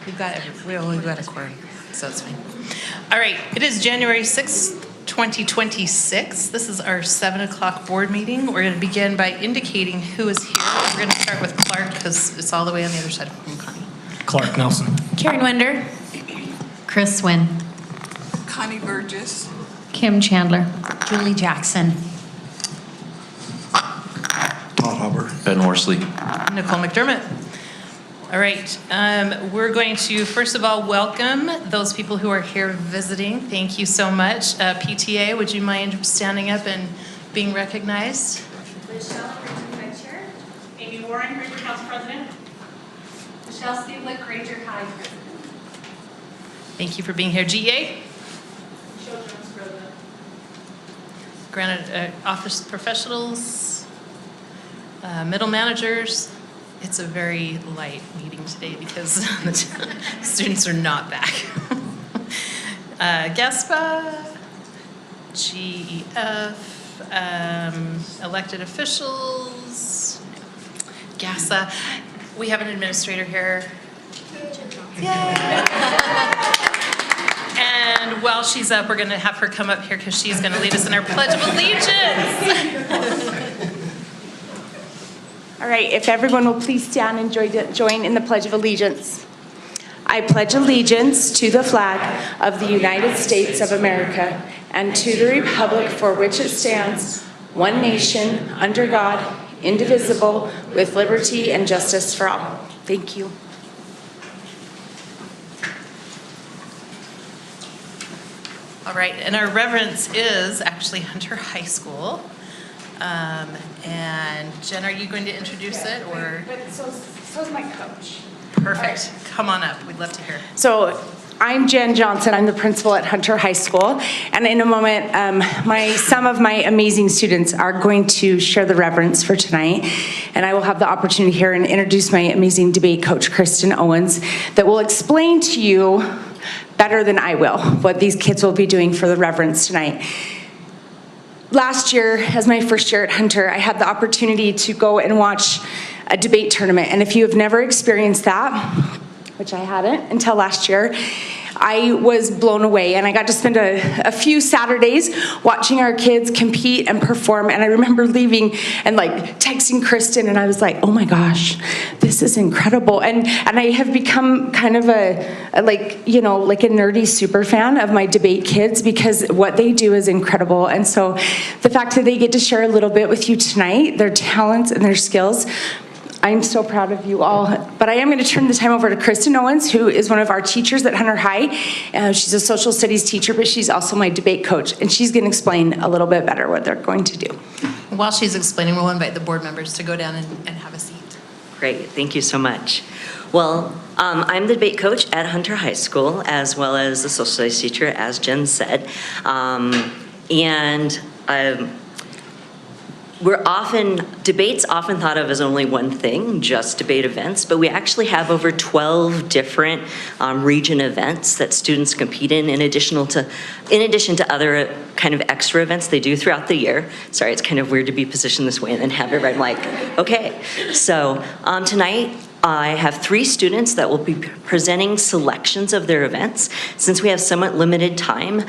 We've got a quorum, so it's fine. All right, it is January 6th, 2026. This is our 7 o'clock board meeting. We're going to begin by indicating who is here. We're going to start with Clark because it's all the way on the other side of Connie. Clark Nelson. Karen Winder. Chris Wynn. Connie Burgess. Kim Chandler. Julie Jackson. Todd Hubbard. Ben Worsley. Nicole McDermott. All right, we're going to first of all welcome those people who are here visiting. Thank you so much. PTA, would you mind standing up and being recognized? Michelle Granger, Vice Chair. Amy Warren, Granger House President. Michelle Steblick, Granger High President. Thank you for being here. GA? Michelle Jones, President. Granted, office professionals, middle managers. It's a very light meeting today because the students are not back. GESPA, GEF, elected officials, GASA. We have an administrator here. Yay! And while she's up, we're going to have her come up here because she's going to lead us in our Pledge of Allegiance. All right, if everyone will please stand and join in the Pledge of Allegiance. I pledge allegiance to the flag of the United States of America and to the republic for which it stands, one nation, under God, indivisible, with liberty and justice for all. Thank you. All right, and our reverence is actually Hunter High School. And Jen, are you going to introduce it or? But so's my coach. Perfect. Come on up. We'd love to hear. So I'm Jen Johnson. I'm the principal at Hunter High School. And in a moment, some of my amazing students are going to share the reverence for tonight. And I will have the opportunity here and introduce my amazing debate coach, Kristen Owens, that will explain to you better than I will what these kids will be doing for the reverence tonight. Last year, as my first year at Hunter, I had the opportunity to go and watch a debate tournament. And if you have never experienced that, which I hadn't until last year, I was blown away. And I got to spend a few Saturdays watching our kids compete and perform. And I remember leaving and texting Kristen, and I was like, oh my gosh, this is incredible. And I have become kind of a nerdy super fan of my debate kids because what they do is incredible. And so the fact that they get to share a little bit with you tonight, their talents and their skills, I'm so proud of you all. But I am going to turn the time over to Kristen Owens, who is one of our teachers at Hunter High. She's a social studies teacher, but she's also my debate coach. And she's going to explain a little bit better what they're going to do. While she's explaining, we'll invite the board members to go down and have a seat. Great, thank you so much. Well, I'm the debate coach at Hunter High School, as well as the social studies teacher, as Jen said. Debate's often thought of as only one thing, just debate events, but we actually have over 12 different region events that students compete in addition to other kind of extra events they do throughout the year. Sorry, it's kind of weird to be positioned this way and then have everyone okay. So tonight, I have 3 students that will be presenting selections of their events. Since we have somewhat limited time,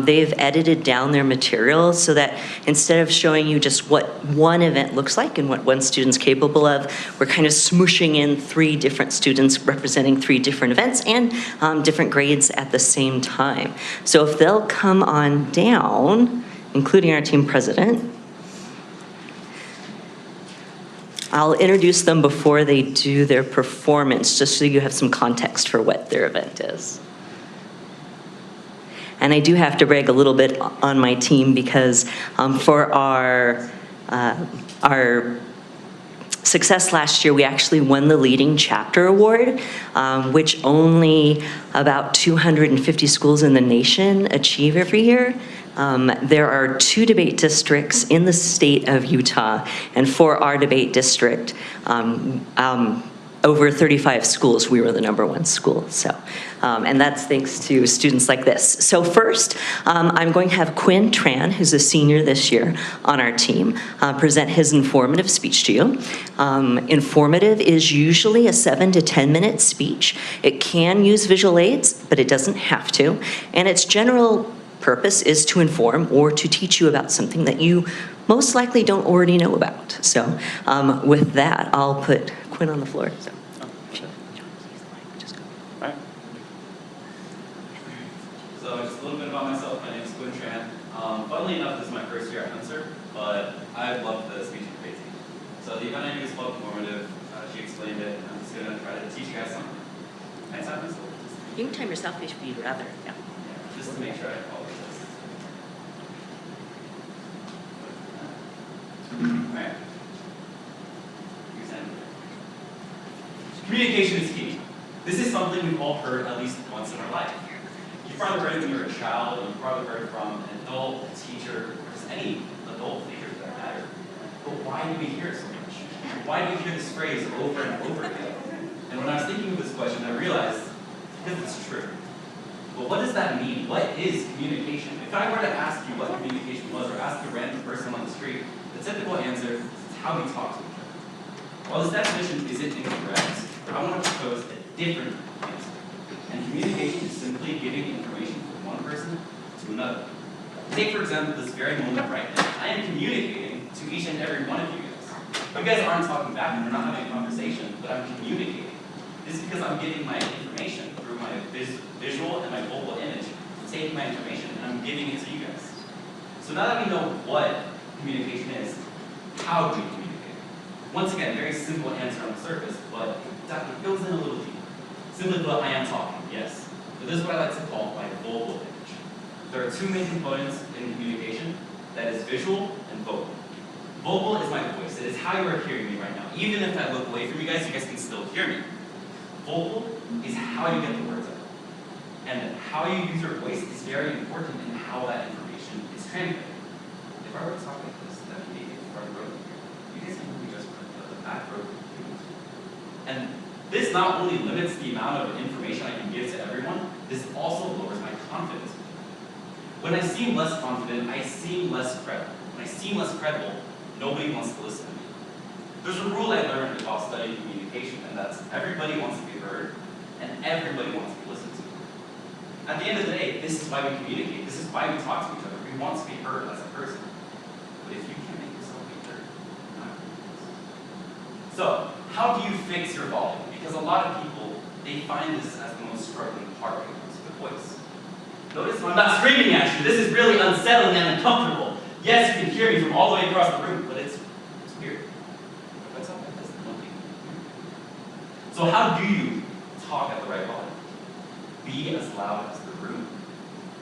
they've edited down their material so that instead of showing you just what one event looks like and what one student's capable of, we're kind of smooshing in 3 different students representing 3 different events and different grades at the same time. So if they'll come on down, including our team president, I'll introduce them before they do their performance, just so you have some context for what their event is. And I do have to brag a little bit on my team because for our success last year, we actually won the Leading Chapter Award, which only about 250 schools in the nation achieve every year. There are 2 debate districts in the state of Utah, and for our debate district, over 35 schools, we were the #1 school. So, and that's thanks to students like this. So first, I'm going to have Quinn Tran, who's a senior this year on our team, present his informative speech to you. Informative is usually a 7 to 10 minute speech. It can use visual aids, but it doesn't have to. And its general purpose is to inform or to teach you about something that you most likely don't already know about. So with that, I'll put Quinn on the floor. So. Alright. So just a little bit about myself. My name is Quinn Tran. Funnily enough, this is my first year at Hunter, but I loved the speech and debate team. So the event I do is called Informative. She explained it, and I'm just going to try to teach you guys something. Can I time myself? You can time yourself if you'd rather. Yeah. Yeah, just to make sure I follow this. Alright. Communication is key. This is something we've all heard at least once in our life. You've probably heard it when you were a child, or you've probably heard it from an adult, a teacher, or just any adult figure for that matter. But why do we hear it so much? Why do we hear this phrase over and over again? And when I was thinking of this question, I realized because it's true. But what does that mean? What is communication? If I were to ask you what communication was, or ask a random person on the street, the typical answer is how we talk to each other. While this definition isn't incorrect, I want to propose a different answer. And communication is simply giving information from one person to another. Take, for example, this very moment right now. I am communicating to each and every one of you guys. You guys aren't talking back and we're not having a conversation, but I'm communicating. This is because I'm giving my information through my visual and my vocal image. I'm taking my information and I'm giving it to you guys. So now that we know what communication is, how do we communicate? Once again, very simple answer on the surface, but it goes in a little deeper. Simply put, I am talking, yes. But this is what I like to call my vocal image. There are two main components in communication, that is visual and vocal. Vocal is my voice. It is how you are hearing me right now. Even if I look away from you guys can still hear me. Vocal is how you get the words out. And how you use your voice is very important in how that information is transmitted. If I were to talk like this, that would be the front row. You guys can really just put the back row. And this not only limits the amount of information I can give to everyone, this also lowers my confidence. When I seem less confident, I seem less credible. When I seem less credible, nobody wants to listen to me. There's a rule I learned while studying communication, and that's everybody wants to be heard, and everybody wants to be listened to. At the end of the day, this is why we communicate. This is why we talk to each other. We want to be heard as a person. But if you can't make yourself be heard, you're not going to be listened. So, how do you fix your volume? Because a lot of people, they find this as the most struggling part when it comes to the voice. Notice I'm not screaming at you. This is really unsettling and uncomfortable. Yes, you can hear me from all the way across the room, but it's weird. What's up with this? So how do you talk at the right volume? Be as loud as the room.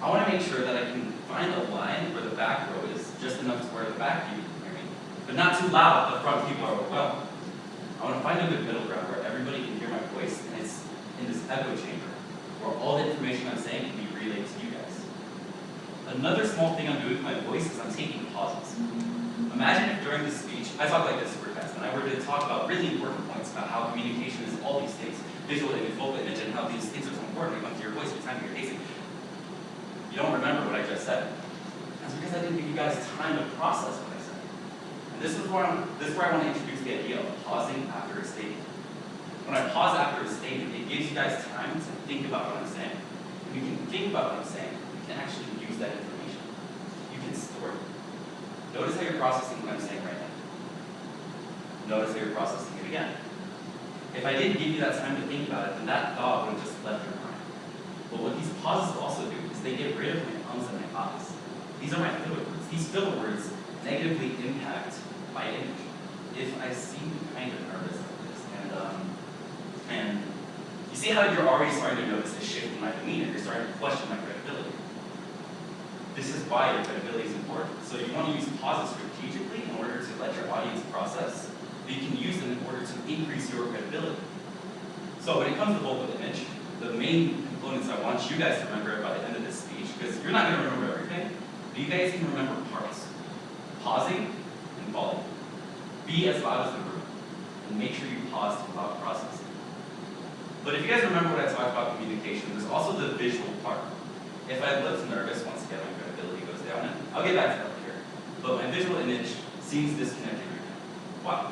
I want to make sure that I can find a line where the back row is just enough to where the back people can hear me, but not too loud the front people are overwhelmed. I want to find a good middle ground where everybody can hear my voice, and it's in this echo chamber where all the information I'm saying can be relayed to you guys. Another small thing I'm doing with my voice is I'm taking pauses. Imagine if during this speech, I talk like this super fast, and I were to talk about really important points about how communication is all these things, visual image, vocal image, and how these things are so important when it comes to your voice every time you're pacing. You don't remember what I just said. That's because I didn't give you guys time to process what I said. And this is where I want to introduce the idea of pausing after a statement. When I pause after a statement, it gives you guys time to think about what I'm saying. When you can think about what I'm saying, you can actually use that information. You can store it. Notice how you're processing what I'm saying right now. Notice how you're processing it again. If I didn't give you that time to think about it, then that thought would have just left your mind. But what these pauses also do is they get rid of my ums and my ahs. These are my filler words. These filler words negatively impact my image. If I seem kind of nervous like this, and you see how you're already starting to notice a shift in my demeanor, you're starting to question my credibility. This is why your credibility is important. So you want to use pauses strategically in order to let your audience process, but you can use them in order to increase your credibility. So when it comes to vocal image, the main components I want you guys to remember by the end of this speech, because you're not going to remember everything, but you guys can remember parts. Pausing and volume. Be as loud as the room. and make sure you pause to allow processing. But if you guys remember what I talked about communication, there's also the visual part. If I look nervous, once again, my credibility goes down, and I'll get back to that later. But my visual image seems disconnected right now. Why?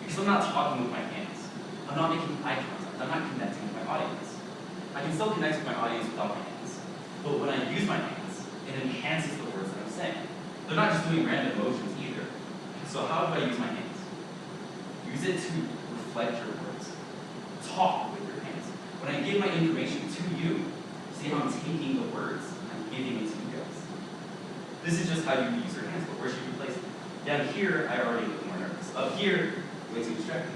Because I'm not talking with my hands. I'm not making eye contact. I'm not connecting with my audience. I can still connect with my audience without my hands. But when I use my hands, it enhances the words that I'm saying. They're not just doing random motions either. So how do I use my hands? Use it to reflect your words. Talk with your hands. When I give my information to you, see how I'm taking the words, I'm giving it to you guys. This is just how you use your hands, but where should you place it? Down here, I already look more nervous. Up here, way too distracted.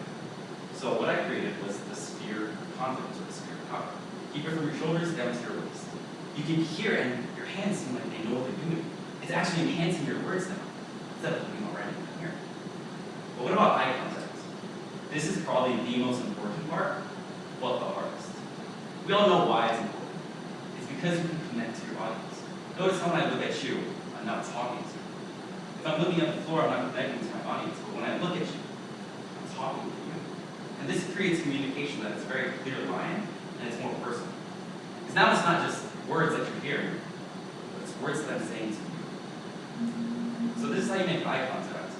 So what I created was the sphere of confidence, or the sphere of power. Keep it from your shoulders down to your waist. You can hear, and your hands seem like they know what they're doing. It's actually enhancing your words now, instead of looking already in here. But what about eye contact? This is probably the most important part, but the hardest. We all know why it's important. It's because you can connect to your audience. Notice how when I look at you, I'm not talking to you. If I'm looking at the floor, I'm not connecting to my audience. But when I look at you, I'm talking with you. And this creates communication that is a very clear line, and it's more personal. Because now it's not just words that you're hearing, but it's words that I'm saying to you. So this is how you make eye contact.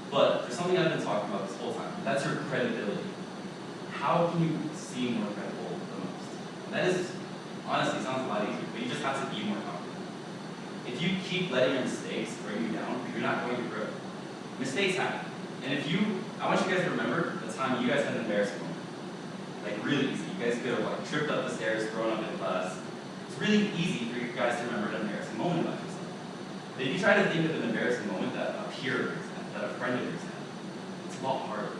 But there's something I've been talking about this whole time. That's your credibility. How can you seem more credible the most? That is, honestly, sounds a lot easier, but you just have to be more confident. If you keep letting your mistakes bring you down, you're not going to grow. Mistakes happen. And I want you guys to remember the time you guys had an embarrassing moment. Like really easy. You guys could have like tripped up the stairs, thrown up in class. It's really easy for you guys to remember an embarrassing moment about yourself. But if you try to think of an embarrassing moment that a peer has had, that a friend of yours had, it's a lot harder.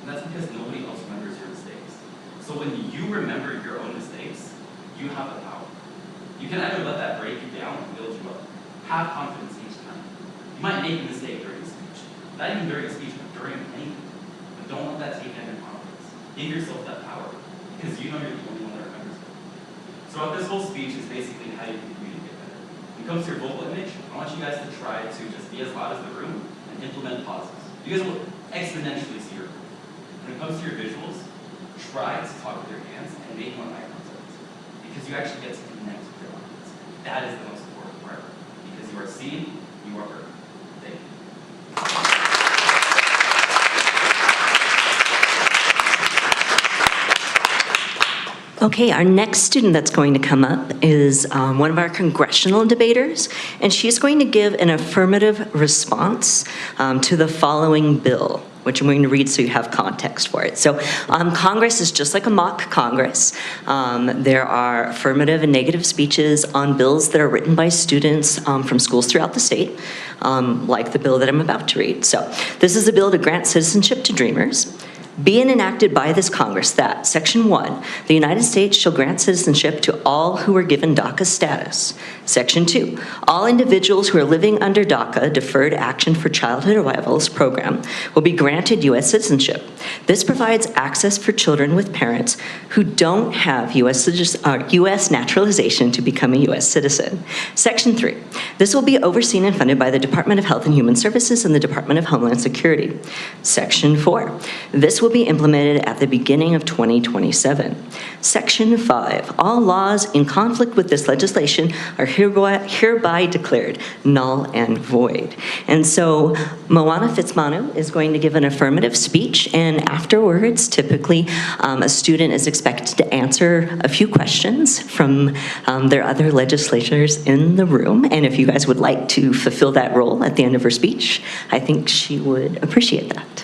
And that's because nobody else remembers your mistakes. So when you remember your own mistakes, you have the power. You can either let that break you down or build you up. Have confidence each time. You might make a mistake during a speech. Not even during a speech, but during anything. But don't let that take down your confidence. Give yourself that power. Because you know you're the only one that remembers it. So this whole speech is basically how you can communicate better. When it comes to your vocal image, I want you guys to try to just be as loud as the room and implement pauses. You guys will exponentially see your growth. When it comes to your visuals, try to talk with your hands and make more eye contact. Because you actually get to connect with your audience. That is the most important part. Because you are seen, you are heard. Thank you. Okay, our next student that's going to come up is one of our congressional debaters, and she's going to give an affirmative response to the following bill, which I'm going to read so you have context for it. So Congress is just like a mock Congress. There are affirmative and negative speeches on bills that are written by students from schools throughout the state, like the bill that I'm about to read. So this is a bill to grant citizenship to Dreamers. Be it enacted by this Congress that, Section 1, the United States shall grant citizenship to all who are given DACA status. Section 2, all individuals who are living under DACA, Deferred Action for Childhood Arrivals program, will be granted U.S. citizenship. This provides access for children with parents who don't have U.S. naturalization to become a U.S. citizen. Section 3, this will be overseen and funded by the Department of Health and Human Services and the Department of Homeland Security. Section 4, this will be implemented at the beginning of 2027. Section 5, all laws in conflict with this legislation are hereby declared null and void. And so Moana Fitzmanu is going to give an affirmative speech, and afterwards, typically, a student is expected to answer a few questions from their other legislators in the room. And if you guys would like to fulfill that role at the end of her speech, I think she would appreciate that.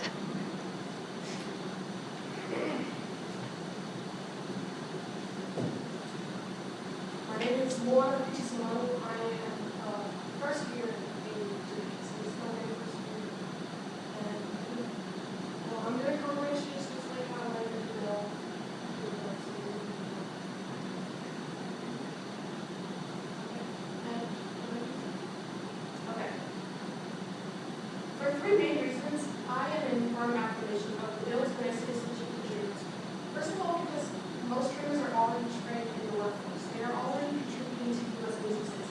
For three main reasons, I am in firm affirmation of the bill to grant citizenship to Dreamers. First of all, because most Dreamers are already trained in the workforce. They are already contributing to U.S. businesses.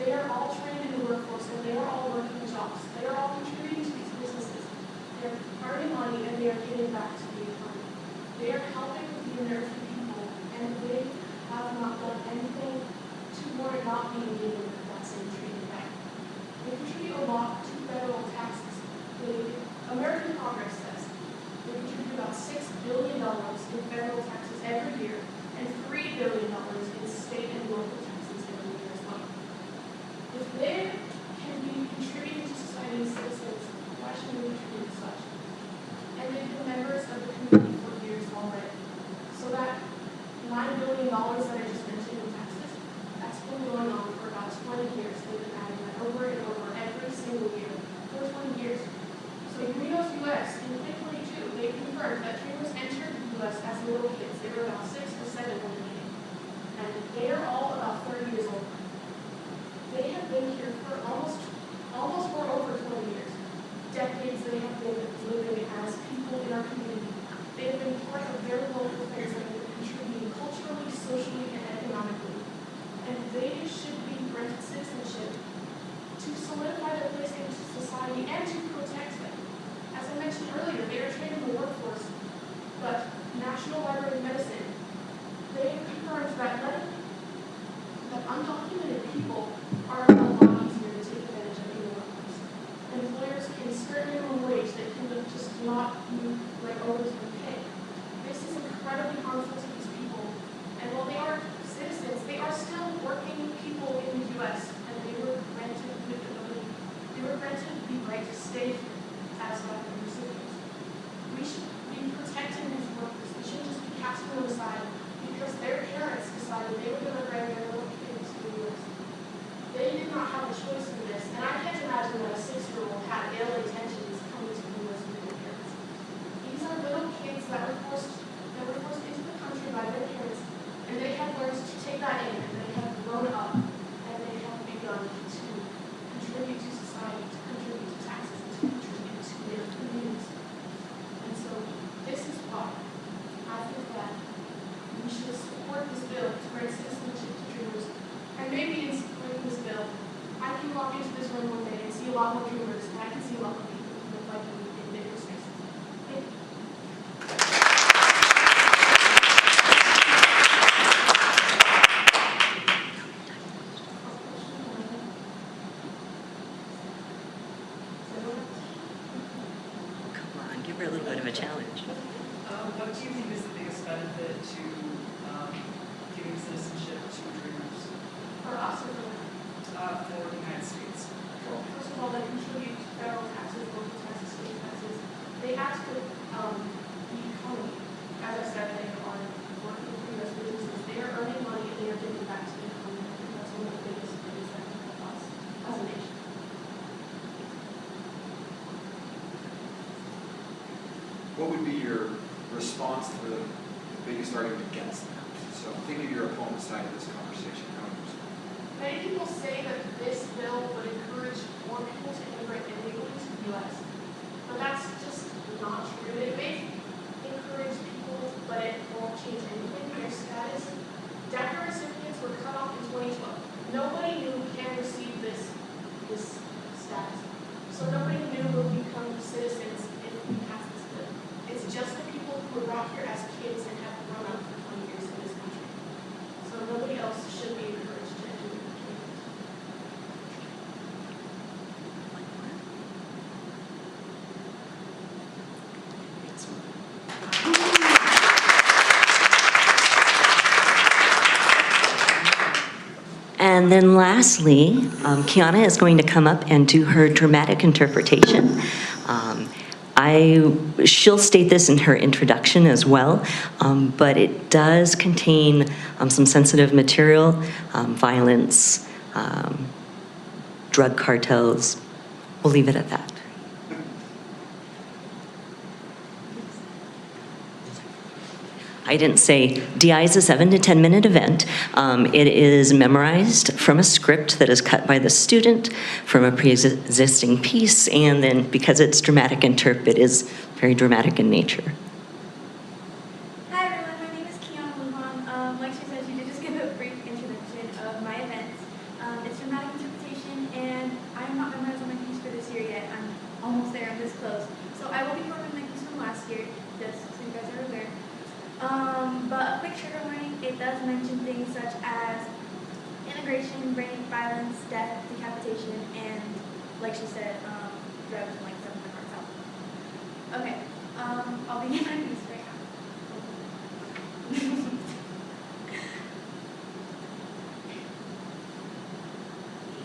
They are all trained in the workforce, and they are all working jobs. They are all contributing to these businesses. They are earning money, and they are giving back to the economy. They are helping the American people, and they have not done anything to warrant not being given that same treatment back. They contribute a lot to federal taxes. The American Congress says they contribute about $6 billion in federal taxes every year and $3 billion in state and local taxes every year as well. If they can be contributing to society as citizens, why shouldn't we contribute as such? And they've been members of the community for years already. So that $9 billion that I just mentioned in taxes, that's been going on for about 20 years. They've been adding that over and over every single year for 20 years. So Dreamers US in 2022, they confirmed that Dreamers entered the US as little kids. They were about 6 or 7 when they came. And they are all about 30 years old. They have been here for almost for over 20 years. Decades they have been living as people in our community. They have been part of their local affairs and have been contributing culturally, socially, and economically. And they should be granted citizenship to solidify their place in society and to protect them. As I mentioned earlier, they are trained in the workforce, but National Library of Medicine, they confirmed that undocumented people are a lot easier to take advantage of in the workforce. Employers can skirt minimum wage that can just not move like overtime pay. This is incredibly harmful to these people. And while they are citizens, they are still working people in the U.S. and they were granted the right to stay here as Latin recipients. We should be protecting these workers. We shouldn't just be casting them aside because their parents decided they were going to bring their little kids to the U.S. They did not have a choice in this, and I can't imagine that a 6-year-old had ill intentions coming to the U.S. with their parents. These are little kids that were forced into the country by their parents, and they have learned to take that in, and they have grown up, and they have begun to contribute to society, to contribute to taxes, and to contribute to their communities. And so this is why I think that we should support this bill to grant citizenship to Dreamers. And maybe in supporting this bill, I can walk into this room one day and see a lot more Dreamers, and I can see a lot more people who look like me in different spaces. Thank you. Come on, give her a little bit of a challenge. What do you think is the biggest benefit to giving citizenship to Dreamers For us, or for them? For the United States? Well, first of all, they contribute to federal taxes, local taxes, state taxes. They add to the economy. As I said, they are working for U.S. businesses. They are earning money and they are giving back to the economy. I think that's one of the biggest things that can help us as a nation. What would be your response to the biggest argument against them? So think of your opponent's side of this conversation. How would you respond? Many people say that this bill would encourage more people to immigrate illegally to the U.S., but that's just not true. It may encourage people, but it won't change anything. Their status, DACA recipients were cut off in 2012. Nobody knew we can receive this status. So nobody knew we'll become citizens if we pass this bill. It's just the people who were brought here as kids and have grown up for 20 years in this country. So nobody else should be encouraged to enter the country. And then lastly, Kiana is going to come up and do her dramatic interpretation. She'll state this in her introduction as well, but it does contain some sensitive material, violence, drug cartels. We'll leave it at that. I didn't say DI is a 7 to 10 minute event. It is memorized from a script that is cut by the student from a pre-existing piece, and then because it's dramatic interp, it is very dramatic in nature. Hi everyone, my name is Kiana Lujan. Like she said, she did just give a brief introduction of my event. It's dramatic interpretation. incineration, rape, violence, death, decapitation, and, like she said, drugs and like 7 hearts out. Okay, I'll begin my piece right now.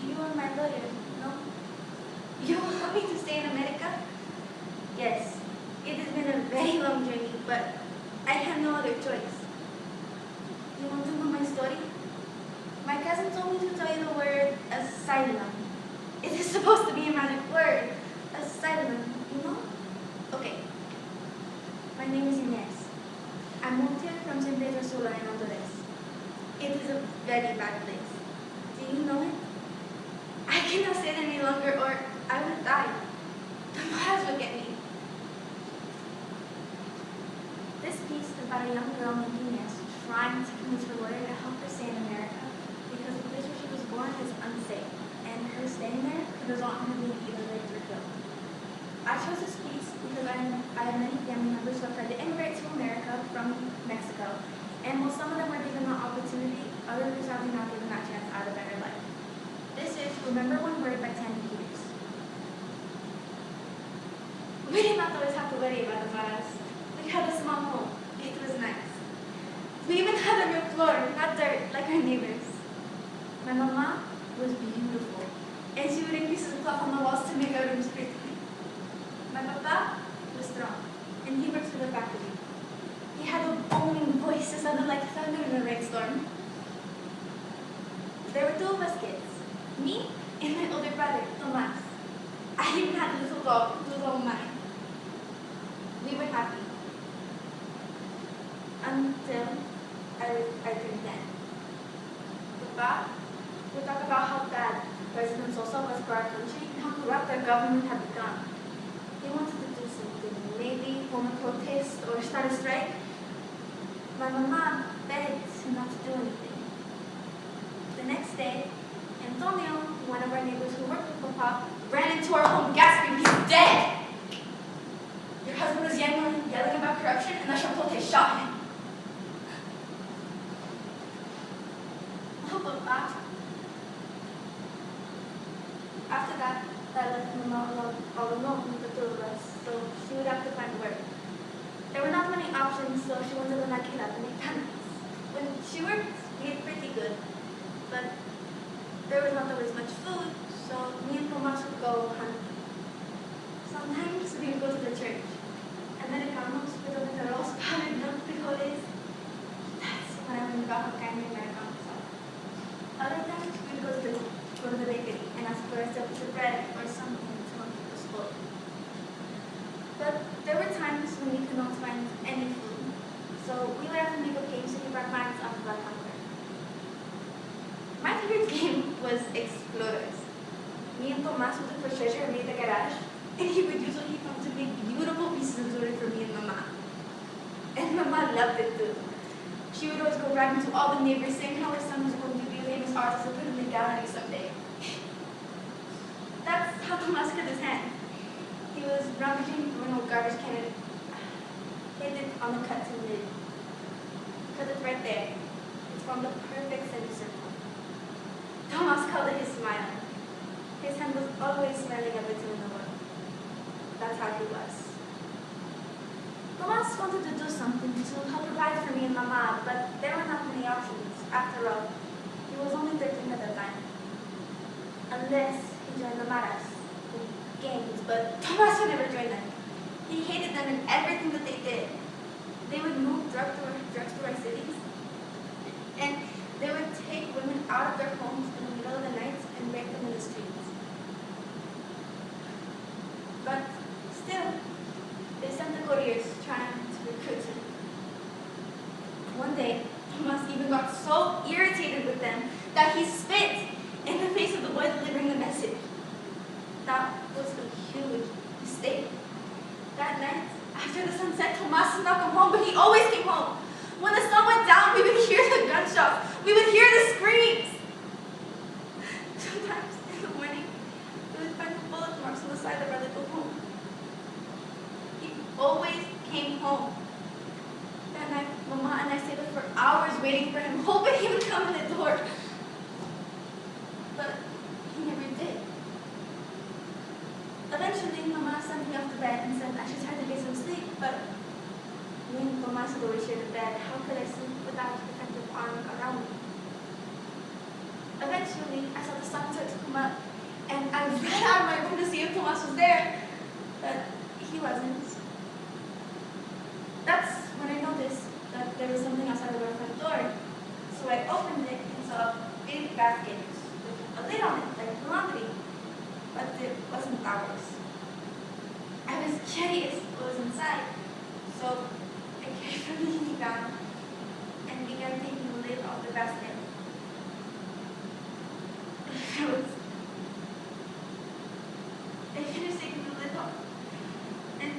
You are my lawyer, no? You will help me to stay in America? Yes, it has been a very long journey, but I had no other choice. You want to know my story? My cousin told me to tell you the word asylum. It is supposed to be a magic word. Asylum, you know? Okay. My name is Inés. I moved here from San Pedro Sula in Honduras. It is a very bad place. Do you know it? I cannot stay there any longer or I will die. The Maras will get me. This piece is about a young girl named Inés trying to convince her lawyer to help her stay in America because the place where she was born is unsafe, and her staying there could result in her being either raped or killed. I chose this piece because I have many family members who have tried to immigrate to America from Mexico, and while some of them were given that opportunity, others were sadly not given that chance at a better life. This is Remember One Word by Tammy Peters. We did not always have to worry about the Maras. We had a small home. It was nice. We even had a real floor, not dirt, like our neighbors. My mama was beautiful, and she would hang pieces of cloth on the walls to make our rooms pretty. My papa was strong, and he worked for the factory. He had a booming voice that sounded like thunder in a rainstorm. There were 2 of us kids, me and my older brother, Tomas. I even had a little dog who was all mine. We were happy. Until I turned 10. Papa would talk about how bad President Sosa was for our country and how corrupt our government had become. He wanted to do something, maybe form a protest or start a strike. My mama begged him not to do anything. The next day, Antonio, one of our neighbors who worked with Papa, ran into our home gasping, "He's dead! Your husband was yelling about corruption and the Chapote shot him." Oh, Papa. After that, I left Mama all alone with the 2 of us, so she would have to find work. There were not many options, so she went to the maquila to make panties. When she worked, we ate pretty good, but there was not always much food, so me and Tomas would go hunting. Sometimes we would go to the church. Americanos, pero de los padres no frijoles. That's when I learned about how kind Americanos are. Other times, we would go to the bakery and ask for a piece of bread or something to make us full. But there were times when we could not find any food, so we would have to make up games to keep our minds off of our hunger. My favorite game was Explorers. Me and Tomas would look for treasure and made the garage, and he would usually come to make beautiful pieces of jewelry for me and Mama. And Mama loved it too. She would always go bragging to all the neighbors saying how her son was going to be a famous artist and put him in the gallery someday. That's how Tomas cut his hand. He was rummaging through an old garbage can and hid it on the cut to lid. Because it's right there. It's from the perfect semicircle. Tomas called it his smile. His hand was always smiling every time in the world. That's how he was. Tomas wanted to do something to help provide for me and Mama, but there were not many options. After all, he was only 13 at the time. Unless he joined the Maras, the gangs, but Tomas would never join them. He hated them and everything that they did. They would move drugs to our cities, and they would take women out of their homes in the middle of the night and rape them in the streets. But still, they sent the couriers trying to recruit him. One day, Tomas even got so irritated with them that he spit in the face of the boy delivering the message. That was a huge mistake. That night, after the sun set, Tomas did not come home, but he always came home. When the sun went down, we would hear the gunshots. We would hear the screams. Sometimes in the morning, we would find bullet marks on the side of our little home. He always came home. That night, Mama and I stayed up for hours waiting for him, hoping he would come in the door. the bed and said I should try to get some sleep, but me and Tomas would always share the bed. How could I sleep without a protective arm around me? Eventually, I saw the sun start to come up, and I ran out of my room to see if Tomas was there, but he wasn't. That's when I noticed that there was something outside of our front door. So I opened it and saw a big basket with a lid on it, like laundry, but it wasn't ours. I was curious what was inside, so I carefully leaned down and began taking the lid off the basket. I finished taking the lid off, and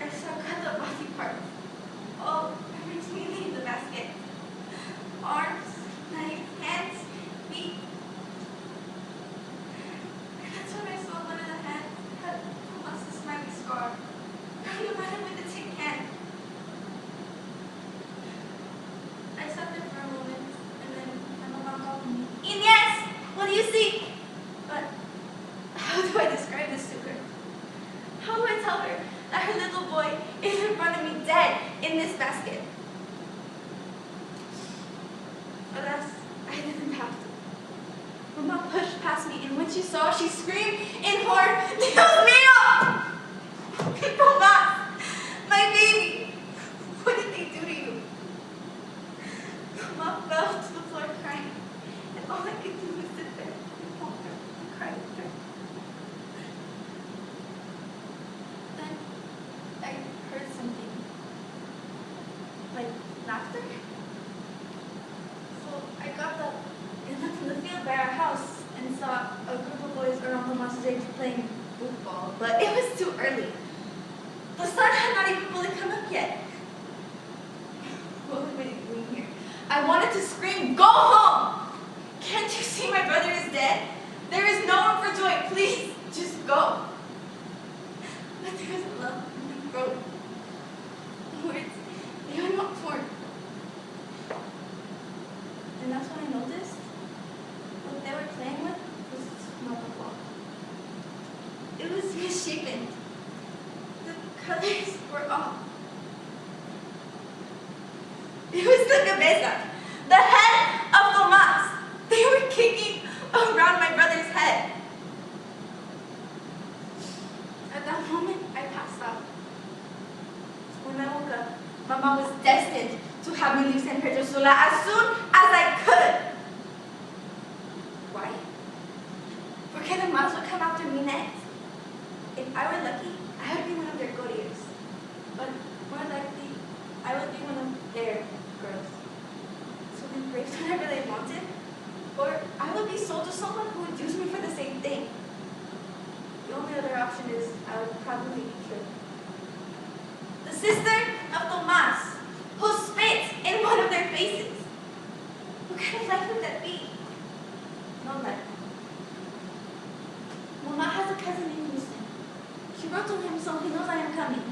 I saw cut up body parts all between in the basket. Arms, legs, hands, feet. And that's when I saw one of the hands had Tomas's smiley scar from the man with the tin can. I sat there for a moment, and then my mom called me, Inés, what do you see? But how do I describe this to her? How do I tell her that her little boy is in front of me dead in this basket? Alas, I didn't have to. Mama pushed past me, and when she saw, she screamed in horror, Dios mío! Tomás, my baby! What did they do to you? Mama fell to the floor crying, and all I could do was sit there and hold her and cry with her. Then I heard something, like laughter. So I got up and looked in the field by our house and saw a group of boys around Tomas's age playing football, but it was too early. The sun had not even fully come up yet. What was I doing here? I wanted to scream, go home! Can't you see my brother is dead? There is no room for joy. Please, just go. But there was a lump in my throat. Words, they were not formed. And that's when I noticed what they were playing with was not a ball. It was misshapen. The colors were off. It was the cabeza, the head of Tomás. They were kicking around my brother's head. At that moment, I passed out. When I woke up, Mama was destined to have me leave San Pedro Sula as soon as I could. Why? Porque the moms would come after me next. If I were lucky, I would be one of their couriers. But more likely, I would be one of their girls. So they raped whenever they wanted. Or I would be sold to someone who would use me for the same thing. The only other option is I would probably be killed. The sister of Tomás, who spit in one of their faces. What kind of life would that be? No life. Mama has a cousin in Houston. She wrote to him so he knows I am coming.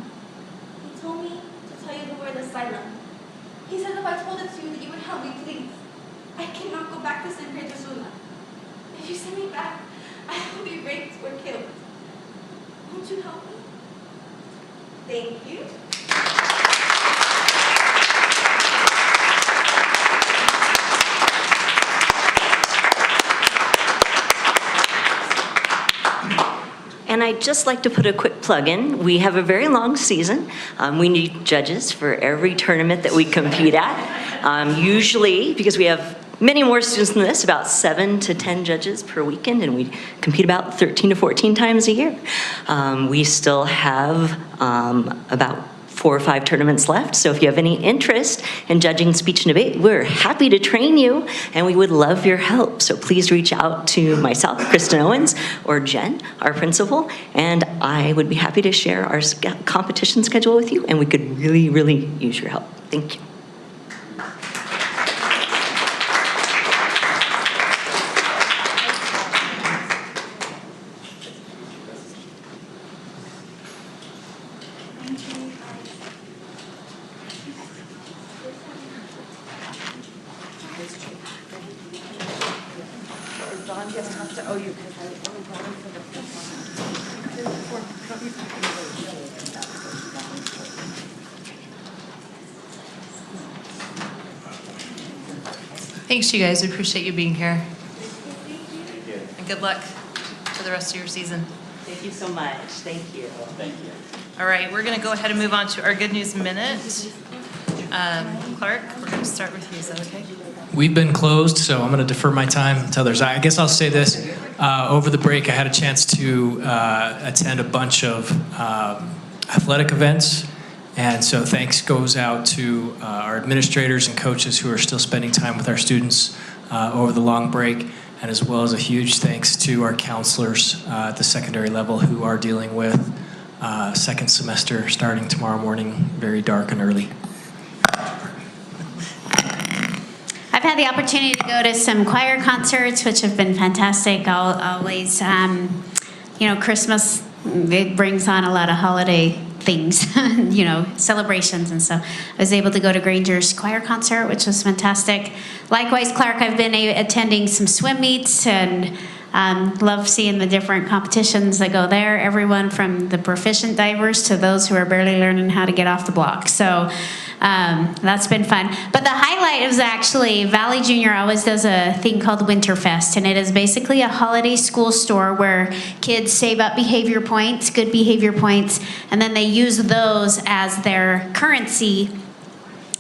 He told me to tell you the word asylum. He said if I told it to you that you would help me, please. I cannot go back to San Pedro Sula. If you send me back, I will be raped or killed. Won't you help me? Thank you. And I'd just like to put a quick plug in. We have a very long season. We need judges for every tournament that we compete at. Usually, because we have many more students than this, about 7 to 10 judges per weekend, and we compete about 13 to 14 times a year. We still have about 4 or 5 tournaments left, so if you have any interest in judging speech and debate, we're happy to train you, and we would love your help. So please reach out to myself, Kristen Owens, or Jen, our principal, and I would be happy to share our competition schedule with you, and we could really, really use your help. Thank you. Don just has to owe you because I only brought him for the first one. Thanks, you guys. We appreciate you being here. And good luck for the rest of your season. Thank you so much. Thank you. Thank you. All right, we're going to go ahead and move on to our Good News Minute. Clark, we're going to start with you. Is that okay? We've been closed, so I'm going to defer my time to others. I guess I'll say this. Over the break, I had a chance to attend a bunch of athletic events. And so thanks goes out to our administrators and coaches who are still spending time with our students over the long break, and as well as a huge thanks to our counselors at the secondary level who are dealing with second semester starting tomorrow morning, very dark and early. I've had the opportunity to go to some choir concerts, which have been fantastic. Always, Christmas, it brings on a lot of holiday things, celebrations and stuff. I was able to go to Granger's choir concert, which was fantastic. Likewise, Clark, I've been attending some swim meets and love seeing the different competitions that go there. Everyone from the proficient divers to those who are barely learning how to get off the block. So that's been fun. But the highlight is actually Valley Junior always does a thing called Winterfest, and it is basically a holiday school store where kids save up behavior points, good behavior points, and then they use those as their currency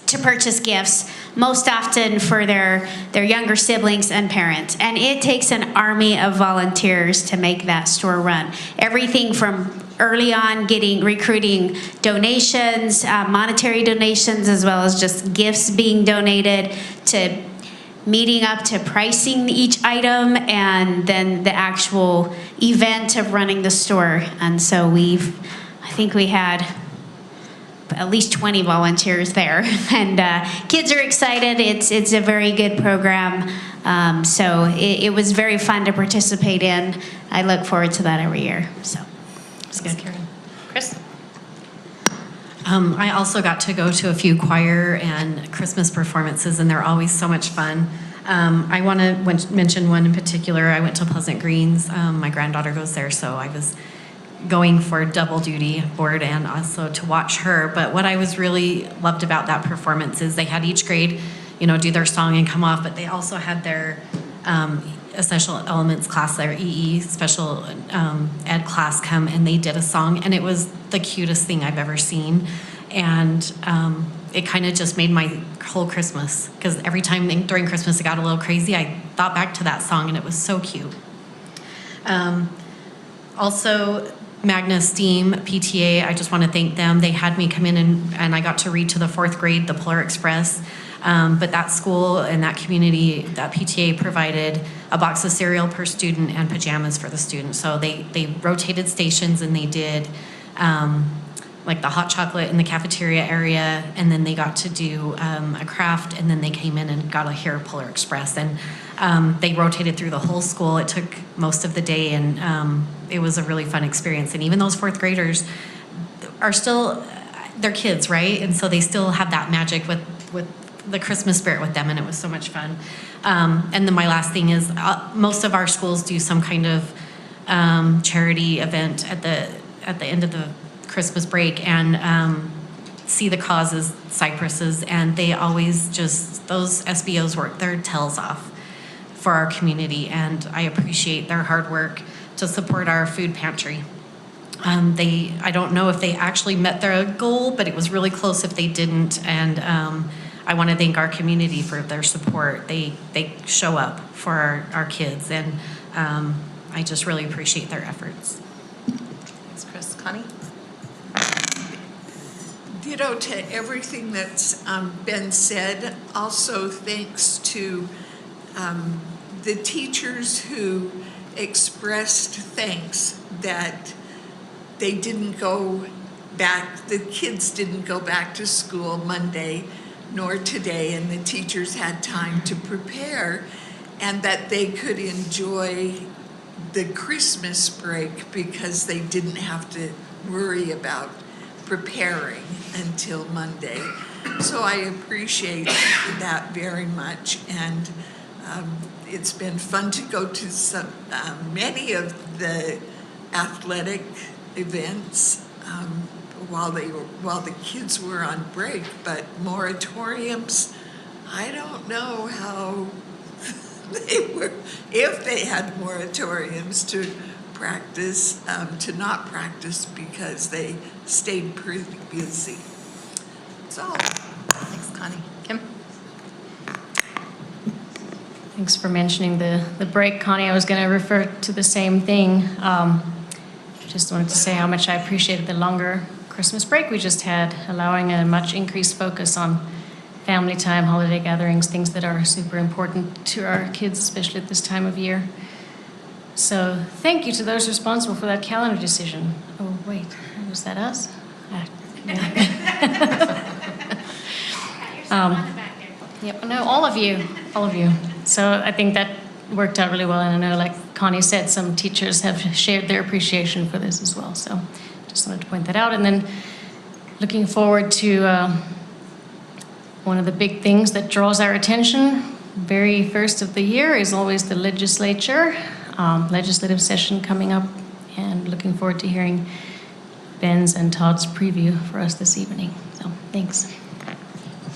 to purchase gifts, most often for their younger siblings and parents. And it takes an army of volunteers to make that store run. Everything from early on recruiting donations, monetary donations, as well as just gifts being donated, to meeting up to pricing each item, and then the actual event of running the store. And so I think we had at least 20 volunteers there, and kids are excited. It's a very good program, so it was very fun to participate in. I look forward to that every year. So it's good. Karen. Chris? I also got to go to a few choir and Christmas performances, and they're always so much fun. I want to mention one in particular. I went to Pleasant Greens. My granddaughter goes there, so I was going for double duty board and also to watch her. But what I was really loved about that performance is they had each grade, do their song and come off, but they also had their essential elements class, their EE special ed class come, and they did a song, and it was the cutest thing I've ever seen. And it kind of just made my whole Christmas, because every time during Christmas it got a little crazy, I thought back to that song, and it was so cute. Also, Magna STEAM PTA, I just want to thank them. They had me come in and I got to read to the 4th grade, the Polar Express. But that school and that community, that PTA provided a box of cereal per student and pajamas for the students. So they rotated stations, and they did like the hot chocolate in the cafeteria area, and then they got to do a craft, and then they came in and got a hair Polar Express. And they rotated through the whole school. It took most of the day, and it was a really fun experience. And even those 4th graders are still, they're kids, right? And so they still have that magic with the Christmas spirit with them, and it was so much fun. And then my last thing is most of our schools do some kind of charity event at the end of the Christmas break, and See the Causes Cypresses, and they always those SBOs work their tails off for our community, and I appreciate their hard work to support our food pantry. I don't know if they actually met their goal, but it was really close if they didn't, and I want to thank our community for their support. They show up for our kids, and I just really appreciate their efforts. Thanks, Chris. Connie? Ditto to everything that's been said. Also, thanks to the teachers who expressed thanks that they didn't go back, the kids didn't go back to school Monday nor today, and the teachers had time to prepare, and that they could enjoy the Christmas break because they didn't have to worry about preparing until Monday. So I appreciate that very much, and it's been fun to go to many of the athletic events while the kids were on break, but moratoriums, I don't know how they were, if they had moratoriums to practice, to not practice because they stayed pretty busy. That's all. Thanks, Connie. Kim? Thanks for mentioning the break, Connie. I was going to refer to the same thing. Just wanted to say how much I appreciated the longer Christmas break we just had, allowing a much increased focus on family time, holiday gatherings, things that are super important to our kids, especially at this time of year. So thank you to those responsible for that calendar decision. Oh, wait, was that us? Yep, no, all of you. So I think that worked out really well, and I know, like Connie said, some teachers have shared their appreciation for this as well. So just wanted to point that out. And then looking forward to one of the big things that draws our attention, very first of the year, is always the legislature, legislative session coming up, and looking forward to hearing Ben's and Todd's preview for us this evening. So thanks.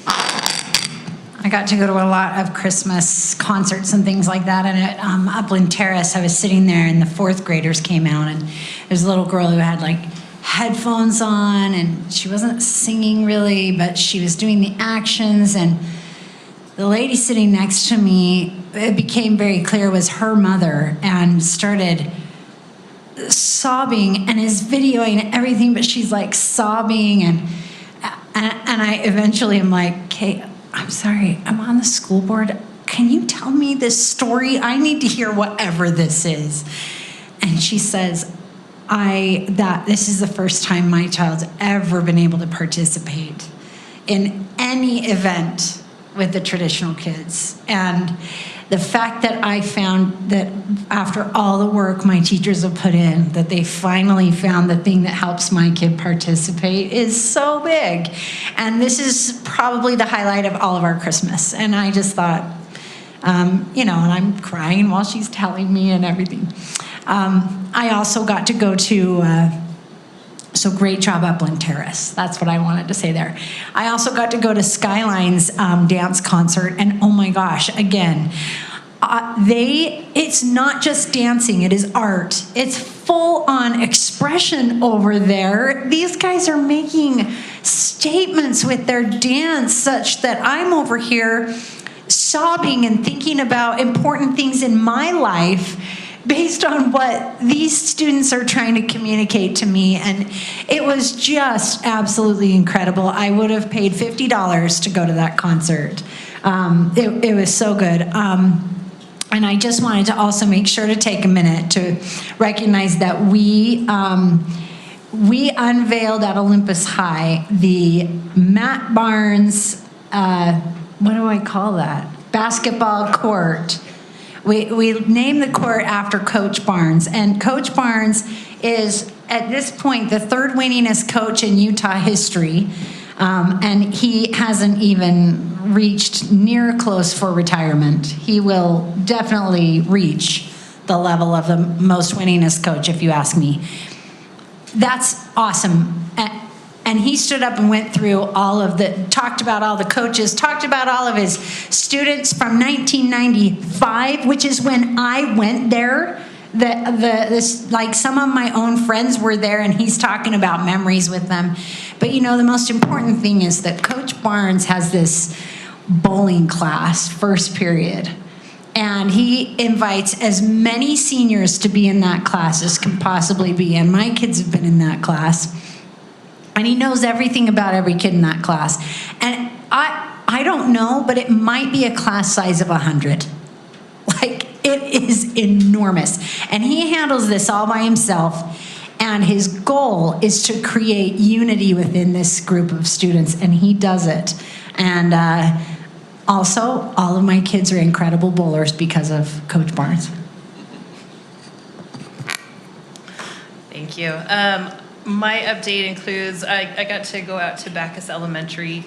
I got to go to a lot of Christmas concerts and things like that. And at Upland Terrace, I was sitting there and the fourth graders came out, and there's a little girl who had like headphones on, and she wasn't singing really, but she was doing the actions. And the lady sitting next to me, it became very clear was her mother, and started sobbing and is videoing everything, but she's like sobbing. And I eventually am like, Kate, I'm sorry, I'm on the school board. Can you tell me this story? I need to hear whatever this is. And she says, this is the first time my child's ever been able to participate in any event with the traditional kids. And the fact that I found that after all the work my teachers have put in, that they finally found the thing that helps my kid participate is so big. And this is probably the highlight of all of our Christmas. And I just thought, and I'm crying while she's telling me and everything. I also got to go to, so great job, Upland Terrace. That's what I wanted to say there. I also got to go to Skyline's dance concert, and oh my gosh, again, it's not just dancing, it is art. It's full on expression over there. These guys are making statements with their dance such that I'm over here sobbing and thinking about important things in my life based on what these students are trying to communicate to me. And it was just absolutely incredible. I would have paid $50 to go to that concert. It was so good. And I just wanted to also make sure to take a minute to recognize that we unveiled at Olympus High the Matt Barnes, what do I call that? Basketball court. We named the court after Coach Barnes, and Coach Barnes is, at this point, the third winningest coach in Utah history, and he hasn't even reached near close for retirement. He will definitely reach the level of the most winningest coach, if you ask me. That's awesome. And he stood up and went through talked about all the coaches, talked about all of his students from 1995, which is when I went there. Some of my own friends were there, and he's talking about memories with them. But the most important thing is that Coach Barnes has this bowling class, first period. And he invites as many seniors to be in that class as can possibly be. And my kids have been in that class. And he knows everything about every kid in that class. And I don't know, but it might be a class size of 100. Like, it is enormous. And he handles this all by himself. And his goal is to create unity within this group of students. And he does it. And also, all of my kids are incredible bowlers because of Coach Barnes. Thank you. My update includes, I got to go out to Bacchus Elementary.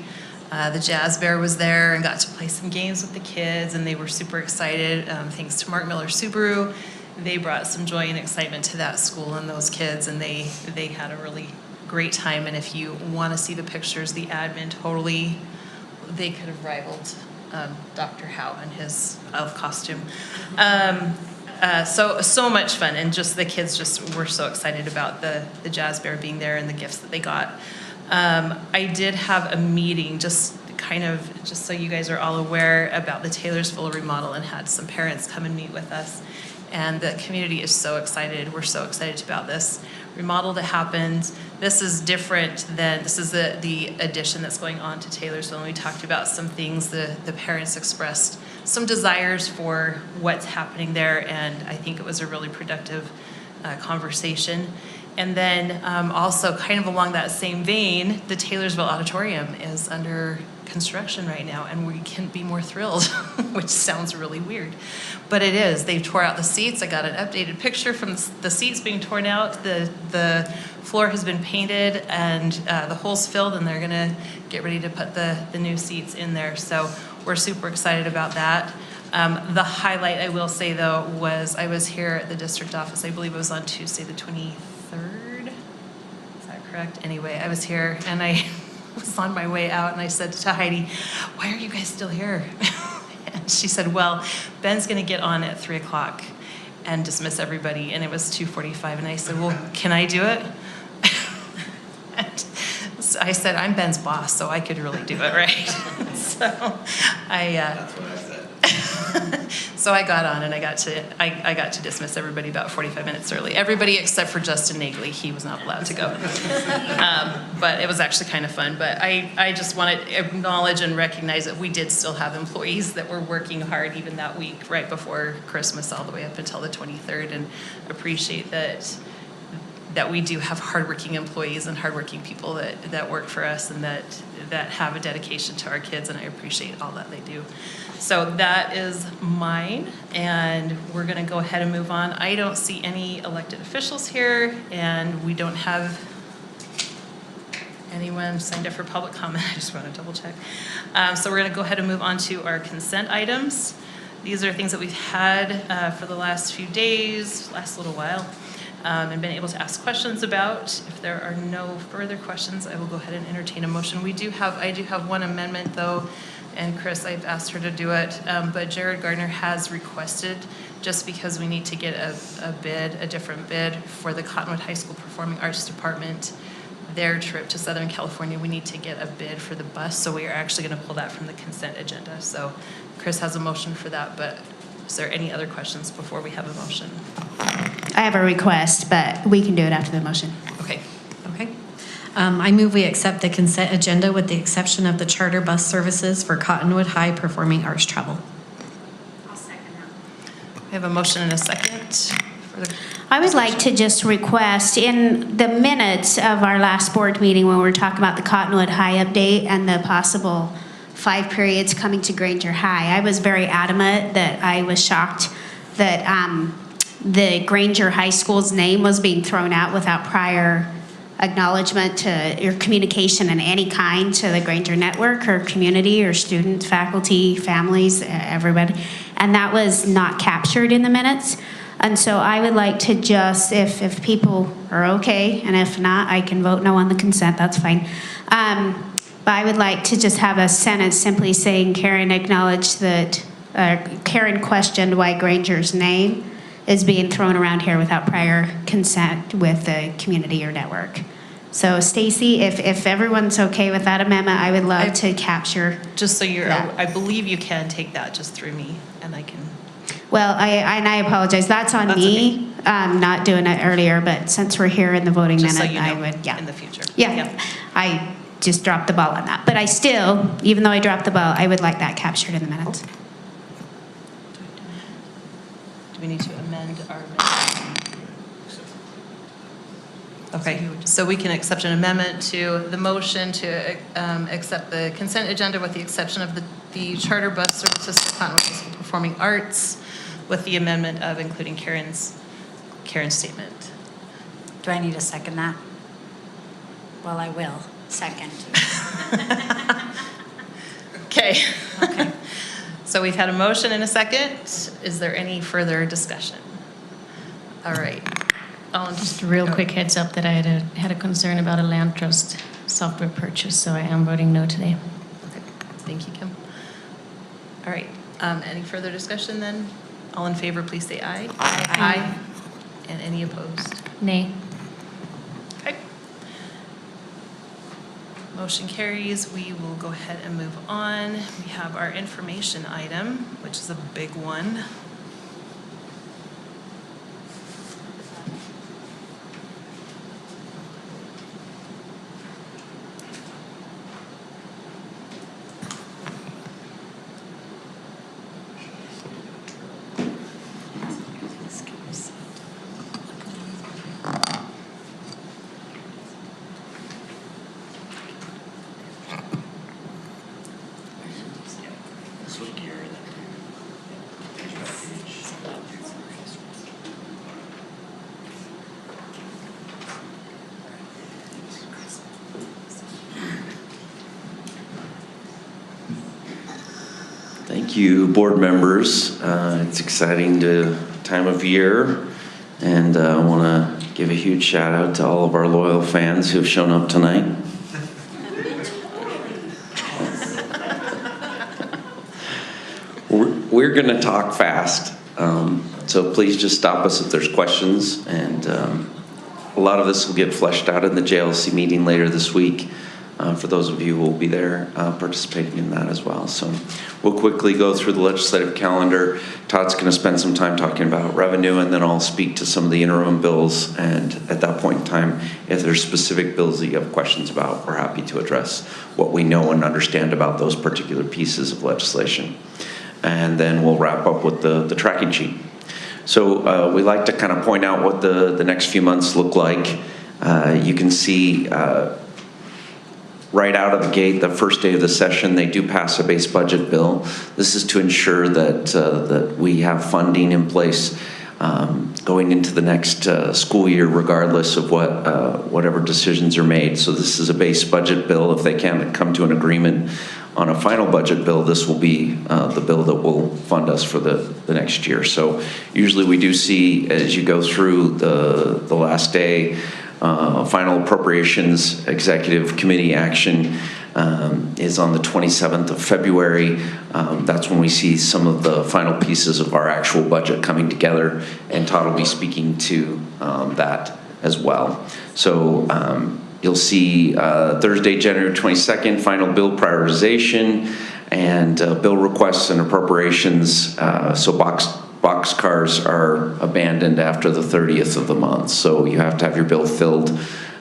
The Jazz Bear was there and got to play some games with the kids, and they were super excited. Thanks to Mark Miller Subaru they brought some joy and excitement to that school and those kids, and they had a really great time. And if you want to see the pictures, the admin totally, they could have rivaled Dr. Howe in his elf costume. So much fun, and just the kids just were so excited about the Jazz Bear being there and the gifts that they got. I did have a meeting, just so you guys are all aware, about the Taylorsville remodel, and had some parents come and meet with us. And the community is so excited. We're so excited about this remodel that happened. This is different than, this is the addition that's going on to Taylorsville. And we talked about some things, the parents expressed some desires for what's happening there, and I think it was a really productive conversation. And then also kind of along that same vein, the Taylorsville Auditorium is under construction right now, and we can't be more thrilled, which sounds really weird, but it is. They tore out the seats. I got an updated picture from the seats being torn out. The floor has been painted, and the holes filled, and they're gonna get ready to put the new seats in there. So we're super excited about that. The highlight, I will say though, was I was here at the district office, I believe it was on Tuesday the 23rd, is that correct? Anyway, I was here and I was on my way out, and I said to Heidi, why are you guys still here? And she said, well, Ben's gonna get on at 3 o'clock and dismiss everybody, and it was 2:45, and I said, well, can I do it? And so I said, I'm Ben's boss, so I could really do it, right? So that's what I said. So I got on, and I got to dismiss everybody about 45 minutes early. Everybody except for Justin Nagley, he was not allowed to go. But it was actually kind of fun. But I just want to acknowledge and recognize that we did still have employees that were working hard even that week right before Christmas all the way up until the 23rd, and appreciate that we do have hardworking employees and hardworking people that work for us, and that have a dedication to our kids, and I appreciate all that they do. So that is mine, and we're gonna go ahead and move on. I don't see any elected officials here, and we don't have anyone signed up for public comment. I just want to double check. So we're gonna go ahead and move on to our consent items. These are things that we've had for the last few days, last little while, and been able to ask questions about. If there are no further questions, I will go ahead and entertain a motion. I do have one amendment though, and Chris, I've asked her to do it, but Jared Gardner has requested, just because we need to get a different bid for the Cottonwood High School Performing Arts Department, their trip to Southern California, we need to get a bid for the bus, so we are actually gonna pull that from the consent agenda. So Chris has a motion for that, but is there any other questions before we have a motion? I have a request, but we can do it after the motion. Okay. Okay. I move we accept the consent agenda with the exception of the charter bus services for Cottonwood High Performing Arts Travel. I'll second that. We have a motion and a second for the. I would like to just request, in the minutes of our last board meeting when we were talking about the Cottonwood High update and the possible 5 periods coming to Granger High, I was very adamant that I was shocked that the Granger High School's name was being thrown out without prior acknowledgement to or communication in any kind to the Granger network or community or students, faculty, families, everybody. And that was not captured in the minutes. And so I would like to just, if people are okay, and if not, I can vote no on the consent, that's fine. But I would like to just have a sentence simply saying Karen acknowledged that, Karen questioned why Granger's name is being thrown around here without prior consent with the community or network. So Stacy, if everyone's okay with that amendment, I would love to capture. Just so you're, that. I believe you can take that just through me, and I can. Well, I apologize. That's on me. Okay. Not doing it earlier, but since we're here in the voting Just so minute, you know, I would, yeah. in the future. Yeah, I just dropped the ball on that. But I still, even though I dropped the ball, I would like that captured in the minutes. Do we need to amend our minutes? Okay, so we can accept an amendment to the motion to accept the consent agenda with the exception of the charter bus services for Cottonwood High School Performing Arts, with the amendment of including Karen's statement. Do I need to second that? Well, I will. Second. Okay. Okay. So we've had a motion and a second. Is there any further discussion? All right. Just a real quick heads up that I had a concern about a land trust software purchase, so I am voting no today. Okay, thank you, Kim. All right, any further discussion then? All in favor, please say aye. Aye. And any opposed? Nay. Okay. Motion carries. We will go ahead and move on. We have our information item, which is a big one. Thank you, board members. It's exciting time of year, and I want to give a huge shout out to all of our loyal fans who have shown up tonight. We're going to talk fast, so please just stop us if there's questions, and a lot of this will get fleshed out in the JLC meeting later this week. For those of you who will be there participating in that as well. So we'll quickly go through the legislative calendar. Todd's going to spend some time talking about revenue, and then I'll speak to some of the interim bills. And at that point in time, if there's specific bills that you have questions about, we're happy to address what we know and understand about those particular pieces of legislation. And then we'll wrap up with the tracking sheet. So we like to kind of point out what the next few months look like. You can see right out of the gate, the first day of the session, they do pass a base budget bill. This is to ensure that we have funding in place going into the next school year, regardless of whatever decisions are made. So this is a base budget bill. If they can't come to an agreement on a final budget bill, this will be the bill that will fund us for the next year. So usually we do see, as you go through the last day, final appropriations executive committee action is on the 27th of February. That's when we see some of the final pieces of our actual budget coming together, and Todd will be speaking to that as well. So you'll see Thursday, January 22nd, final bill prioritization and bill requests and appropriations. So boxcars are abandoned after the 30th of the month, so you have to have your bill filled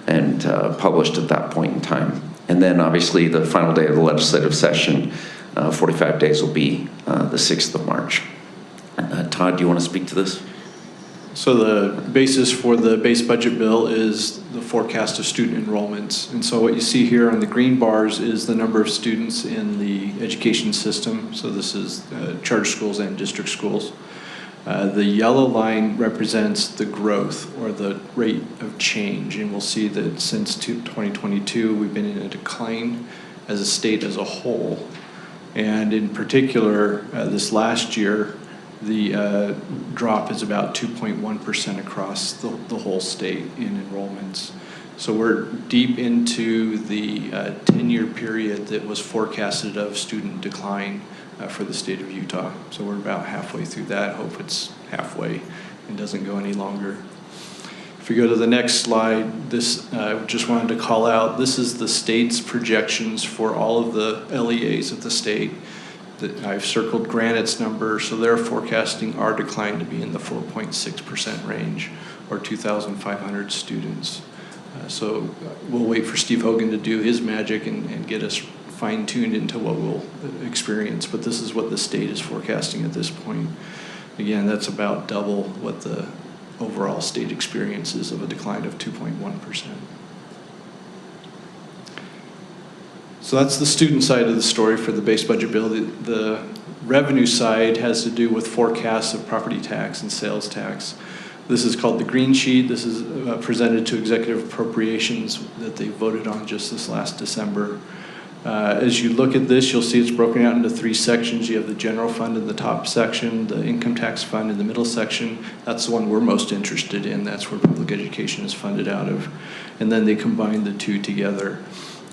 and published at that point in time. And then obviously the final day of the legislative session, 45 days, will be the 6th of March. Todd, do you want to speak to this? So the basis for the base budget bill is the forecast of student enrollments. And so what you see here on the green bars is the number of students in the education system. So this is charter schools and district schools. The yellow line represents the growth or the rate of change. And we'll see that since 2022, we've been in a decline as a state as a whole. And in particular, this last year, the drop is about 2.1% across the whole state in enrollments. So we're deep into the 10-year period that was forecasted of student decline for the state of Utah. So we're about halfway through that. Hope it's halfway and doesn't go any longer. If we go to the next slide, this I just wanted to call out, this is the state's projections for all of the LEAs of the state. I've circled Granite's number, so they're forecasting our decline to be in the 4.6% range, or 2,500 students. So we'll wait for Steve Hogan to do his magic and get us fine-tuned into what we'll experience, but this is what the state is forecasting at this point. Again, that's about double what the overall state experience is of a decline of 2.1%. So that's the student side of the story for the base budget bill. The revenue side has to do with forecasts of property tax and sales tax. This is called the green sheet. This is presented to executive appropriations that they voted on just this last December. As you look at this, you'll see it's broken out into 3 sections. You have the general fund in the top section, the income tax fund in the middle section. That's the one we're most interested in. That's where public education is funded out of. And then they combine the two together.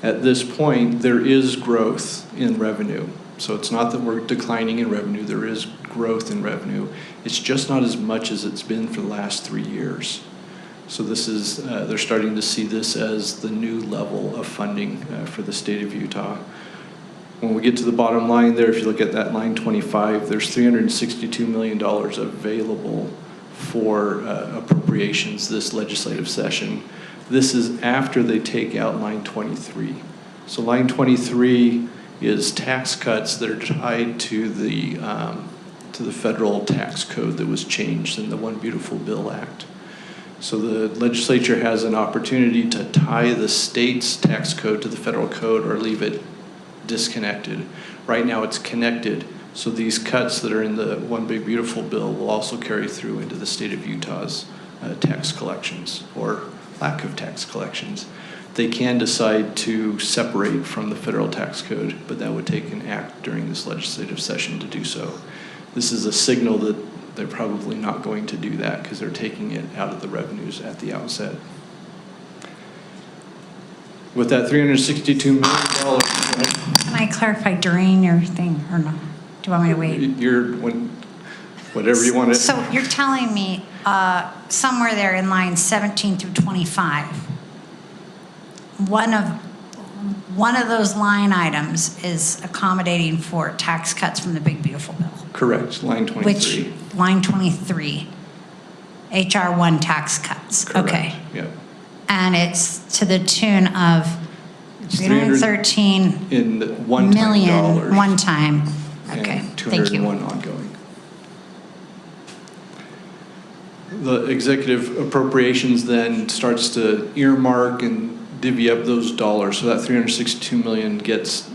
At this point, there is growth in revenue. So it's not that we're declining in revenue. There is growth in revenue. It's just not as much as it's been for the last 3 years. So this is, they're starting to see this as the new level of funding for the state of Utah. When we get to the bottom line there, if you look at that line 25, there's $362 million available for appropriations this legislative session. This is after they take out line 23. So line 23 is tax cuts that are tied to the federal tax code that was changed in the One Beautiful Bill Act. So the legislature has an opportunity to tie the state's tax code to the federal code or leave it disconnected. Right now it's connected, so these cuts that are in the One Big Beautiful Bill will also carry through into the state of Utah's tax collections or lack of tax collections. They can decide to separate from the federal tax code, but that would take an act during this legislative session to do so. This is a signal that they're probably not going to do that because they're taking it out of the revenues at the outset. With that $362 million. Can I clarify during your thing or no? Do you want me to wait? Whatever you want to. So you're telling me somewhere there in line 17 through 25, one of those line items is accommodating for tax cuts from the Big Beautiful Bill. Correct, line 23. Which, line 23, HR 1 tax cuts. Correct. Okay. Yep. And it's to the tune of 313 in one-time million dollars. one time. Okay, And thank you. 201 ongoing. The executive appropriations then starts to earmark and divvy up those dollars. So that $362 million gets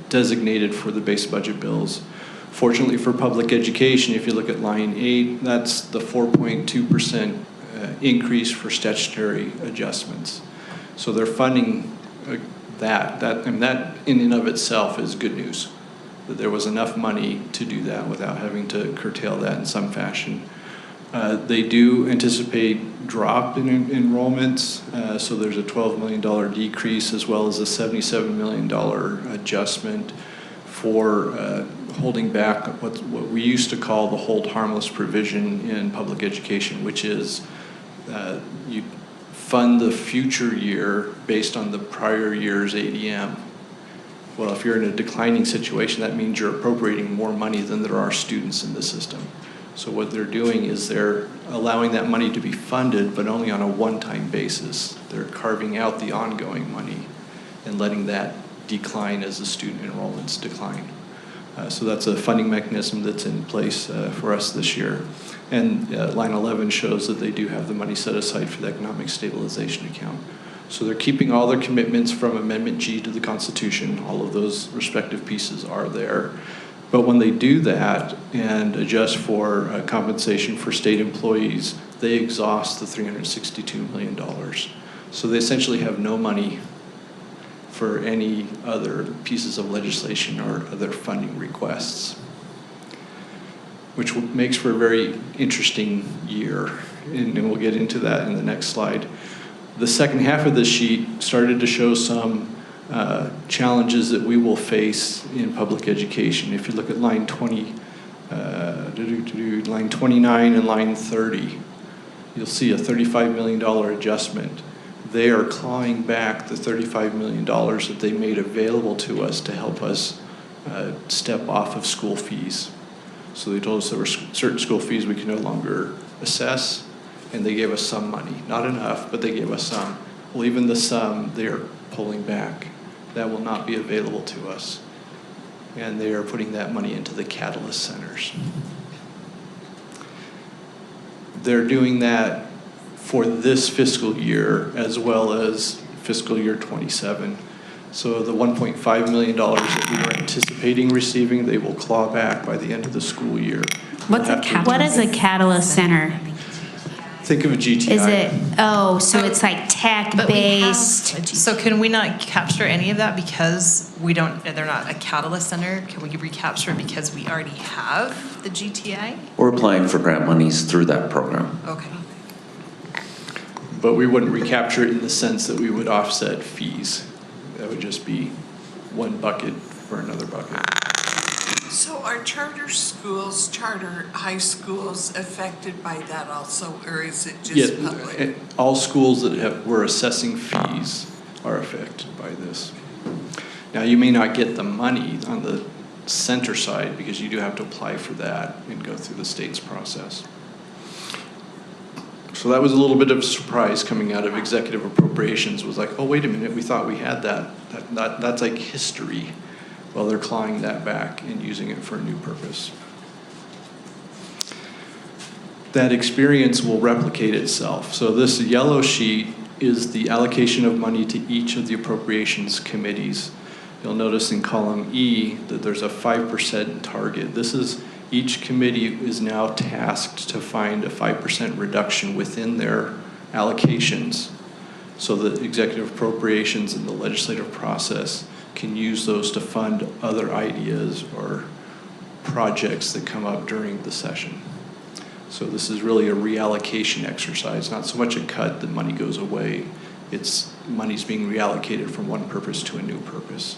designated for the base budget bills. Fortunately for public education, if you look at line 8, that's the 4.2% increase for statutory adjustments. So they're funding that in and of itself is good news, that there was enough money to do that without having to curtail that in some fashion. They do anticipate drop in enrollments, so there's a $12 million decrease as well as a $77 million adjustment for holding back what we used to call the hold harmless provision in public education, which is you fund the future year based on the prior year's ADM. Well, if you're in a declining situation, that means you're appropriating more money than there are students in the system. So what they're doing is they're allowing that money to be funded, but only on a one-time basis. They're carving out the ongoing money and letting that decline as the student enrollments decline. So that's a funding mechanism that's in place for us this year. And line 11 shows that they do have the money set aside for the economic stabilization account. So they're keeping all their commitments from Amendment G to the Constitution. All of those respective pieces are there. But when they do that and adjust for compensation for state employees, they exhaust the $362 million. So they essentially have no money for any other pieces of legislation or other funding requests, which makes for a very interesting year. And we'll get into that in the next slide. The second half of this sheet started to show some challenges that we will face in public education. If you look at line line 29 and line 30, you'll see a $35 million adjustment. They are clawing back the $35 million that they made available to us to help us step off of school fees. So they told us there were certain school fees we can no longer assess, and they gave us some money. Not enough, but they gave us some. Well, even the sum they are pulling back. That will not be available to us. And they are putting that money into the Catalyst centers. They're doing that for this fiscal year as well as fiscal year 27. So the $1.5 million that we were anticipating receiving, they will claw back by the end of the school year. What is a Catalyst Center? Think of a GTI. Is it, so it's like tech-based? So can we not capture any of that because they're not a Catalyst Center? Can we recapture it because we already have the GTI? We're applying for grant monies through that program. Okay. But we wouldn't recapture it in the sense that we would offset fees. That would just be one bucket for another bucket. So are charter schools, charter high schools affected by that also, or is it just public? All schools that were assessing fees are affected by this. Now, you may not get the money on the center side because you do have to apply for that and go through the state's process. So that was a little bit of a surprise coming out of executive appropriations. Was like, oh, wait a minute, we thought we had that. That's like history. Well, they're clawing that back and using it for a new purpose. That experience will replicate itself. So this yellow sheet is the allocation of money to each of the appropriations committees. You'll notice in column E that there's a 5% target. This is each committee is now tasked to find a 5% reduction within their allocations so that executive appropriations and the legislative process can use those to fund other ideas or projects that come up during the session. So this is really a reallocation exercise, not so much a cut that money goes away. It's money's being reallocated from one purpose to a new purpose.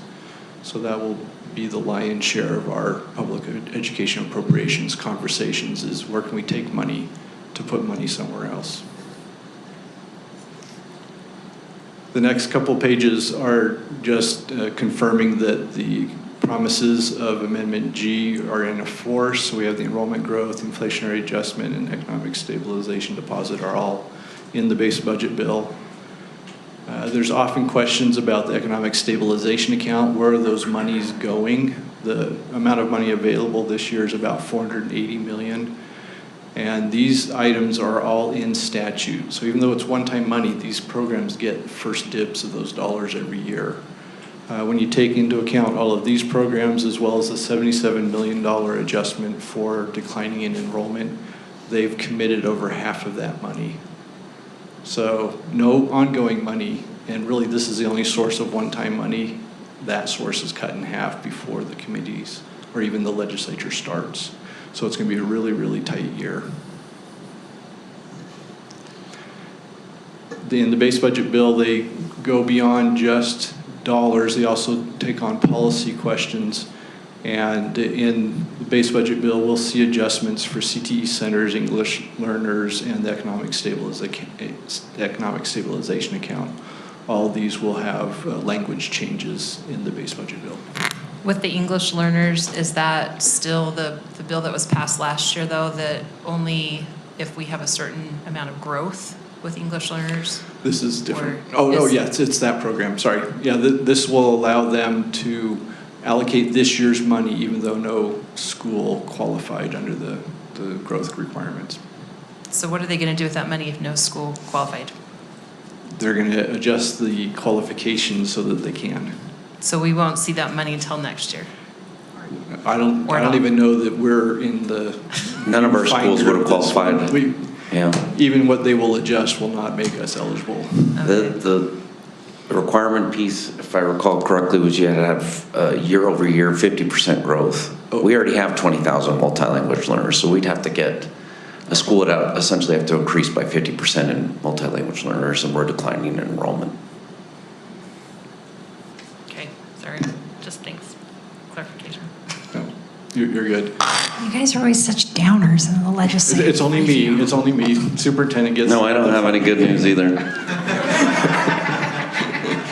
So that will be the lion's share of our public education appropriations conversations is where can we take money to put money somewhere else. The next couple pages are just confirming that the promises of Amendment G are in force. So we have the enrollment growth, inflationary adjustment, and economic stabilization deposit are all in the base budget bill. There's often questions about the economic stabilization account. Where are those monies going? The amount of money available this year is about $480 million. And these items are all in statute. So even though it's one-time money, these programs get first dibs of those dollars every year. When you take into account all of these programs as well as the $77 million adjustment for declining in enrollment, they've committed over half of that money. So no ongoing money, and really this is the only source of one-time money. That source is cut in half before the committees or even the legislature starts. So it's going to be a really, really tight year. In the base budget bill, they go beyond just dollars. They also take on policy questions. And in the base budget bill, we'll see adjustments for CTE centers, English learners, and the economic stabilization account. All these will have language changes in the base budget bill. With the English learners, is that still the bill that was passed last year, though, that only if we have a certain amount of growth with English learners? This is different. Yes, it's that program. Sorry. Yeah, this will allow them to allocate this year's money even though no school qualified under the growth requirements. So what are they going to do with that money if no school qualified? They're going to adjust the qualifications so that they can. So we won't see that money until next year? I don't even know that we're in the... None of our schools would have qualified. Even what they will adjust will not make us eligible. Okay. The requirement piece, if I recall correctly, was you had to have year over year 50% growth. We already have 20,000 multilanguage learners, so we'd have to get a school would essentially have to increase by 50% in multilanguage learners, and we're declining in enrollment. Okay, sorry, just thanks. Clarification. No, you're good. You guys are always such downers in the legislature. It's only me. It's only me. Superintendent gets... No, I don't have any good news either.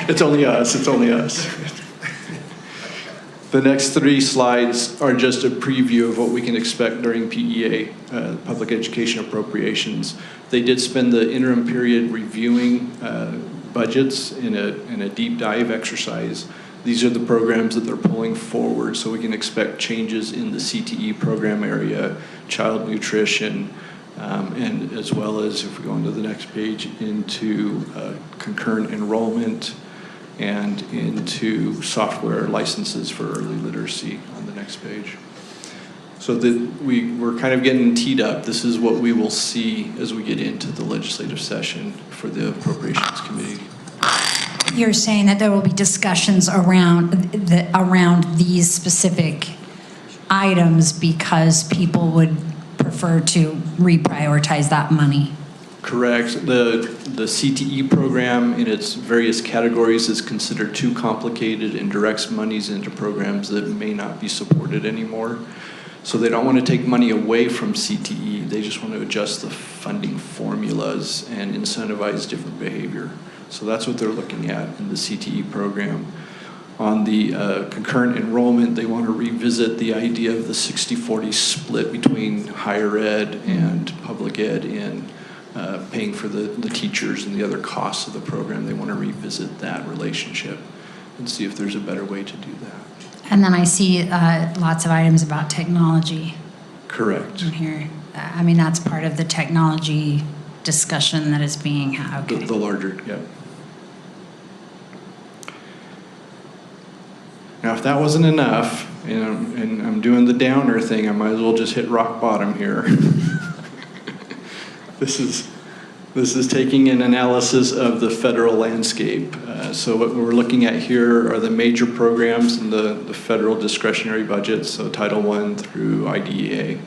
It's only us. It's only us. The next 3 slides are just a preview of what we can expect during PEA, Public Education Appropriations. They did spend the interim period reviewing budgets in a deep dive exercise. These are the programs that they're pulling forward so we can expect changes in the CTE program area, child nutrition, and as well as, if we go on to the next page, into concurrent enrollment, and into software licenses for early literacy on the next page. So that we're kind of getting teed up. This is what we will see as we get into the legislative session for the Appropriations Committee. You're saying that there will be discussions around these specific items because people would prefer to reprioritize that money. Correct. The CTE program in its various categories is considered too complicated and directs monies into programs that may not be supported anymore. So they don't want to take money away from CTE. They just want to adjust the funding formulas and incentivize different behavior. So that's what they're looking at in the CTE program. On the concurrent enrollment, they want to revisit the idea of the 60-40 split between higher ed and public ed in paying for the teachers and the other costs of the program. They want to revisit that relationship and see if there's a better way to do that. And then I see lots of items about technology. Correct. In here. I mean, that's part of the technology discussion that is being had. Okay. The larger, yeah. Now, if that wasn't enough, and I'm doing the downer thing, I might as well just hit rock bottom here. This is taking an analysis of the federal landscape. So what we're looking at here are the major programs in the federal discretionary budget, so Title I through IDEA.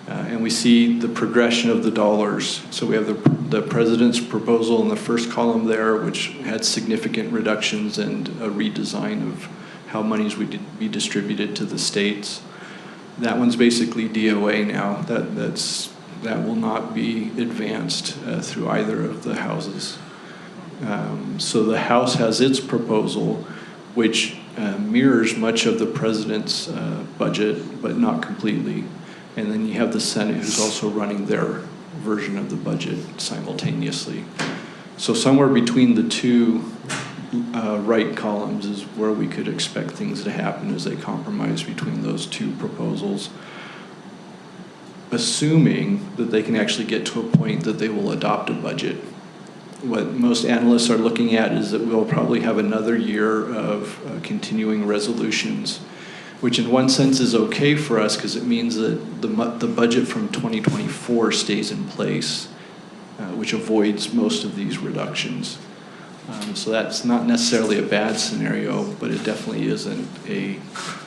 And we see the progression of the dollars. So we have the president's proposal in the first column there, which had significant reductions and a redesign of how monies would be distributed to the states. That one's basically DOA now. That will not be advanced through either of the houses. So the House has its proposal, which mirrors much of the president's budget, but not completely. And then you have the Senate, who's also running their version of the budget simultaneously. So somewhere between the two right columns is where we could expect things to happen as they compromise between those two proposals, assuming that they can actually get to a point that they will adopt a budget. What most analysts are looking at is that we'll probably have another year of continuing resolutions, which in one sense is okay for us because it means that the budget from 2024 stays in place, which avoids most of these reductions. So that's not necessarily a bad scenario, but it definitely isn't an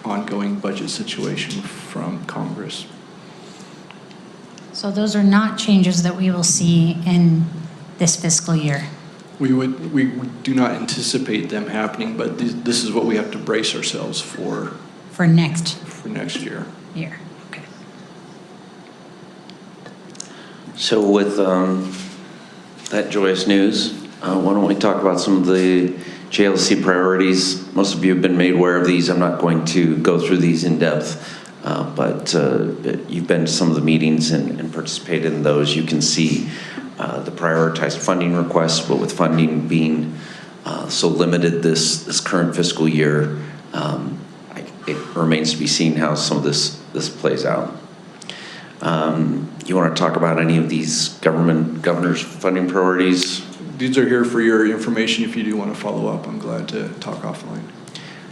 ongoing budget situation from Congress. So those are not changes that we will see in this fiscal year. We do not anticipate them happening, but this is what we have to brace ourselves for. For next year. Okay. So with that joyous news, why don't we talk about some of the JLC priorities? Most of you have been made aware of these. I'm not going to go through these in depth. But you've been to some of the meetings and participated in those. You can see the prioritized funding requests, but with funding being so limited this current fiscal year, it remains to be seen how some of this plays out. You want to talk about any of these governor's funding priorities? These are here for your information. If you do want to follow up, I'm glad to talk offline.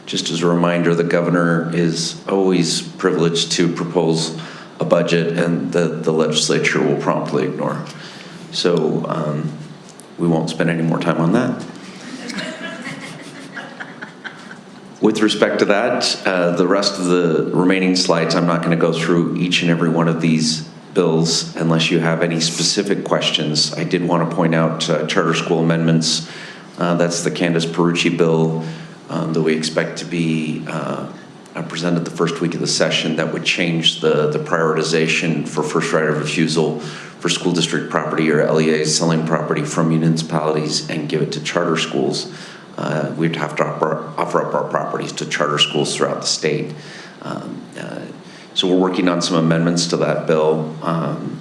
Just as a reminder, the governor is always privileged to propose a budget and the legislature will promptly ignore. So we won't spend any more time on that. With respect to that, the rest of the remaining slides, I'm not going to go through each and every one of these bills unless you have any specific questions. I did want to point out charter school amendments. That's the Candace Perucci bill that we expect to be presented the first week of the session. That would change the prioritization for first right of refusal for school district property or LEAs selling property from municipalities and give it to charter schools. We'd have to offer up our properties to charter schools throughout the state. So we're working on some amendments to that bill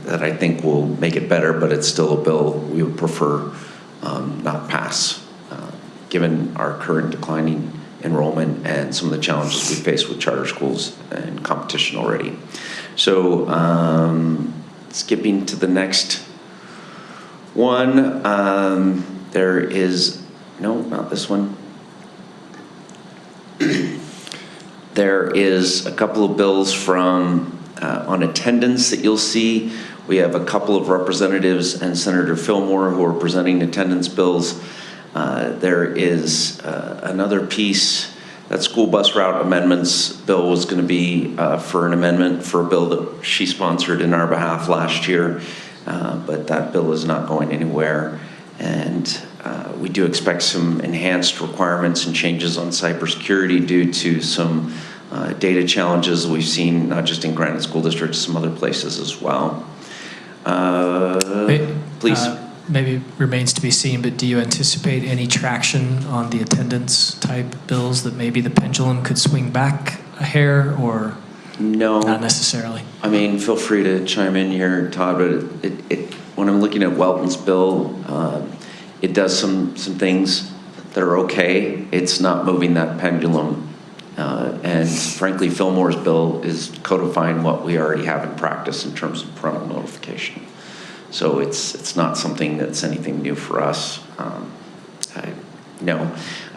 that I think will make it better, but it's still a bill we would prefer not pass, given our current declining enrollment and some of the challenges we face with charter schools and competition already. So skipping to the next one, there is, no, not this one. There is a couple of bills from on attendance that you'll see. We have a couple of representatives and Senator Fillmore who are presenting attendance bills. There is another piece. That school bus route amendments bill was going to be for an amendment for a bill that she sponsored in our behalf last year, but that bill is not going anywhere. And we do expect some enhanced requirements and changes on cybersecurity due to some data challenges we've seen, not just in Granite School District, some other places as well. Please. Maybe remains to be seen, but do you anticipate any traction on the attendance type bills that maybe the pendulum could swing back a hair, or no, not necessarily? I mean, feel free to chime in here, Todd, but when I'm looking at Welton's bill, it does some things that are okay. It's not moving that pendulum. And frankly, Fillmore's bill is codifying what we already have in practice in terms of parental notification. So it's not something that's anything new for us.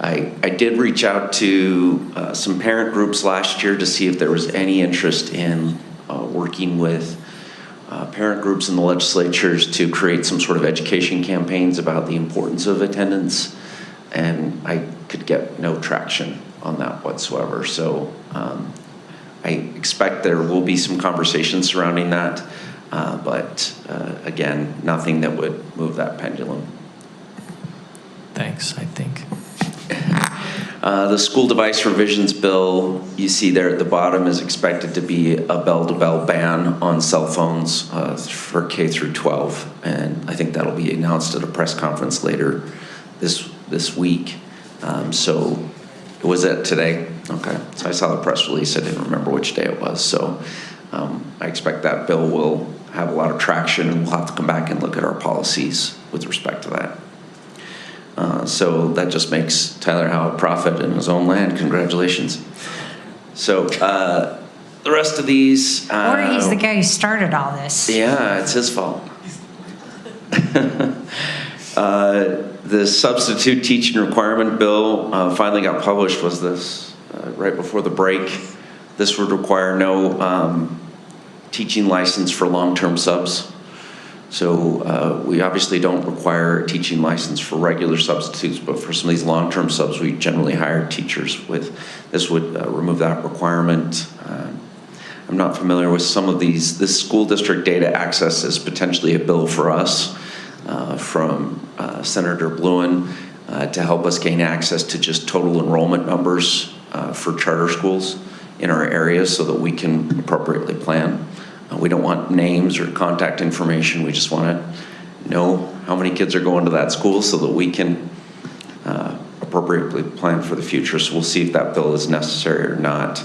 I did reach out to some parent groups last year to see if there was any interest in working with parent groups in the legislatures to create some sort of education campaigns about the importance of attendance, and I could get no traction on that whatsoever. So I expect there will be some conversations surrounding that. But again, nothing that would move that pendulum. Thanks, I think. The school device revisions bill, you see there at the bottom, is expected to be a bell-to-bell ban on cell phones for K through 12. And I think that'll be announced at a press conference later this week. So was it today? Okay, so I saw the press release. I didn't remember which day it was. So I expect that bill will have a lot of traction, and we'll have to come back and look at our policies with respect to that. So that just makes Tyler Howe a prophet in his own land. Congratulations. So the rest of these... or he's the guy who started all this. Yeah, it's his fault. The substitute teaching requirement bill finally got published, was this right before the break. This would require no teaching license for long-term subs. So we obviously don't require a teaching license for regular substitutes, but for some of these long-term subs, we generally hire teachers with. This would remove that requirement. I'm not familiar with some of these. This school district data access is potentially a bill for us from Senator Bluen to help us gain access to just total enrollment numbers for charter schools in our areas so that we can appropriately plan. We don't want names or contact information. We just want to know how many kids are going to that school so that we can appropriately plan for the future. So we'll see if that bill is necessary or not.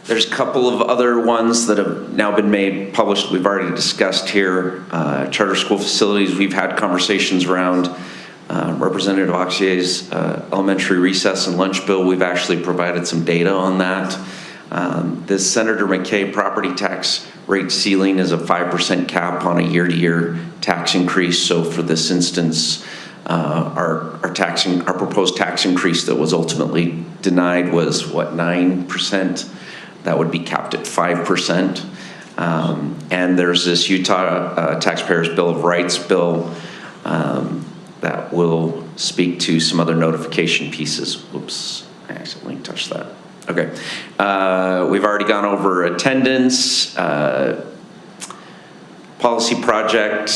There's a couple of other ones that have now been made published. We've already discussed here. Charter school facilities, we've had conversations around Representative Oxier's elementary recess and lunch bill. We've actually provided some data on that. This Senator McKay property tax rate ceiling is a 5% cap on a year-to-year tax increase. So for this instance, our proposed tax increase that was ultimately denied was what, 9%? That would be capped at 5%. And there's this Utah Taxpayers Bill of Rights bill that will speak to some other notification pieces. Oops, I accidentally touched that. Okay, we've already gone over attendance. Policy project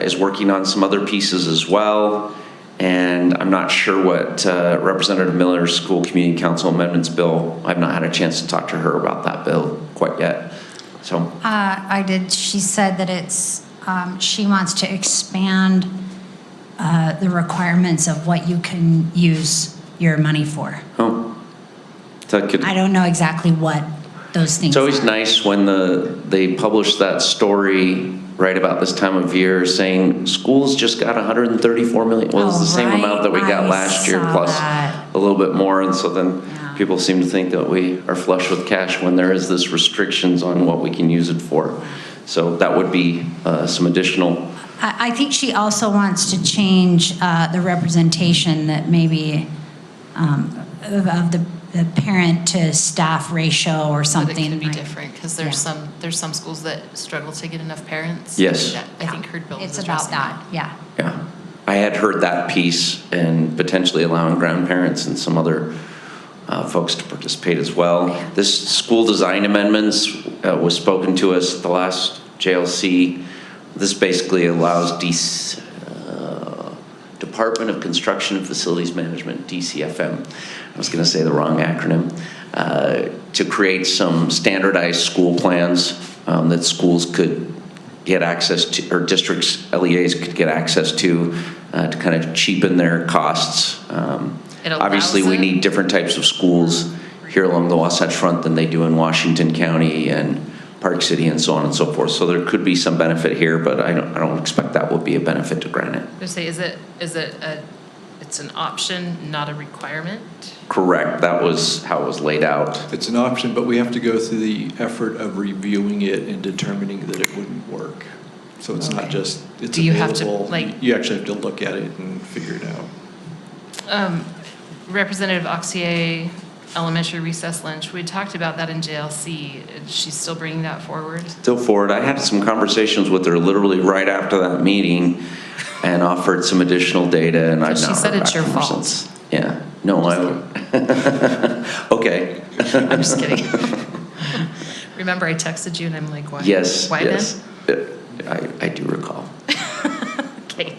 is working on some other pieces as well. And I'm not sure what Representative Miller's School Community Council Amendments bill, I've not had a chance to talk to her about that bill quite yet. So I did. She said that it's, she wants to expand the requirements of what you can use your money for. Oh. I don't know exactly what those things It's always are. nice when they publish that story right about this time of year saying schools just got 134 million. Well, it's the same amount that we got last year plus a little bit more. And so then people seem to think that we are flush with cash when there is this restrictions on what we can use it for. So that would be some additional. I think she also wants to change the representation that maybe of the the parent to staff ratio or But something. it can be right? different, because Yeah. there's some schools that struggle to get enough parents. Yes. I think Herd Bill is It's about addressing that, yeah. Yeah, I had heard that piece and potentially allowing grandparents and some other folks to participate as well. This school design amendments was spoken to us at the last JLC. This basically allows Department of Construction and Facilities Management, DCFM, I was going to say the wrong acronym, to create some standardized school plans that schools could get access to, or districts, LEAs could get access to kind of cheapen their costs. It allows Obviously, we it? need different types of schools here along the Wasatch Front than they do in Washington County and Park City and so on and so forth. So there could be some benefit here, but I don't expect that will be a benefit to Granite. I say, it's an option, not a requirement? Correct, that was how it was laid out. It's an option, but we have to go through the effort of reviewing it and determining that it wouldn't work. So it's not just, it's Do you have to, available. like- You actually have to look at it and figure it out. Representative Oxier, elementary recess lunch, we talked about that in JLC. She's still bringing that forward? Still forward, I had some conversations with her literally right after that meeting and offered some additional data, and I've She not said heard it's back your from her fault. since. Yeah, no, okay. I'm just kidding. Remember I texted you and I'm like, why? Yes, Why yes. I do recall. Okay.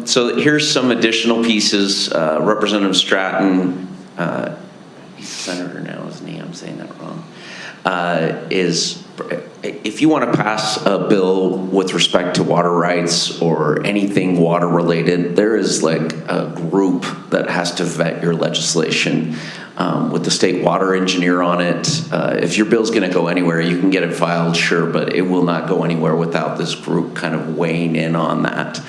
So here's some additional pieces. Representative Stratton, he's a senator now, isn't he? I'm saying that wrong. If you want to pass a bill with respect to water rights or anything water related, there is like a group that has to vet your legislation with the state water engineer on it. If your bill's going to go anywhere, you can get it filed, sure, but it will not go anywhere without this group kind of weighing in on that.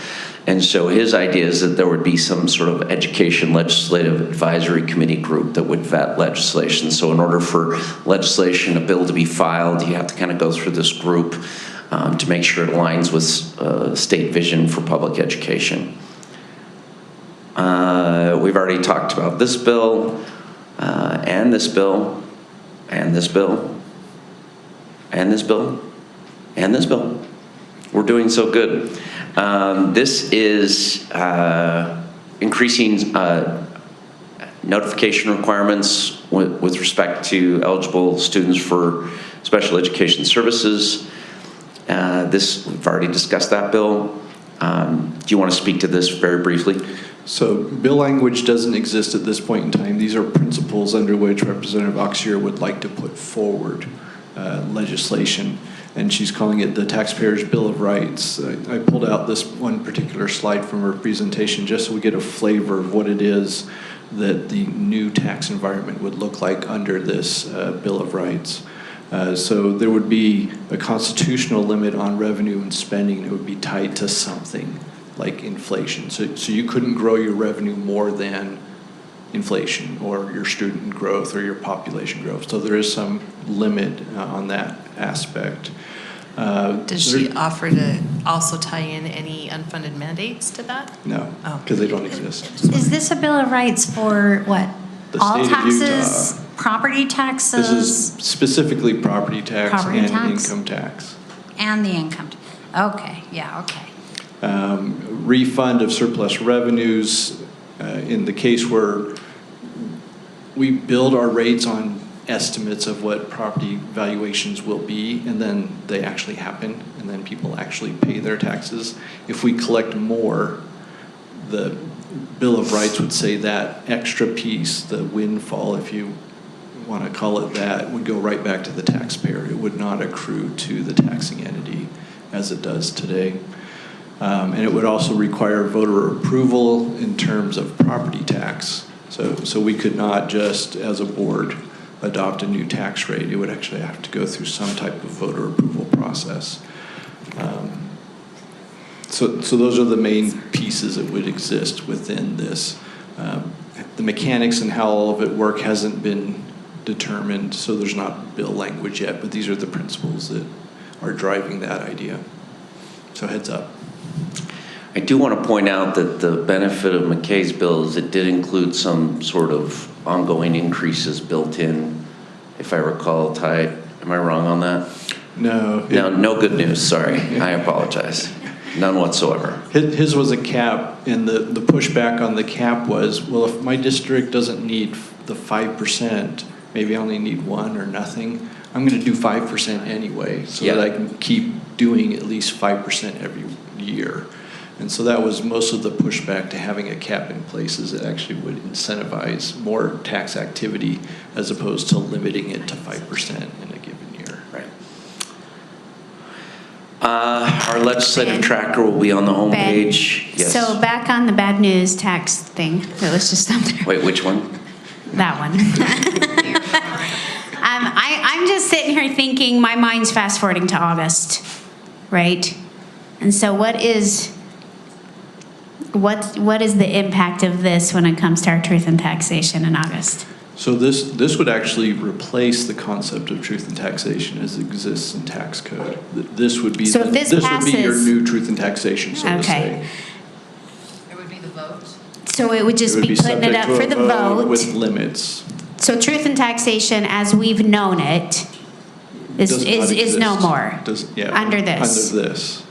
And so his idea is that there would be some sort of education legislative advisory committee group that would vet legislation. So in order for legislation, a bill to be filed, you have to kind of go through this group to make sure it aligns with state vision for public education. We've already talked about this bill, and this bill, and this bill, and this bill, and this bill. We're doing so good. This is increasing notification requirements with respect to eligible students for special education services. We've already discussed that bill. Do you want to speak to this very briefly? So bill language doesn't exist at this point in time. These are principles under which Representative Oxier would like to put forward legislation. And she's calling it the Taxpayers' Bill of Rights. I pulled out this one particular slide from her presentation just so we get a flavor of what it is that the new tax environment would look like under this Bill of Rights. So there would be a constitutional limit on revenue and spending that would be tied to something like inflation. So you couldn't grow your revenue more than inflation or your student growth or your population growth. So there is some limit on that aspect. Does she offer to also tie in any unfunded mandates to that? No, Oh. because they don't exist. Is this a Bill of Rights for what? The All state of taxes, Utah. property This taxes, is specifically property tax Property and tax? income tax. and the income? Okay, yeah, okay. Refund of surplus revenues in the case where we build our rates on estimates of what property valuations will be, and then they actually happen, and then people actually pay their taxes. If we collect more, the Bill of Rights would say that extra piece, the windfall, if you want to call it that, would go right back to the taxpayer. It would not accrue to the taxing entity as it does today. And it would also require voter approval in terms of property tax. So we could not just, as a board, adopt a new tax rate. It would actually have to go through some type of voter approval process. So those are the main pieces that would exist within this. The mechanics and how all of it work hasn't been determined, so there's not bill language yet, but these are the principles that are driving that idea. So heads up. I do want to point out that the benefit of McKay's bill is it did include some sort of ongoing increases built in, if I recall, Ty. Am I wrong on that? No. No good news, sorry. I apologize. None whatsoever. His was a cap, and the pushback on the cap was, well, if my district doesn't need the 5%, maybe I only need 1 or nothing, I'm going to do 5% anyway, so that I can keep doing at least 5% every year. And so that was most of the pushback to having a cap in place, is it actually would incentivize more tax activity as opposed to limiting it to 5% in a given year. Right. Our legislative tracker will be on the homepage. Yes. So back on the bad news tax thing that was just up there. Wait, which one? That one. I'm just sitting here thinking, my mind's fast forwarding to August, right? And so what is the impact of this when it comes to our truth and taxation in August? So this would actually replace the concept of truth and taxation as it exists in tax code. This would be So if this would be your passes- new truth and taxation, so to say. It would be the vote. So it would just It would be putting it subject up to a for the vote. with limits. So truth and taxation, as we've known it, is Does not no exist. more under this. Under this.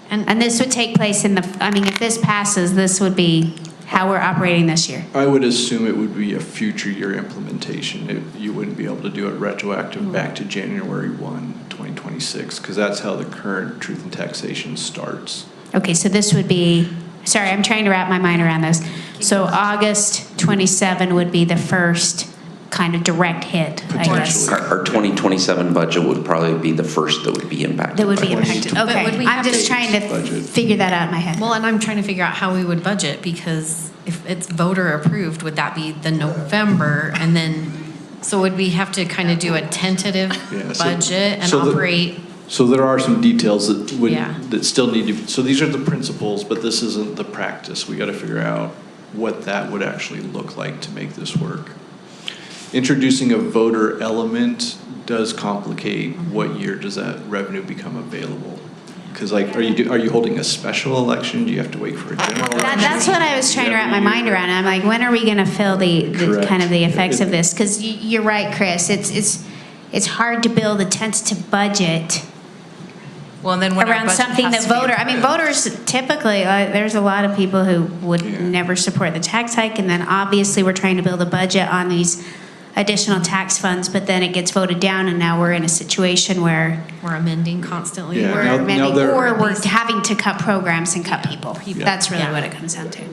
And this would take place if this passes, this would be how we're operating this year. I would assume it would be a future year implementation. You wouldn't be able to do it retroactive back to January 1, 2026, because that's how the current truth and taxation starts. Okay, so this would be, sorry, I'm trying to wrap my mind around this. So August 27 would be the first kind of direct hit, I guess. Our 2027 budget would probably be the first that would be impacted. That would be by this. impacted, But would okay. we I'm have just to- trying to figure that out in my head. Well, and I'm trying to figure out how we would budget, because if it's voter approved, would that be the November? And then, so would we have to kind of do a tentative budget and operate? So there are some details that Yeah. that still need to, so these are the principles, but this isn't the practice. We got to figure out what that would actually look like to make this work. Introducing a voter element does complicate what year does that revenue become available. Because like, are you holding a special election? Do you have to wait for a general election? That's what I was trying to wrap my mind around. I'm like, when are we going to feel the Correct. kind of the effects of this? Because you're right, Chris. It's hard to build a tentative budget Well, and then when our around budget something has that to be voters typically, there's a lot of people who would never support the tax hike, and then obviously we're trying to build a budget on these additional tax funds, but then it gets voted down, and now we're in a situation where We're amending constantly. Yeah. we're Now amending, there- or we're having to cut programs and cut people. Yeah. That's really what it comes down to.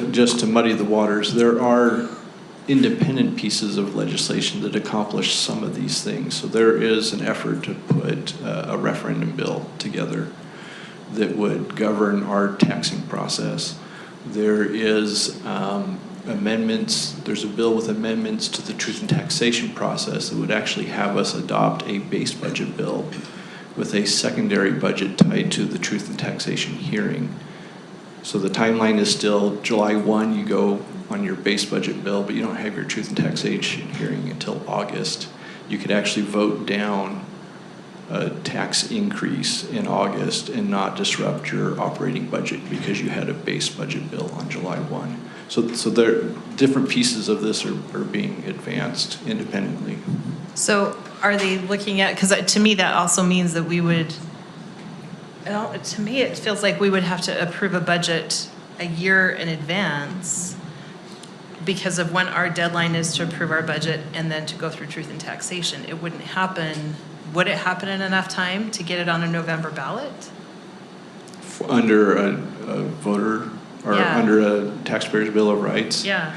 Just to muddy the waters, there are independent pieces of legislation that accomplish some of these things. So there is an effort to put a referendum bill together that would govern our taxing process. There is amendments, there's a bill with amendments to the truth and taxation process that would actually have us adopt a base budget bill with a secondary budget tied to the truth and taxation hearing. So the timeline is still July 1, you go on your base budget bill, but you don't have your truth and taxation hearing until August. You could actually vote down a tax increase in August and not disrupt your operating budget because you had a base budget bill on July 1. So there, different pieces of this are being advanced independently. So are they looking at, because to me, that also means that we would, to me, it feels like we would have to approve a budget a year in advance because of when our deadline is to approve our budget and then to go through truth and taxation. It wouldn't happen, would it happen in enough time to get it on a November ballot? Under a voter or Yeah. under a taxpayer's bill of rights? Yeah.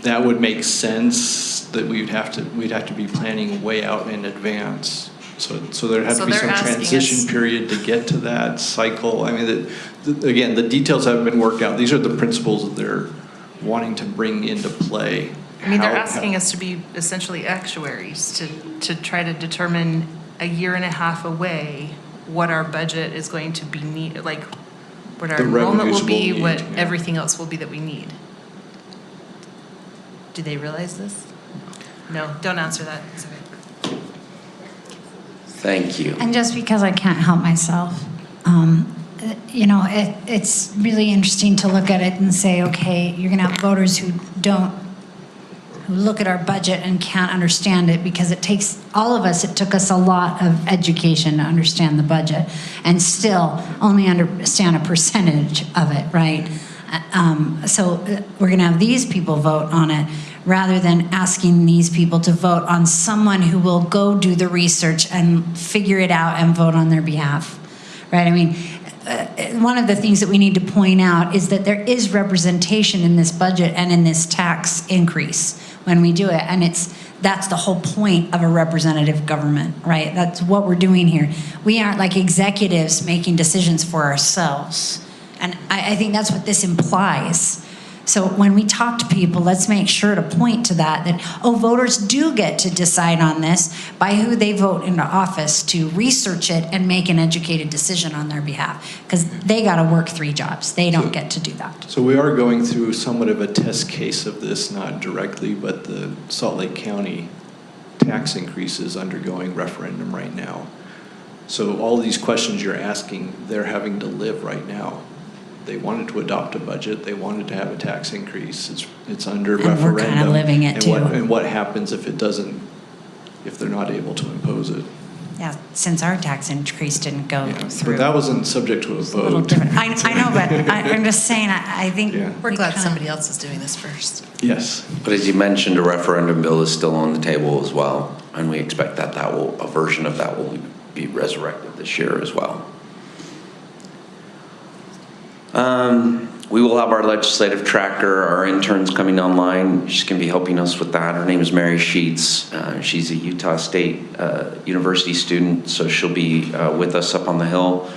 That would make sense that we'd have to be planning way out in advance. So there'd have to be some transition period to get to that cycle. I mean, again, the details haven't been worked out. These are the principles that they're wanting to bring into play. I mean, they're asking us to be essentially actuaries to try to determine a year and a half away what our budget is going to be like what our The enrollment will revenues be, we'll what need, yeah. everything else will be that we need. Do they realize this? No, don't answer that. It's okay. Thank you. And just because I can't help myself, It's really interesting to look at it and say, okay, you're going to have voters who look at our budget and can't understand it, because it takes it took us a lot of education to understand the budget and still only understand a percentage of it, right? So we're going to have these people vote on it rather than asking these people to vote on someone who will go do the research and figure it out and vote on their behalf, right? I mean, one of the things that we need to point out is that there is representation in this budget and in this tax increase when we do it, and that's the whole point of a representative government, right? That's what we're doing here. We aren't like executives making decisions for ourselves, and I think that's what this implies. So when we talk to people, let's make sure to point to that voters do get to decide on this by who they vote into office, to research it and make an educated decision on their behalf, because they got to work 3 jobs. They don't get to do that. So we are going through somewhat of a test case of this, not directly, but the Salt Lake County tax increase is undergoing referendum right now. So all these questions you're asking, they're having to live right now. They wanted to adopt a budget. They wanted to have a tax increase. It's under And referendum. we're kind of living it too. And what happens if they're not able to impose it? Yeah, since our tax increase didn't go through. But that wasn't subject to a vote. A little different. I know, but I'm just saying, I think. Yeah. We're glad somebody else is doing this first. Yes. But as you mentioned, a referendum bill is still on the table as well, and we expect that a version of that will be resurrected this year as well. We will have our legislative tracker, our interns coming online. She's going to be helping us with that. Her name is Mary Sheets. She's a Utah State University student, so she'll be with us up on the Hill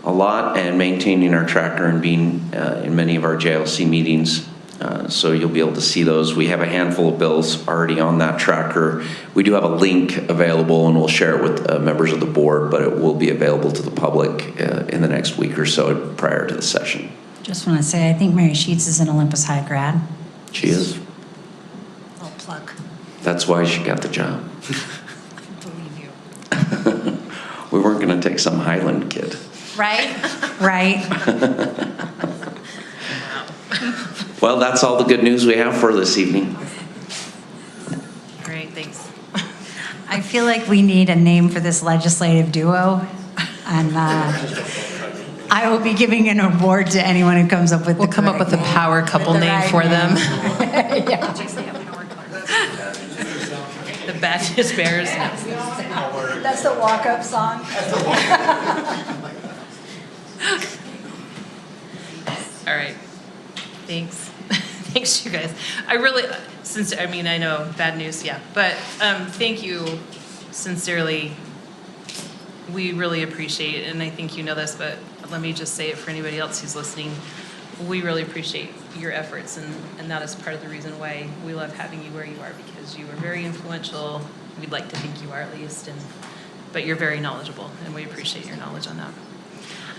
a lot and maintaining our tracker and being in many of our JLC meetings. So you'll be able to see those. We have a handful of bills already on that tracker. We do have a link available, and we'll share it with members of the board, but it will be available to the public in the next week or so prior to the session. Just want to say, I think Mary Sheets is an Olympus High grad. She is. Little plug. That's why she got the job. I believe you. We weren't going to take some Highland kid. Right? Right. Well, that's all the good news we have for this evening. Great, thanks. I feel like we need a name for this legislative duo, and I will be giving an award to anyone who comes up with We'll come up with a power couple name for them. Yeah. The Baptist Bears. That's the walk-up song. All right. Thanks. Thanks, you guys. I know, bad news, yeah. But thank you sincerely. We really appreciate it, and I think you know this, but let me just say it for anybody else who's listening. We really appreciate your efforts, and that is part of the reason why we love having you where you are, because you are very influential. We'd like to think you are at least, but you're very knowledgeable, and we appreciate your knowledge on that.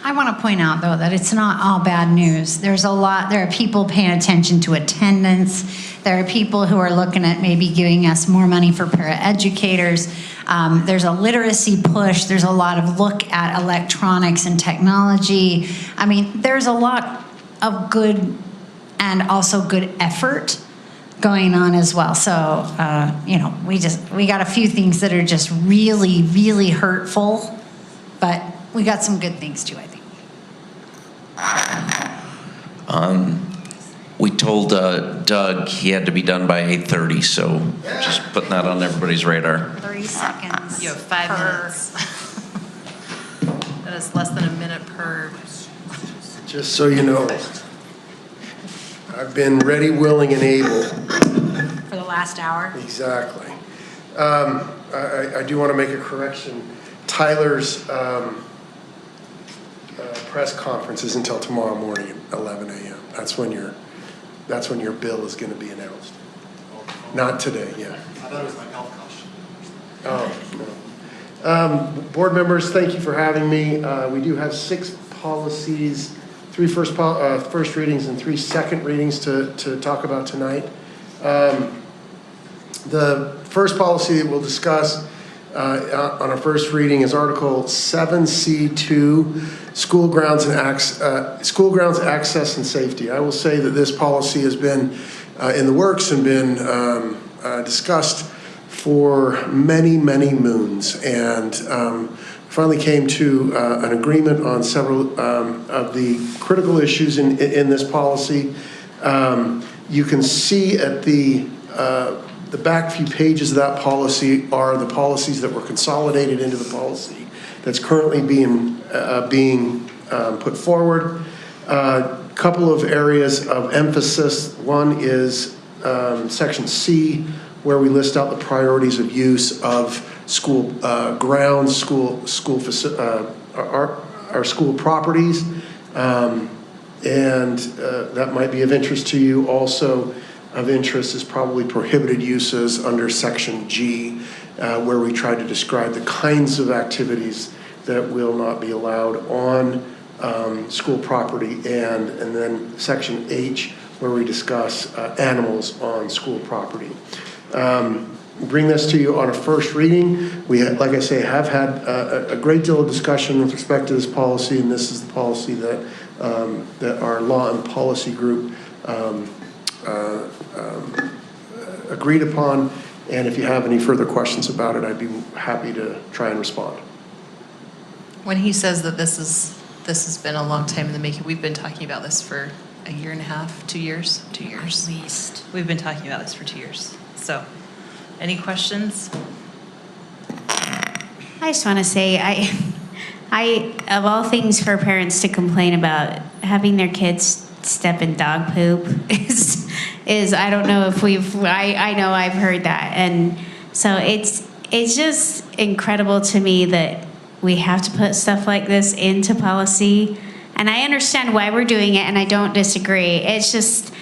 I want to point out, though, that it's not all bad news. There are people paying attention to attendance. There are people who are looking at maybe giving us more money for paraeducators. There's a literacy push. There's a lot of look at electronics and technology. I mean, there's a lot of good and also good effort going on as well. So, we got a few things that are just really, really hurtful, but we got some good things too, I think. We told Doug he had to be done by 8:30, so just putting that on everybody's radar. 30 seconds. You have 5 minutes. That is less than a minute per. Just so you know, I've been ready, willing, and able. For the last hour? Exactly. I do want to make a correction. Tyler's press conference is until tomorrow morning at 11 a.m. That's when your bill is going to be announced. Not today, yeah. I thought it was my health cost. Oh, no. Board members, thank you for having me. We do have 6 policies, 3 first readings and 3 second readings to talk about tonight. The first policy that we'll discuss on our first reading is Article 7C2, School Grounds Access and Safety. I will say that this policy has been in the works and been discussed for many, many moons, and finally came to an agreement on several of the critical issues in this policy. You can see at the back few pages of that policy are the policies that were consolidated into the policy that's currently being put forward. A couple of areas of emphasis. One is Section C, where we list out the priorities of use of school grounds, our school properties, and that might be of interest to you. Also of interest is probably prohibited uses under Section G, where we try to describe the kinds of activities that will not be allowed on school property, and then Section H, where we discuss animals on school property. Bring this to you on a first reading. We, like I say, have had a great deal of discussion with respect to this policy, and this is the policy that our Law and Policy Group agreed upon. And if you have any further questions about it, I'd be happy to try and respond. When he says that this has been a long time in the making, we've been talking about this for a year and a half, 2 years? 2 years. At least. We've been talking about this for 2 years. So, any questions? I just want to say, I of all things for parents to complain about, having their kids step in dog poop is I don't know if I know I've heard that, and so it's just incredible to me that we have to put stuff like this into policy, and I understand why we're doing it, and I don't disagree. It's just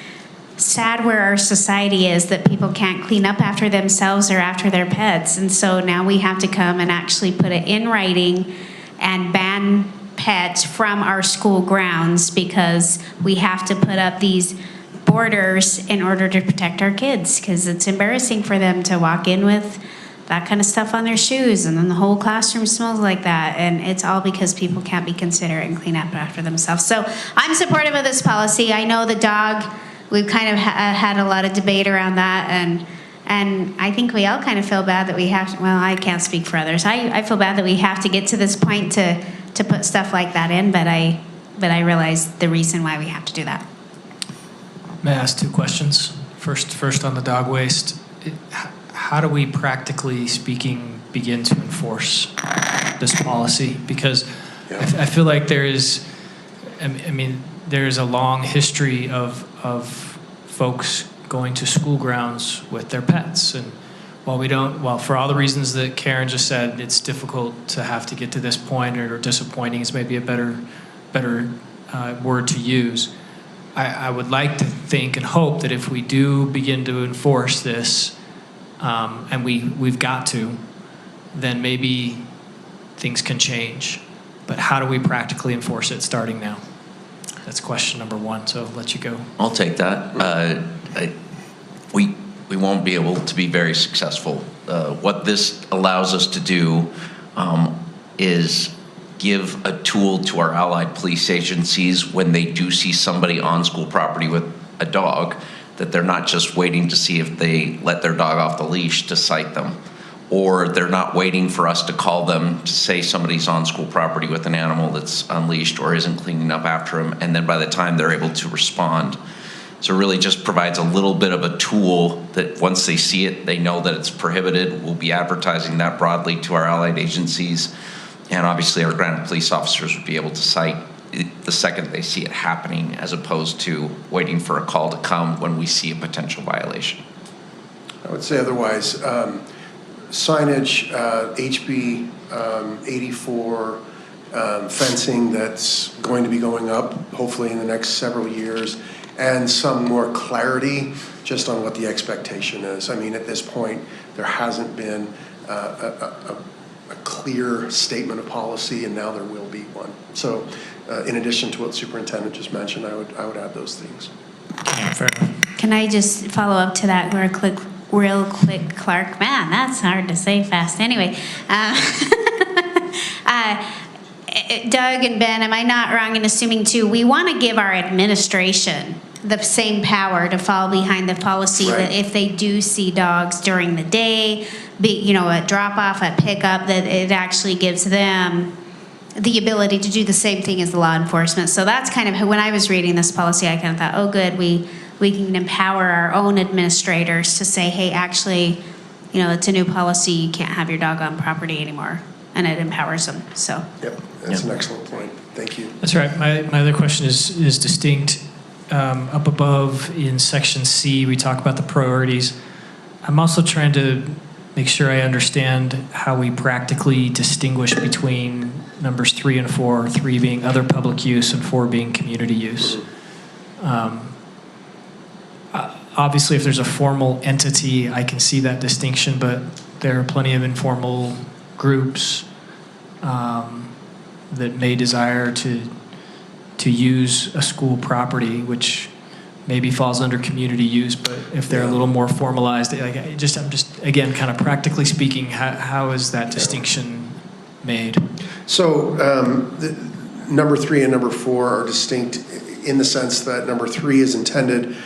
sad where our society is, that people can't clean up after themselves or after their pets, and so now we have to come and actually put it in writing and ban pets from our school grounds because we have to put up these borders in order to protect our kids, because it's embarrassing for them to walk in with that kind of stuff on their shoes, and then the whole classroom smells like that, and it's all because people can't be considerate and clean up after themselves. So I'm supportive of this policy. I know the dog, we've kind of had a lot of debate around that, and I think we all kind of feel bad that we have to, well, I can't speak for others. I feel bad that we have to get to this point to put stuff like that in, but I realize the reason why we have to do that. May I ask 2 questions? First on the dog waste. How do we, practically speaking, begin to enforce this policy? Because I feel like there is a long history of folks going to school grounds with their pets, and while for all the reasons that Karen just said, it's difficult to have to get to this point, or disappointing is maybe a better word to use. I would like to think and hope that if we do begin to enforce this, and we've got to, then maybe things can change. But how do we practically enforce it starting now? That's question number 1, so I'll let you go. I'll take that. We won't be able to be very successful. What this allows us to do is give a tool to our allied police agencies when they do see somebody on school property with a dog, that they're not just waiting to see if they let their dog off the leash to cite them, or they're not waiting for us to call them to say somebody's on school property with an animal that's unleashed or isn't cleaning up after them, and then by the time they're able to respond. So it really just provides a little bit of a tool that once they see it, they know that it's prohibited. We'll be advertising that broadly to our allied agencies, and obviously our ground police officers would be able to cite the second they see it happening, as opposed to waiting for a call to come when we see a potential violation. I would say otherwise, signage, HB 84, fencing that's going to be going up hopefully in the next several years, and some more clarity just on what the expectation is. I mean, at this point, there hasn't been a clear statement of policy, and now there will be one. So in addition to what the superintendent just mentioned, I would add those things. Can I just follow up to that real quick? real quick, Clark. Man, that's hard to say fast. Anyway, Doug and Ben, am I not wrong in assuming too, we want to give our administration the same power to fall behind the policy that if they do see dogs during the day, a drop off, a pickup, that it actually gives them the ability to do the same thing as the law enforcement. So that's kind of, when I was reading this policy, I kind of thought, oh good, we can empower our own administrators to say, hey, actually, it's a new policy, you can't have your dog on property anymore. And it empowers them, so. Yep, that's an excellent point. Thank you. That's right. My other question is distinct. Up above in section C, we talk about the priorities. I'm also trying to make sure I understand how we practically distinguish between numbers 3 and 4, 3 being other public use and 4 being community use. Obviously, if there's a formal entity, I can see that distinction, but there are plenty of informal groups that may desire to use a school property, which maybe falls under community use, but if they're a little more formalized, I'm just again, kind of practically speaking, how is that distinction made? So number 3 and number 4 are distinct in the sense that number 3 is intended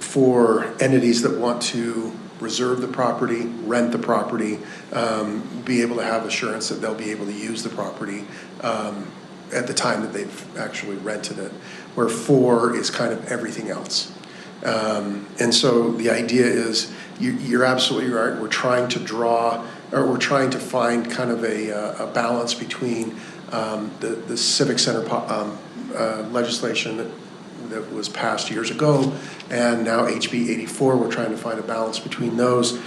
for entities that want to reserve the property, rent the property, be able to have assurance that they'll be able to use the property at the time that they've actually rented it, where 4 is kind of everything else. And so the idea is, you're absolutely right, we're trying to find kind of a balance between the Civic Center legislation that was passed years ago, and now HB 84, we're trying to find a balance between those.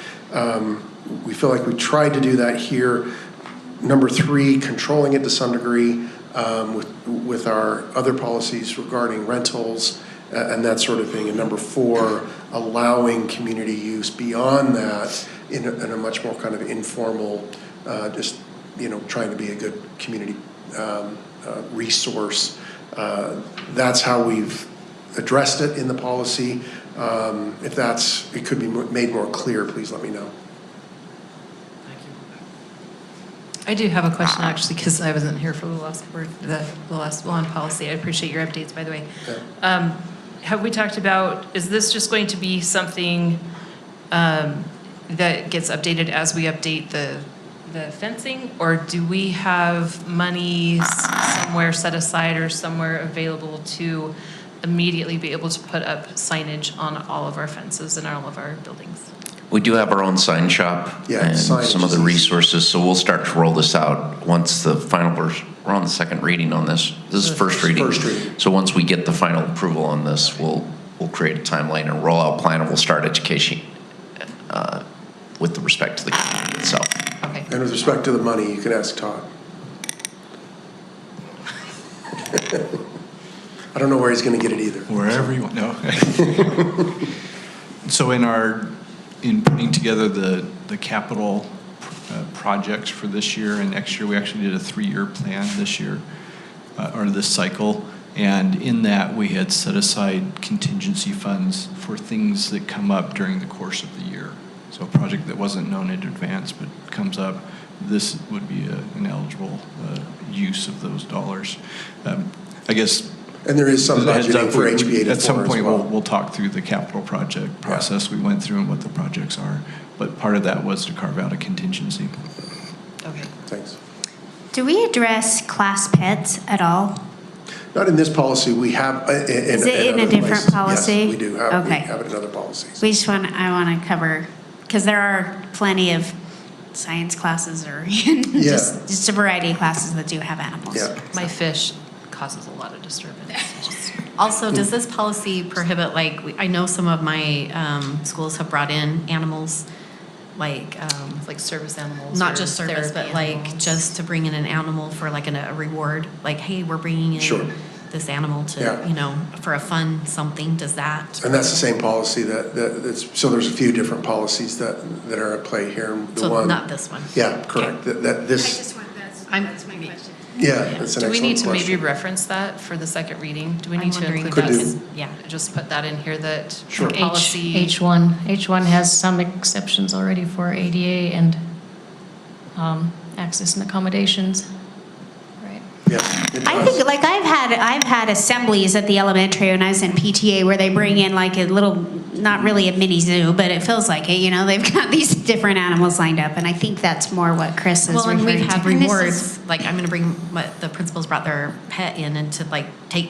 We feel like we tried to do that here. Number 3, controlling it to some degree with our other policies regarding rentals and that sort of thing. And number 4, allowing community use beyond that in a much more kind of informal, just trying to be a good community resource. That's how we've addressed it in the policy. If it could be made more clear, please let me know. I do have a question actually, because I wasn't here for the last one policy. I appreciate your updates, by the way. Okay. Have we talked about, is this just going to be something that gets updated as we update the fencing, or do we have money somewhere set aside or somewhere available to immediately be able to put up signage on all of our fences and all of our buildings? We do have our own sign shop and some of the resources, so we'll start to roll this out once the final version. We're on the second reading on this. This is first reading. So once we get the final approval on this, we'll create a timeline and rollout plan, and we'll start education with respect to the community itself. Okay. And with respect to the money, you can ask Todd. I don't know where he's going to get it either. Wherever you want. No. So in putting together the capital projects for this year and next year, we actually did a 3-year plan this year, or this cycle. And in that, we had set aside contingency funds for things that come up during the course of the year. So a project that wasn't known in advance but comes up, this would be an eligible use of those dollars. I guess. And there is some budgeting for HB 84 at some point as well. we'll talk through the capital project process we went through and what the projects are. But part of that was to carve out a contingency. Okay. Thanks. Do we address class pets at all? Not in this policy. We have Is it in a different policy? Yes, we do have. Okay. We have it in other policies. I want to cover, because there are plenty of science classes or just a variety of classes that do have animals. Yeah. My fish causes a lot of disturbance. Also, does this policy prohibit, I know some of my schools have brought in animals, like service animals? not or just service, but therapy just to bring in an animal for a reward, hey, we're bringing in this animal to, for a fun something. Does that? And that's the same policy that's, so there's a few different policies that are at play here. So not this one? Yeah, correct. That this. I just want, that's my question. Yeah, that's an Do we need excellent to question. maybe reference that for the second reading? Do we I'm need to wondering include if that? we in- yeah. Just put that in here that Sure. policy. H1 has some exceptions already for ADA and access and accommodations. Right. Yeah, it I does. think, like, I've had assemblies at the elementary when I was in PTA where they bring in like a little, not really a mini zoo, but it feels like it, you know, they've got these different animals lined up, and I think that's more what Chris is Well, and referring we've had to. And this rewards, is- like I'm gonna bring, the principals brought their pet in and to like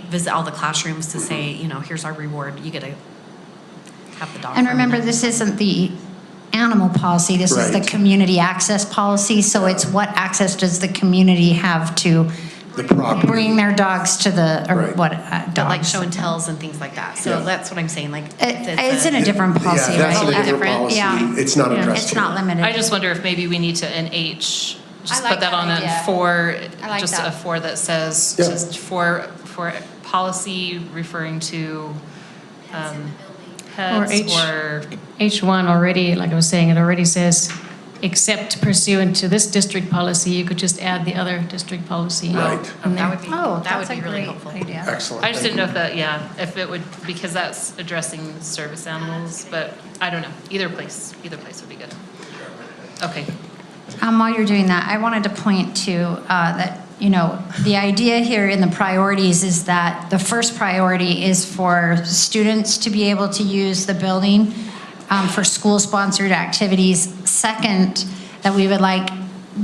visit all the classrooms to say, you know, here's our reward, you get to have the dog. And for a remember, minute. this isn't the animal policy, this is the Right. community access policy, so it's what access does the community have to The property. bring their dogs to the, or Right. what, But like dogs. show and tells and things like that. So Yeah. that's what I'm saying, like. It's in a different policy, Yeah, right? that's a different policy. Yeah. It's not Yeah. addressed. It's here. not limited. I just wonder if maybe we need to, in H, just I like put that that on a idea. 4, I like just that. a 4 that says, Yeah. just for policy referring to Or pets or, H1 already, like I was saying, it already says, except pursuant to this district policy, you could just add the other district policy. Right. in there. That would be, that would be really helpful. idea. Excellent. I just Thank didn't know you. if that, yeah, if it would, because that's addressing service animals, but I don't know. Either place would be good. Okay. While you're doing that, I wanted to point to that, you know, the idea here in the priorities is that the first priority is for students to be able to use the building for school-sponsored activities. Second, that we would like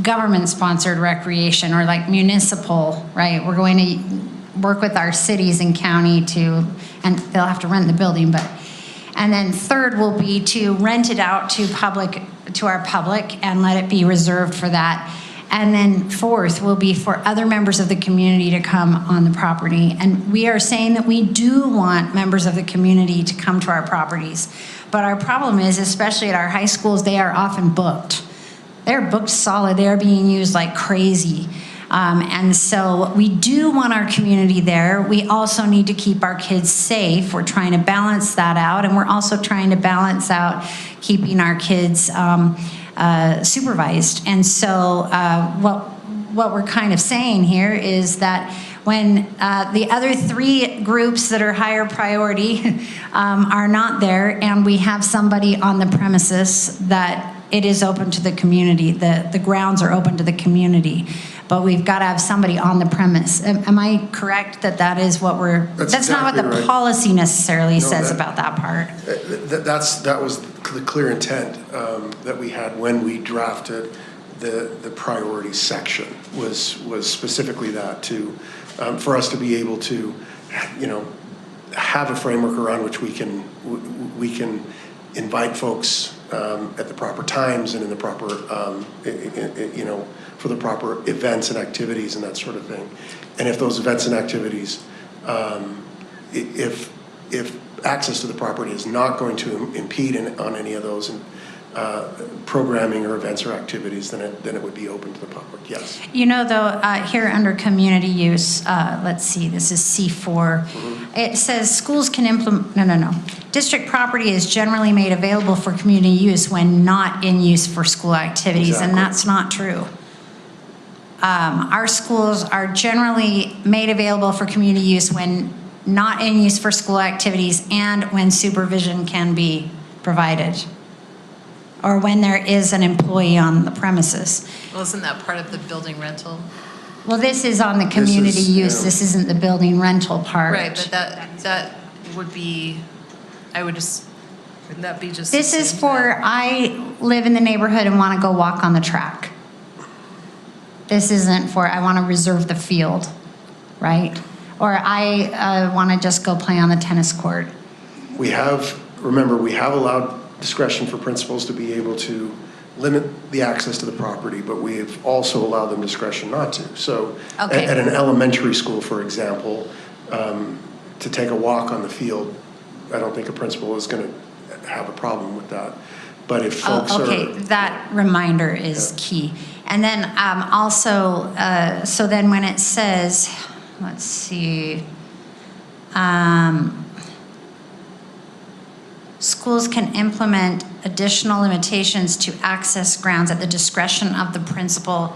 government-sponsored recreation or like municipal, right? We're going to work with our cities and county to, and they'll have to rent the building, but and then third will be to rent it out to our public and let it be reserved for that. And then fourth will be for other members of the community to come on the property. And we are saying that we do want members of the community to come to our properties. But our problem is, especially at our high schools, they are often booked. They're booked solid. They're being used like crazy. And so we do want our community there. We also need to keep our kids safe. We're trying to balance that out. And we're also trying to balance out keeping our kids supervised. And so what we're kind of saying here is that when the other three groups that are higher priority are not there, and we have somebody on the premises, that it is open to the community. The grounds are open to the community. But we've got to have somebody on the premise. Am I correct that that is what we're, that's not what exactly the right. policy necessarily No, says that- about that part? That was the clear intent that we had when we drafted the priority section, was specifically that, to for us to be able to, you know, have a framework around which we can invite folks at the proper times and in the proper, you know, for the proper events and activities and that sort of thing. And if those events and activities, if access to the property is not going to impede on any of those programming or events or activities, then it would be open to the public, yes. You know, though, here under community use, let's see, this is C4. It says schools can implement, no. District property is generally made available for community use when not in use for school activities, Exactly. and that's not true. Our schools are generally made available for community use when not in use for school activities and when supervision can be provided, or when there is an employee on the premises. Well, isn't that part of the building rental? Well, this is on the community use, this isn't the building rental part. Right, but that would be, wouldn't that be just? This is for, I live in the neighborhood and want to go walk on the track. This isn't for, I want to reserve the field, right? Or I want to just go play on the tennis court. Remember, we have allowed discretion for principals to be able to limit the access to the property, but we've also allowed them discretion not to. So Okay. at an elementary school, for example, to take a walk on the field, I don't think a principal is going to have a problem with that. But if folks Okay, that reminder is key. And then also, so then when it says, let's see, schools can implement additional limitations to access grounds at the discretion of the principal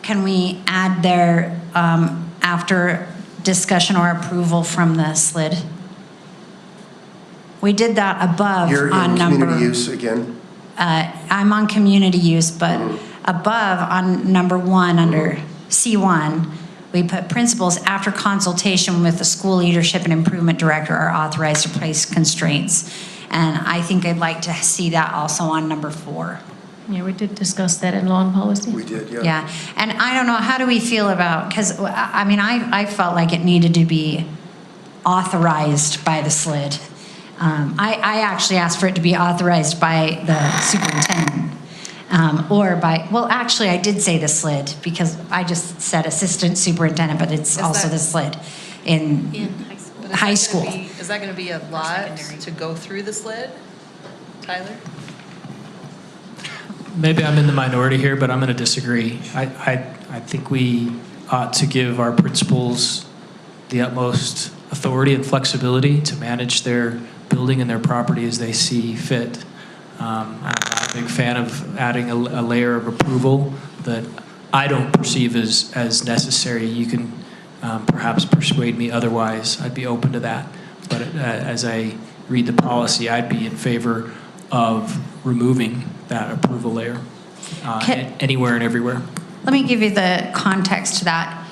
can we add there after discussion or approval from the SLID? We did that above You're on in number. community use again? I'm on community use, but above on number 1 under C1, we put principals after consultation with the school leadership and improvement director are authorized to place constraints. And I think I'd like to see that also on number 4. Yeah, we did discuss that in law and policy. We did, yeah. Yeah, and I don't know, how do we feel about, because, I mean, I felt like it needed to be authorized by the SLID. I actually asked for it to be authorized by the superintendent, or by, well, actually, I did say the SLID, because I just said assistant superintendent, but it's also the SLID in high school. Is that going to be a lot to go through the SLID, Tyler? Maybe I'm in the minority here, but I'm going to disagree. I think we ought to give our principals the utmost authority and flexibility to manage their building and their property as they see fit. I'm not a big fan of adding a layer of approval that I don't perceive as necessary. You can perhaps persuade me otherwise. I'd be open to that. But as I read the policy, I'd be in favor of removing that approval layer anywhere and everywhere. Let me give you the context to that.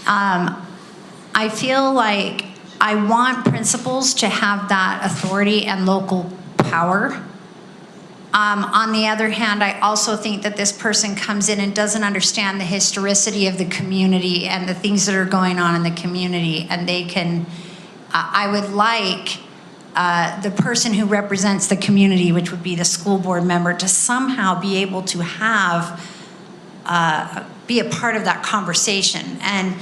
I feel like I want principals to have that authority and local power. On the other hand, I also think that this person comes in and doesn't understand the historicity of the community and the things that are going on in the community, and they can, I would like the person who represents the community, which would be the school board member, to somehow be able to have, be a part of that conversation. And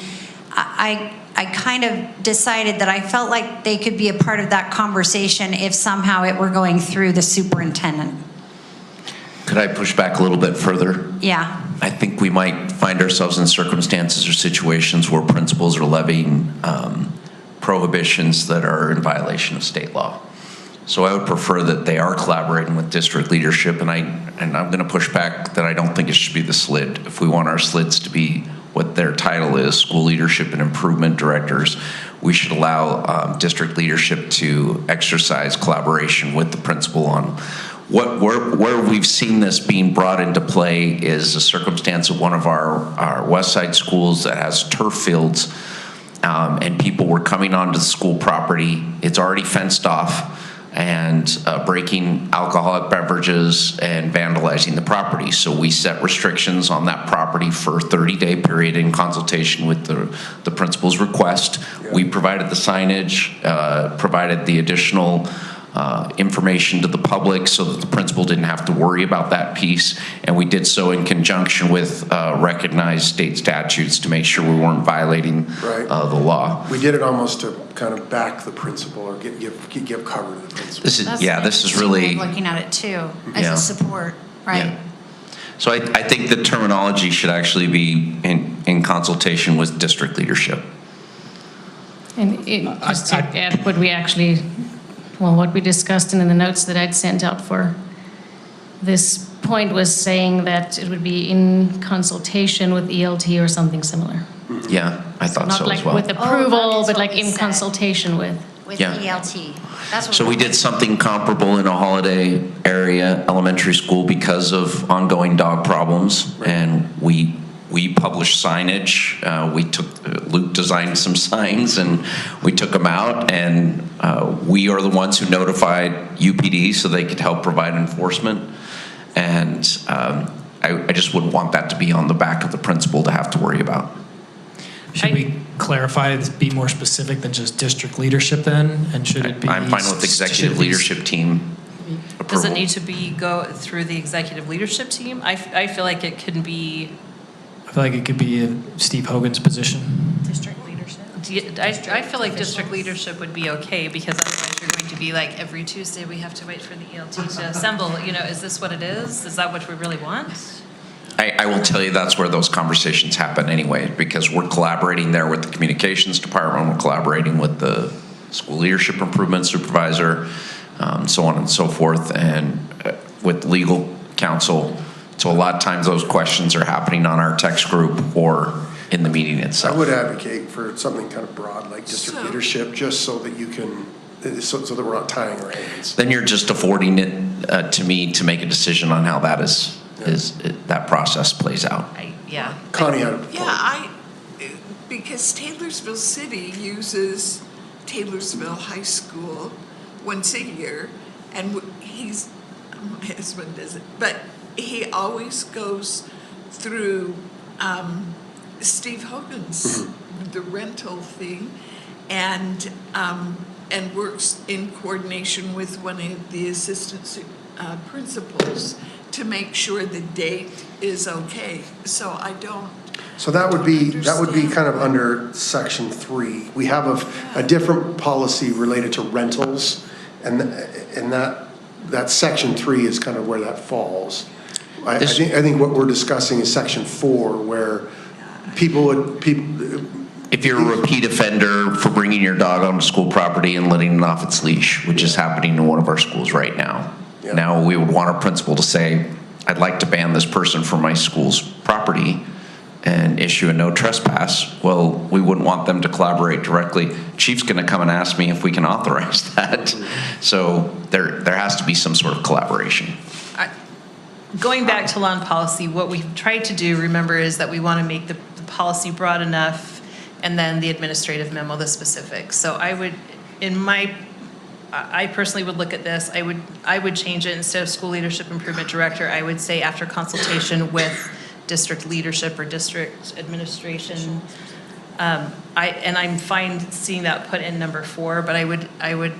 I kind of decided that I felt like they could be a part of that conversation if somehow it were going through the superintendent. Could I push back a little bit further? Yeah. I think we might find ourselves in circumstances or situations where principals are levying prohibitions that are in violation of state law. So I would prefer that they are collaborating with district leadership, and I'm going to push back that I don't think it should be the SLID. If we want our SLIDs to be what their title is, school leadership and improvement directors, we should allow district leadership to exercise collaboration with the principal on where we've seen this being brought into play is a circumstance of one of our West Side schools that has turf fields, and people were coming onto the school property. It's already fenced off, and breaking alcoholic beverages and vandalizing the property. So we set restrictions on that property for a 30-day period in consultation with the principal's request. We provided the signage, provided the additional information to the public so that the principal didn't have to worry about that piece, and we did so in conjunction with recognized state statutes to make sure we weren't violating the law. We did it almost to kind of back the principal or give cover to the principal. This is really Looking at it too, as Yeah. a support, right? Yeah. So I think the terminology should actually be in consultation with district leadership. And just to add what we actually, well, what we discussed in the notes that I'd sent out for this point was saying that it would be in consultation with ELT or something similar. Yeah, I thought so Not as well. like with approval, but like in consultation with. With Yeah. ELT. That's what So we did something comparable in a Holiday area elementary school because of ongoing dog problems, and we published signage. Luke designed some signs, and we took them out, and we are the ones who notified UPD so they could help provide enforcement. And I just wouldn't want that to be on the back of the principal to have to worry about. Should we clarify, be more specific than just district leadership then? And should it be? I'm fine with executive leadership team Does it approval. need to go through the executive leadership team? I feel like it can be. I feel like it could be Steve Hogan's position. District leadership? I feel like district leadership would be okay, because otherwise you're going to be like, every Tuesday we have to wait for the ELT to assemble. You know, is this what it is? Is that what we really want? I will tell you that's where those conversations happen anyway, because we're collaborating there with the communications department, we're collaborating with the school leadership improvement supervisor, so on and so forth, and with legal counsel So a lot of times those questions are happening on our text group or in the meeting I itself. would advocate for something kind of broad, like district So- leadership, just so that you can, so that we're not tying our hands. Then you're just affording it to me to make a decision on how that that process plays out. Yeah. Connie had a point. Yeah, because Taylorsville City uses Taylorsville High School once a year, and my husband doesn't, but he always goes through Steve Hogan's, the rental thing, and works in coordination with one of the assistant principals to make sure the date is okay. So I don't. So that would be kind of under section 3. We have a different policy related to rentals, and that section 3 is kind of where that falls. I think what we're discussing is section 4, where If you're a repeat offender for bringing your dog onto school property and letting it off its leash, which is happening in one of our schools right now. Yeah. Now, we would want our principal to say, I'd like to ban this person from my school's property and issue a no trespass. Well, we wouldn't want them to collaborate directly. Chief's gonna come and ask me if we can authorize that. So there has to be some sort of collaboration. Going back to law and policy, what we've tried to do, remember, is that we want to make the policy broad enough and then the administrative memo the specific. So I personally would look at this, I would change it, instead of school leadership improvement director, I would say after consultation with district leadership or district administration. I'm fine seeing that put in number 4, but I would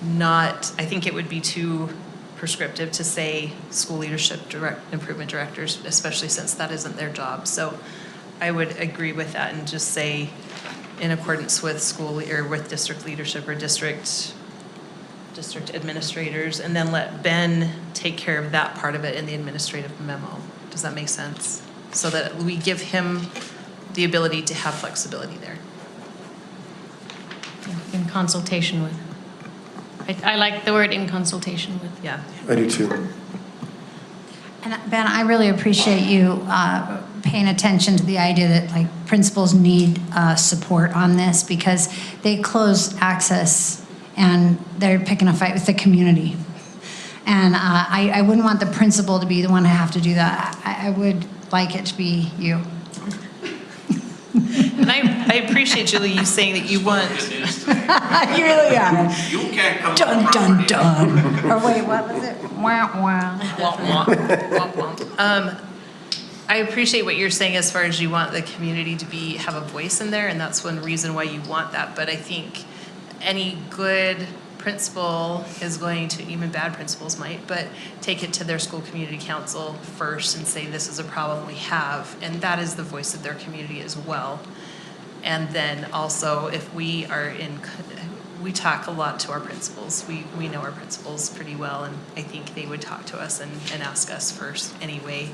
not, I think it would be too prescriptive to say school leadership improvement directors, especially since that isn't their job. So I would agree with that and just say in accordance with with district leadership or district administrators, and then let Ben take care of that part of it in the administrative memo. Does that make sense? So that we give him the ability to have flexibility there. In consultation with. I like the word in consultation with. Yeah. I do too. And Ben, I really appreciate you paying attention to the idea that like principals need support on this, because they close access and they're picking a fight with the community. And I wouldn't want the principal to be the one to have to do that. I would like it to be you. And I appreciate, Julie, you saying that you want. You really are. You can't come Dun, dun, dun. Or wait, what was it? Wah, wah. I appreciate what you're saying as far as you want the community to have a voice in there, and that's one reason why you want that. But I think any good principal is going to, even bad principals might, but take it to their school community council first and say, this is a problem we have. And that is the voice of their community as well. And then also, if we talk a lot to our principals. We know our principals pretty well, and I think they would talk to us and ask us first anyway.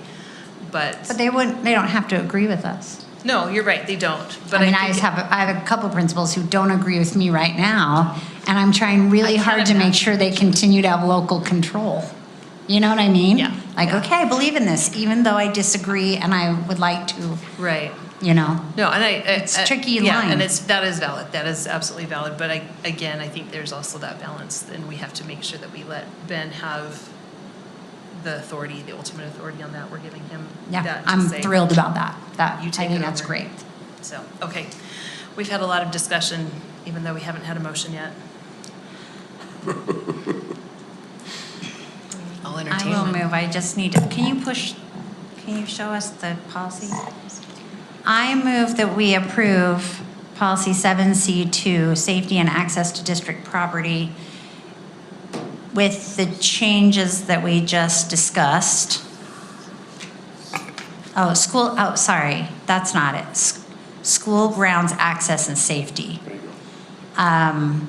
But But they don't have to agree with us. no, you're right, they don't. But I mean, think I have a couple principals who don't agree with me right now, and I'm trying really hard to make sure they continue to have local control. You know what I mean? Yeah. Like, okay, I believe in this, even though I disagree and I would like to. Right. You know? No, and it's a tricky yeah, line. and that is valid. That is absolutely valid. But I think there's also that balance, and we have to make sure that we let Ben have the authority, the ultimate authority on that. We're giving him Yeah, that. To I'm say, thrilled about that. You I take think it that's over. great. So, okay. We've had a lot of discussion, even though we haven't had a motion yet. I'll entertain I will one. move. I just need to, can you show us the policy? I move that we approve policy 7C2, safety and access to district property, with the changes that we just discussed. Sorry, that's not it. School grounds access and safety. And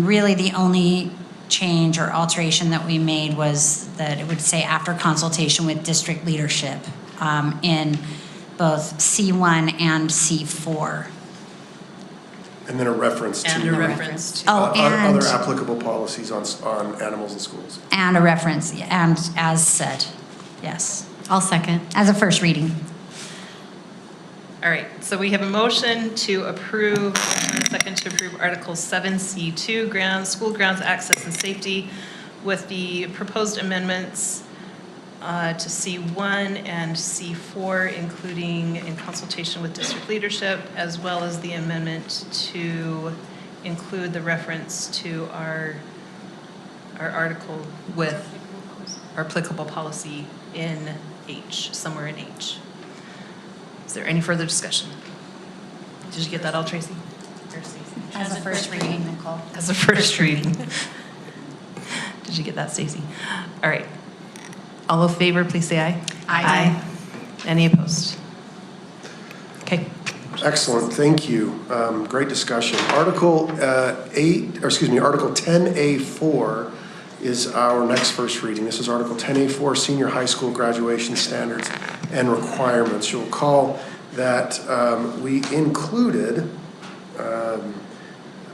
really the only change or alteration that we made was that it would say after consultation with district leadership in both C1 and C4. And then a reference to. And a reference to. Other applicable policies on animals in schools. And a reference, and as said. Yes. I'll second. As a first reading. All right, so we have a motion to approve, and a second to approve Article 7C2, school grounds access and safety, with the proposed amendments to C1 and C4, including in consultation with district leadership, as well as the amendment to include the reference to our article with our applicable policy in H, somewhere in H. Is there any further discussion? Did you get that all, Tracy? As a first reading, Nicole. As a first reading. Did you get that, Stacy? All right. All in favor, please say aye. Aye. Any opposed? Okay. Excellent, thank you. Great discussion. Article 10A4 is our next first reading. This is Article 10A4, Senior High School Graduation Standards and Requirements. You'll recall that we included,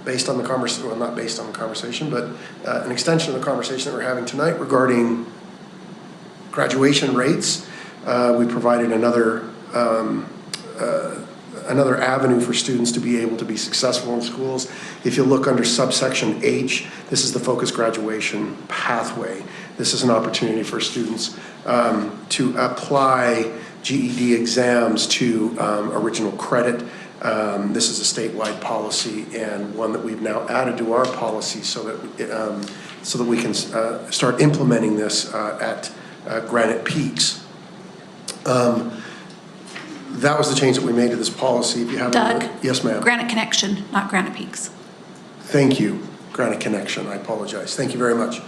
based on the conversation, well, not based on the conversation, but an extension of the conversation that we're having tonight regarding graduation rates. We provided another avenue for students to be able to be successful in schools. If you look under subsection H, this is the focused graduation pathway. This is an opportunity for students to apply GED exams to original credit. This is a statewide policy and one that we've now added to our policy so that we can start implementing this at Granite Peaks. That was the change that we made to this policy. If you have Doug? Yes, ma'am. Granite Connection, not Granite Peaks. Thank you, Granite Connection. I apologize. Thank you very much.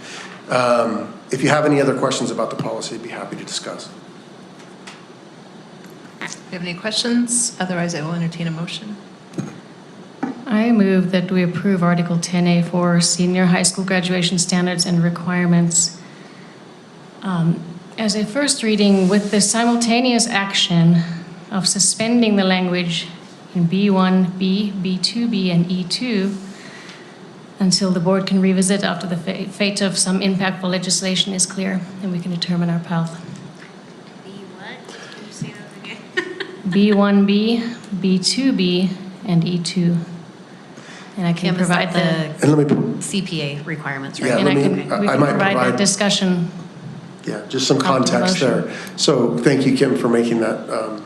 If you have any other questions about the policy, I'd be happy to discuss. Do you have any questions? Otherwise, I will entertain a motion. I move that we approve Article 10A for senior high school graduation standards and requirements as a first reading with the simultaneous action of suspending the language in B1B, B2B, and E2 until the board can revisit after the fate of some impactful legislation is clear and we can determine our path. B1B, B2B, and E2. And I can Kim, is provide that the And let me, CPA requirements, right? Yeah, And let me- we I can might provide that provide- discussion. yeah, just some After the context motion. there. So thank you, Kim, for making that,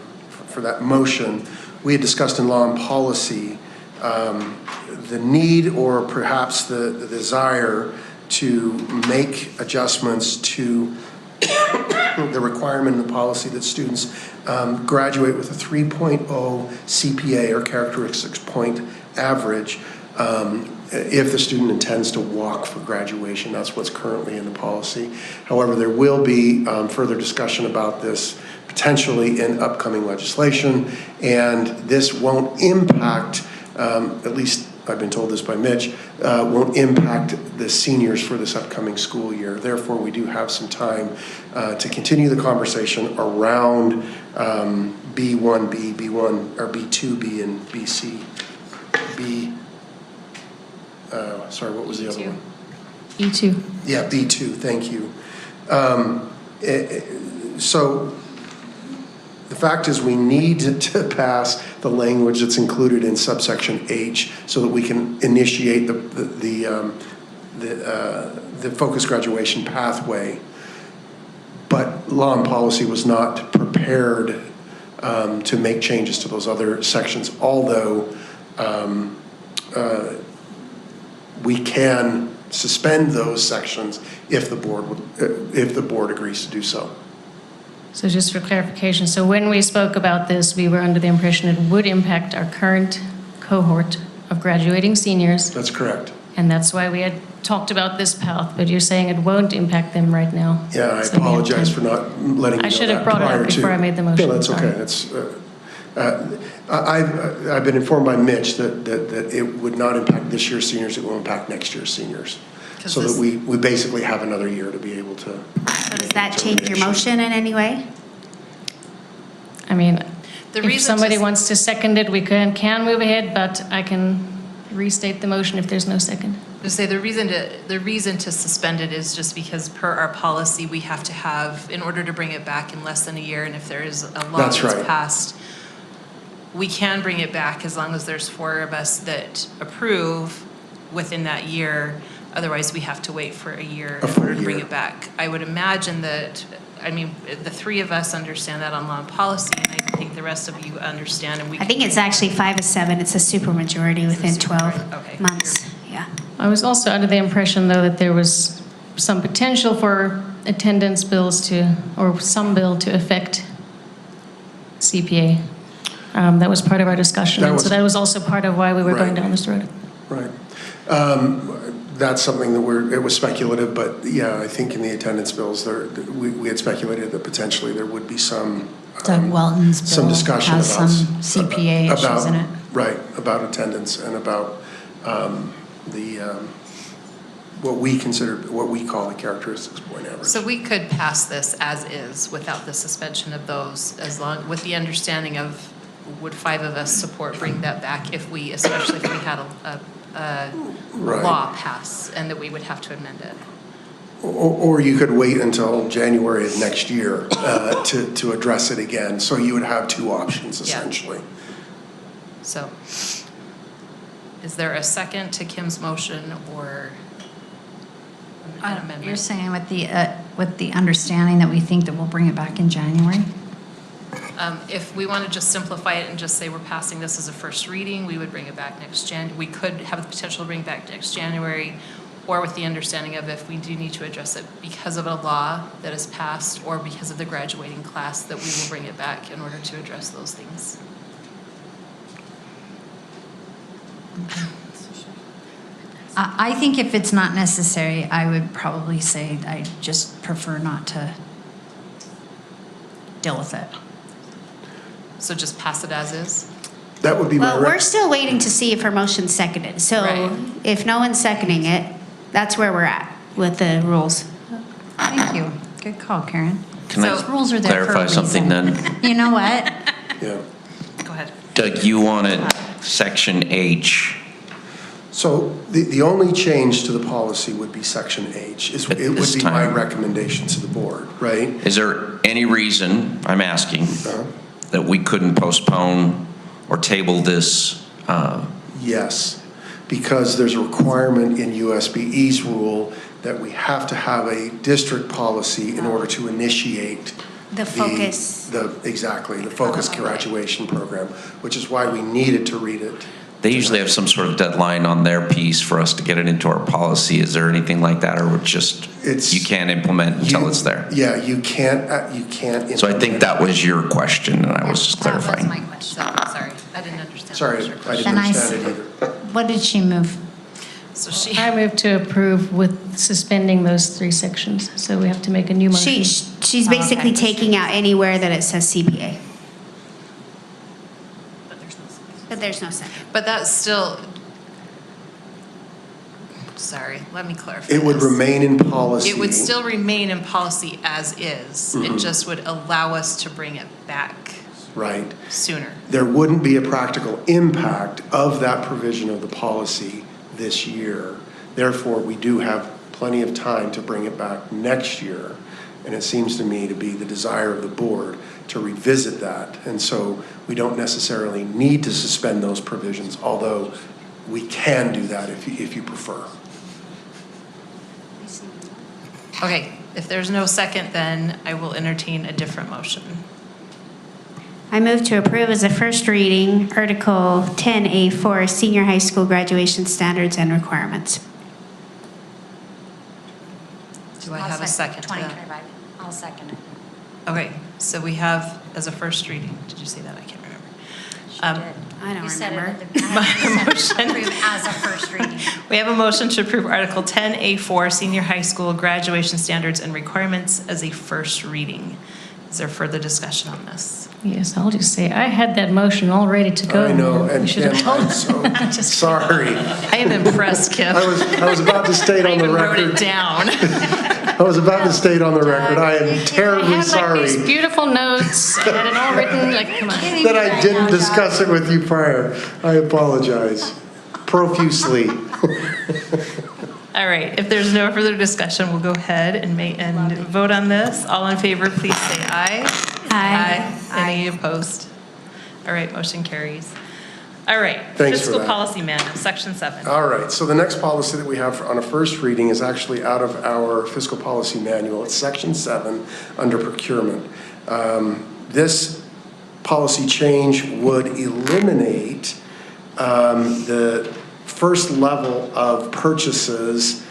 for that motion. We had discussed in law and policy the need or perhaps the desire to make adjustments to the requirement in the policy that students graduate with a 3.0 CPA or characteristics point average if the student intends to walk for graduation. That's what's currently in the policy. However, there will be further discussion about this potentially in upcoming legislation, and this won't impact, at least I've been told this by Mitch, won't impact the seniors for this upcoming school year. Therefore, we do have some time to continue the conversation around B1B, B1 or B2B, and BC. Sorry, what was the other one? E2. Yeah, B2, thank you. So the fact is we need to pass the language that's included in subsection H so that we can initiate the focused graduation pathway. But law and policy was not prepared to make changes to those other sections, although we can suspend those sections if the board agrees to do so. So just for clarification, so when we spoke about this, we were under the impression it would impact our current cohort of graduating seniors. That's correct. And that's why we had talked about this path, but you're saying it won't impact them right now. Yeah, I So the apologize intent- for not letting you know I should have that brought it up prior to. before I made the motion. No, that's Sorry. okay. That's, I've been informed by Mitch that it would not impact this year's seniors, it will impact next year's seniors. So that we basically have another year to be able to. So does that change your motion in any way? I mean, The if reason somebody to- wants to second it, we can move ahead, but I can restate the motion if there's no second. To say the reason to suspend it is just because per our policy, we have to have, in order to bring it back in less than a year, and if there is a law That's that's right. passed, we can bring it back as long as there's 4 of us that approve within that year. Otherwise, we have to wait for a year in order to bring it back. I would imagine that, I mean, the 3 of us understand that on law and policy, and I think the rest of you understand, and we. I think it's actually 5 of 7. It's a supermajority within 12 months. Yeah. I was also under the impression, though, that there was some potential for attendance bills or some bill to affect CPA. That was part of our discussion, and so that was also part of why we were going down this road. Right. That's something that it was speculative, but yeah, I think in the attendance bills, we had speculated that potentially there would be some. Doug Welton's bill some discussion has about some CPA issues in it. Right, about attendance and about what we call the characteristics point average. So we could pass this as is without the suspension of those, with the understanding of, would 5 of us support bring that back especially if we had a law pass and that we would have to amend it. Or you could wait until January of next year to address it again. So you would have 2 options essentially. So is there a second to Kim's motion or an amendment? You're saying with the understanding that we think that we'll bring it back in January? If we want to just simplify it and just say we're passing this as a first reading, we would bring it back next January. We could have the potential to bring it back next January, or with the understanding of if we do need to address it because of a law that is passed or because of the graduating class, that we will bring it back in order to address those things. I think if it's not necessary, I would probably say I just prefer not to deal with it. So just pass it as is? That would be my Well, we're still waiting to see if her motion's seconded. So if no one's seconding it, that's where we're at with the rules. Thank you. Good call, Karen. Can Those rules are there for a clarify something reason. then? You know what? Yeah. Go ahead. Doug, you wanted section H. So the only change to the policy would be section H. It would be my recommendation to the board, right? Is there any reason, I'm asking, that we couldn't postpone or table this? Yes, because there's a requirement in USBE's rule that we have to have a district policy in order to initiate the focus. The focus graduation program, which is why we needed to read it. They usually have some sort of deadline on their piece for us to get it into our policy. Is there anything like that, or you can't implement until it's there? Yeah, you can't. So I think that was your question, and I was just clarifying. my question. Sorry, I didn't understand. Sorry, I didn't understand it either. What did she move? So I move to approve with suspending those 3 sections. So we have to make a new motion. She's basically taking out anywhere that it says CPA. But there's no second. But that's still, sorry, let me clarify. It would remain in policy. It would still remain in policy as is. It just would allow us to bring it back Right. sooner. There wouldn't be a practical impact of that provision of the policy this year. Therefore, we do have plenty of time to bring it back next year. And it seems to me to be the desire of the board to revisit that. And so we don't necessarily need to suspend those provisions, although we can do that if you prefer. Okay, if there's no second, then I will entertain a different motion. I move to approve as a first reading Article 10A4, Senior High School Graduation Standards and Requirements. Do I have a second to that? 2025. I'll second it. Okay, so we have as a first reading, did you say that? I can't remember. I don't remember. As a first reading. We have a motion to approve Article 10A4, Senior High School Graduation Standards and Requirements as a first reading. Is there further discussion on this? Yes, I'll just say, I had that motion all ready to go. I know, You and should have Kim, told I'm me. so sorry. I am impressed, Kim. I was about to state on the record. I even wrote it down. I was about to state on the record, I am terribly I had sorry like these beautiful notes. I had it all written, like, come on. that I didn't discuss it with you prior. I apologize profusely. All right, if there's no further discussion, we'll go ahead and vote on this. All in favor, please say aye. Aye. Any opposed? All right, motion carries. All right, Thanks for fiscal that. policy manual, section 7. All right, so the next policy that we have on a first reading is actually out of our fiscal policy manual. It's section 7 under procurement. This policy change would eliminate the first level of purchases,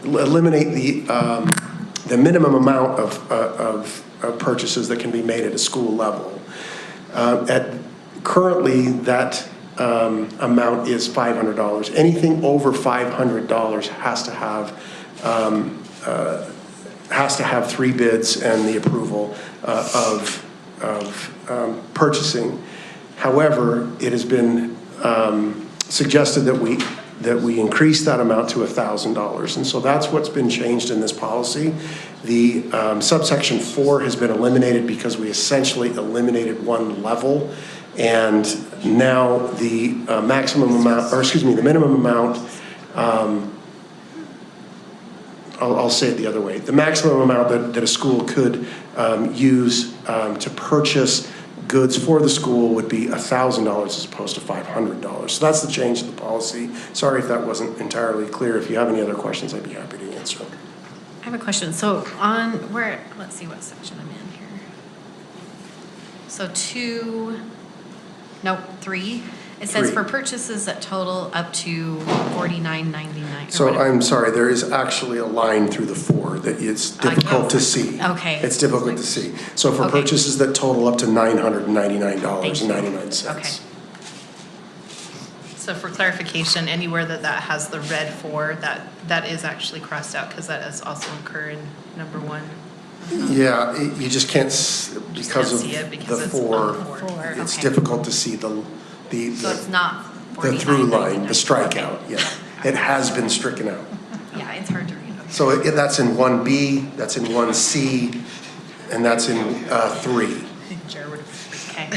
eliminate the minimum amount of purchases that can be made at a school level. Currently, that amount is $500. Anything over $500 has to have 3 bids and the approval of purchasing. However, it has been suggested that we increase that amount to $1,000, and so that's what's been changed in this policy. The subsection 4 has been eliminated because we essentially eliminated one level, and now the maximum amount, or excuse me, the minimum amount. I'll say it the other way. The maximum amount that a school could use to purchase goods for the school would be $1,000 as opposed to $500. So that's the change to the policy. Sorry if that wasn't entirely clear. If you have any other questions, I'd be happy to answer. I have a question. So let's see what section I'm in here. So 3, it says 3. for purchases that total up to $49.99. So I'm sorry, there is actually a line through the 4 that it's difficult to see. Okay. It's difficult to see. So for purchases that total up to $999.99. Okay. So for clarification, anywhere that has the red 4, that is actually crossed out because that is also incurred in number 1. Yeah, you just can't, because of see it because the it's 4, on the 4. it's Okay. difficult to see the So it's not the through line, $49.99. the strikeout, yeah. It has been stricken out. Yeah, it's hard to read. So that's in 1B, that's in 1C, and that's in 3. Okay.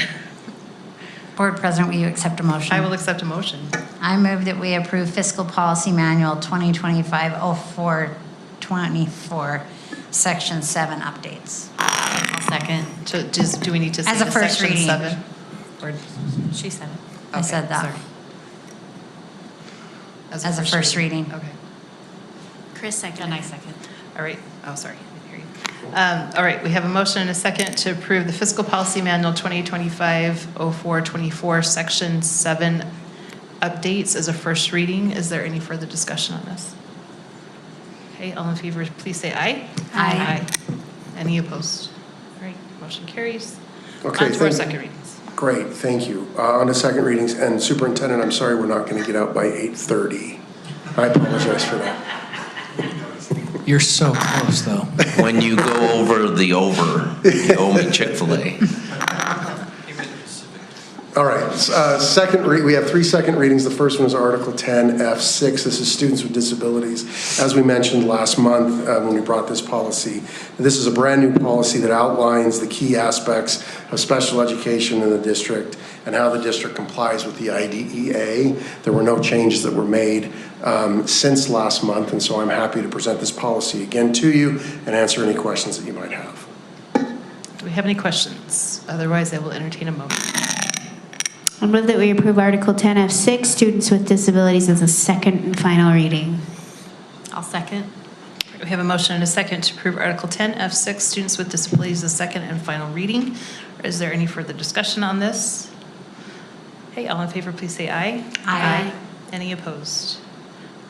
Board President, will you accept a motion? I will accept a motion. I move that we approve Fiscal Policy Manual 2025-04-24, Section 7 updates. I'll second. So do we need to say As a the first section reading. 7? Or She said it. I said that. sorry. As a first reading. Okay. Chris second. And I second. All right. Oh, sorry. I didn't hear you. All right. We have a motion and a second to approve the Fiscal Policy Manual 2025-04-24, Section 7 updates as a first reading. Is there any further discussion on this? Okay. All in favor, please say aye. Aye. Any opposed? All right. Motion carries. Okay, On to our second readings. Great, thank you. On to second readings, and Superintendent, I'm sorry we're not going to get out by 8:30. I apologize for that. You're so close, though. When you go over, you owe me Chick-fil-A. All right, we have 3 second readings. The first one is Article 10F6. This is students with disabilities. As we mentioned last month when we brought this policy, this is a brand new policy that outlines the key aspects of special education in the district and how the district complies with the IDEA. There were no changes that were made since last month, and so I'm happy to present this policy again to you and answer any questions that you might have. Do we have any questions? Otherwise, I will entertain a motion. I move that we approve Article 10F6, Students with Disabilities, as a second and final reading. I'll second. We have a motion and a second to approve Article 10F6, Students with Disabilities, as second and final reading. Is there any further discussion on this? Okay, all in favor, please say aye. Aye. Any opposed?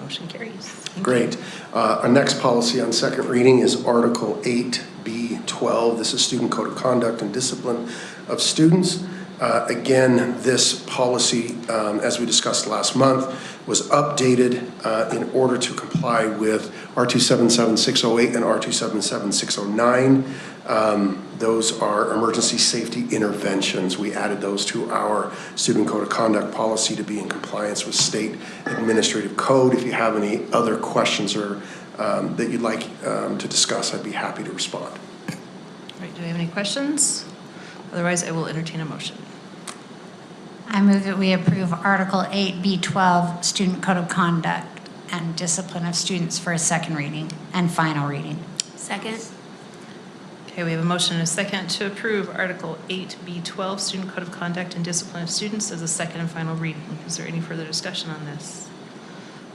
Motion carries. Thank you. Great. Our next policy on second reading is Article 8B12. This is Student Code of Conduct and Discipline of Students. Again, this policy, as we discussed last month, was updated in order to comply with R277608 and R277609. Those are emergency safety interventions. We added those to our Student Code of Conduct policy to be in compliance with state administrative code. If you have any other questions or that you'd like to discuss, I'd be happy to respond. All right, do we have any questions? Otherwise, I will entertain a motion. I move that we approve Article 8B12, Student Code of Conduct and Discipline of Students for a second reading and final reading. Second. Okay, we have a motion and a second to approve Article 8B12, Student Code of Conduct and Discipline of Students as a second and final reading. Is there any further discussion on this?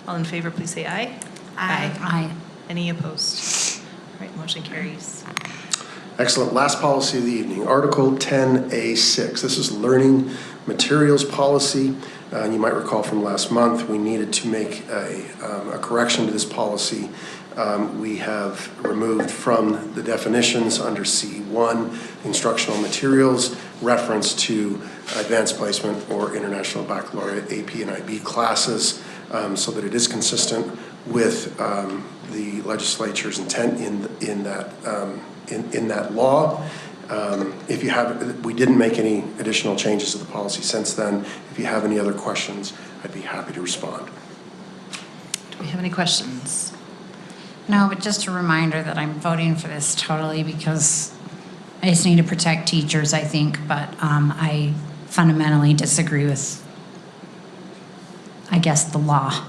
All in favor, please say aye. Aye. Aye. Any opposed? All right, motion carries. Excellent. Last policy of the evening, Article 10A6. This is learning materials policy. And you might recall from last month, we needed to make a correction to this policy. We have removed from the definitions under C1, instructional materials, reference to advanced placement or international baccalaureate AP and IB classes, so that it is consistent with the legislature's intent in that law. If you have, we didn't make any additional changes to the policy since then. If you have any other questions, I'd be happy to respond. Do we have any questions? No, but just a reminder that I'm voting for this totally because I just need to protect teachers, I think, but I fundamentally disagree with, I guess, the law.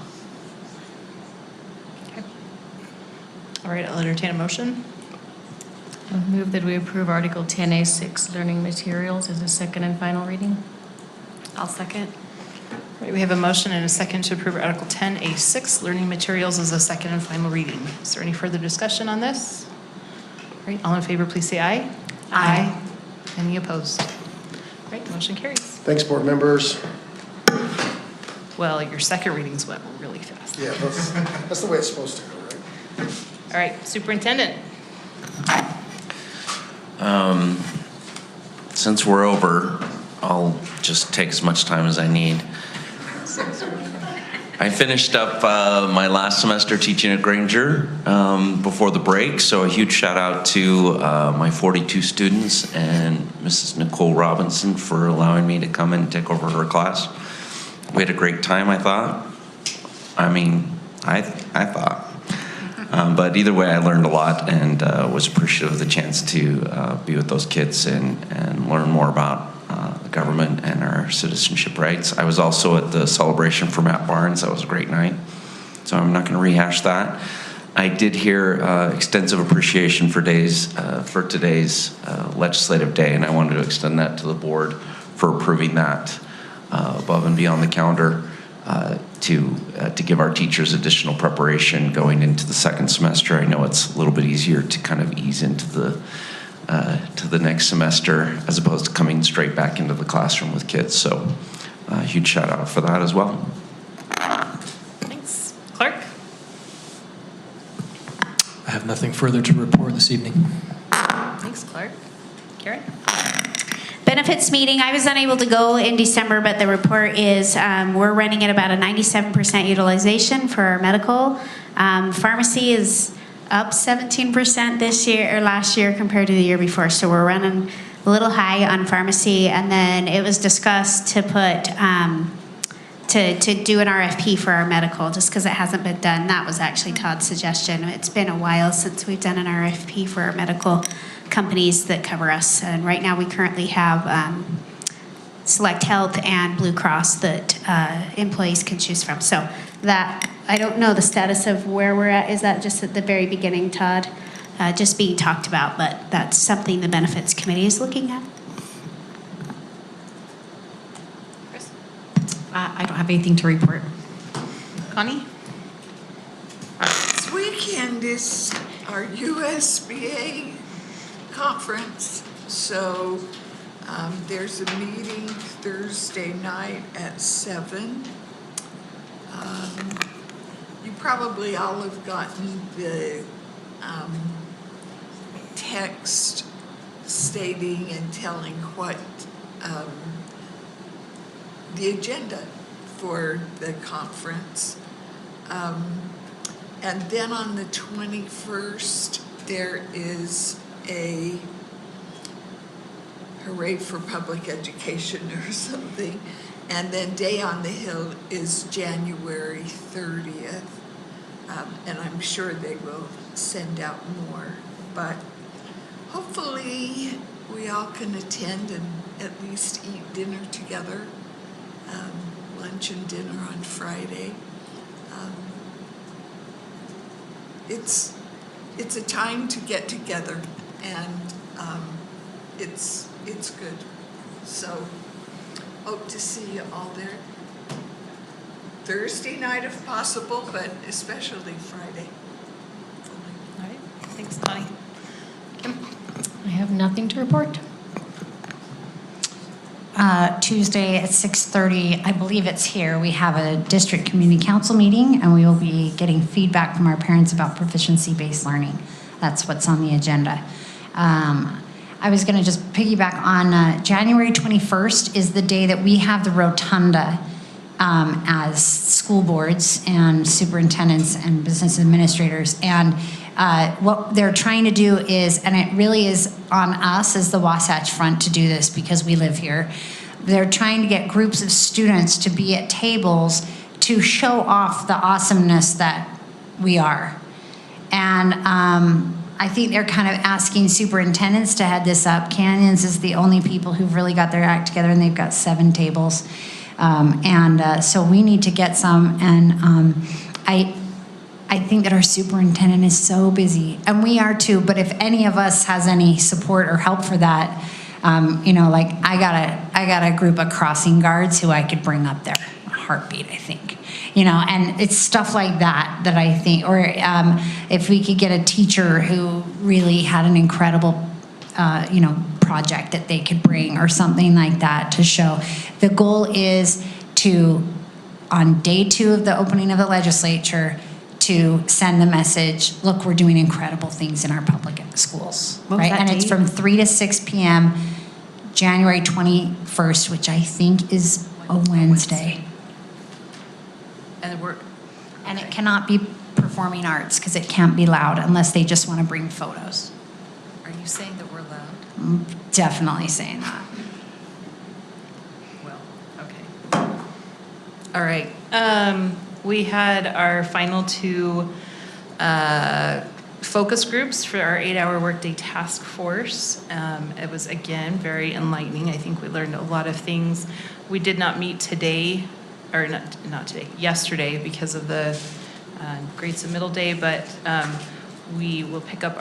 Okay. All right, I'll entertain a motion. I move that we approve Article 10A6, Learning Materials, as a second and final reading. I'll second. All right, we have a motion and a second to approve Article 10A6, Learning Materials as a second and final reading. Is there any further discussion on this? All right, all in favor, please say aye. Aye. Any opposed? All right, motion carries. Thanks, board members. Well, your second readings went really fast. Yeah, that's the way it's supposed to go, right? All right, Superintendent. Since we're over, I'll just take as much time as I need. I finished up my last semester teaching at Granger before the break, so a huge shout out to my 42 students and Mrs. Nicole Robinson for allowing me to come and take over her class. We had a great time, I thought. I mean, I thought. But either way, I learned a lot and was appreciative of the chance to be with those kids and learn more about the government and our citizenship rights. I was also at the celebration for Matt Barnes. That was a great night. So I'm not going to rehash that. I did hear extensive appreciation for today's legislative day, and I wanted to extend that to the board for approving that above and beyond the calendar. To give our teachers additional preparation going into the second semester. I know it's a little bit easier to kind of ease into the next semester as opposed to coming straight back into the classroom with kids. So huge shout out for that as well. Thanks. Clark? I have nothing further to report this evening. Thanks, Clark. Karen? Benefits meeting, I was unable to go in December, but the report is we're running at about a 97% utilization for our medical. Pharmacy is up 17% this year or last year compared to the year before, so we're running a little high on pharmacy. And then it was discussed to put to do an RFP for our medical, just because it hasn't been done. That was actually Todd's suggestion. It's been a while since we've done an RFP for our medical companies that cover us, and right now we currently have Select Health and Blue Cross that employees can choose from. So that, I don't know the status of where we're at. Is that just at the very beginning, Todd? Just being talked about, but that's something the benefits committee is looking at. Chris? I don't have anything to report. Connie? This weekend is our USBA conference, so there's a meeting Thursday night at 7. You probably all have gotten the text stating and telling what the agenda for the conference. And then on the 21st, there is a Hooray for Public Education or something. And then Day on the Hill is January 30th. And I'm sure they will send out more. But hopefully we all can attend and at least eat dinner together. lunch and dinner on Friday. It's a time to get together, and it's good. So hope to see you all there. Thursday night if possible, but especially Friday. All right, thanks, Connie. Kim? I have nothing to report. Tuesday at 6:30, I believe it's here, we have a district community council meeting, and we will be getting feedback from our parents about proficiency-based learning. That's what's on the agenda. I was going to just piggyback on January 21st is the day that we have the rotunda as school boards and superintendents and business administrators. And what they're trying to do is, and it really is on us as the Wasatch Front to do this because we live here, they're trying to get groups of students to be at tables to show off the awesomeness that we are. And I think they're kind of asking superintendents to head this up. Canyons is the only people who've really got their act together, and they've got 7 tables. So we need to get some, and I think that our superintendent is so busy, and we are too, but if any of us has any support or help for that, like I got a group of crossing guards who I could bring up there, a heartbeat, I think. And it's stuff like that I think, or if we could get a teacher who really had an incredible, project that they could bring or something like that to show. The goal is to, on day 2 of the opening of the legislature, to send the message, look, we're doing incredible things in our public schools, What was right? that And it's date? from 3 to 6 p.m., January 21st, which I think is a Wednesday. And it cannot be performing arts because it can't be loud unless they just want to bring photos. Are you saying that we're loud? I'm definitely saying that. Well, okay. All right. We had our final 2 focus groups for our 8-hour workday task force. It was, again, very enlightening. I think we learned a lot of things. We did not meet today, or not today, yesterday, because of the Great Middle Day, but we will pick up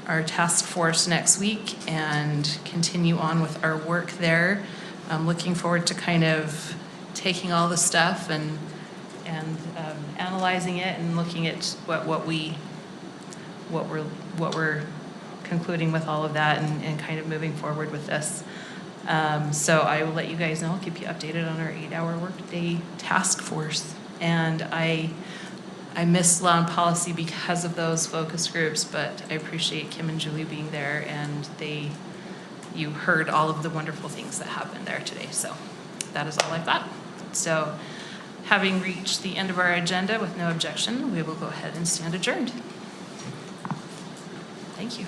our task force next week and continue on with our work there. I'm looking forward to kind of taking all the stuff and analyzing it and looking at what we're concluding with all of that and kind of moving forward with this. So I will let you guys know. I'll keep you updated on our 8-hour workday task force. And I missed law and policy because of those focus groups, but I appreciate Kim and Julie being there, and you heard all of the wonderful things that happened there today. So that is all I've got. So having reached the end of our agenda with no objection, we will go ahead and stand adjourned. Thank you.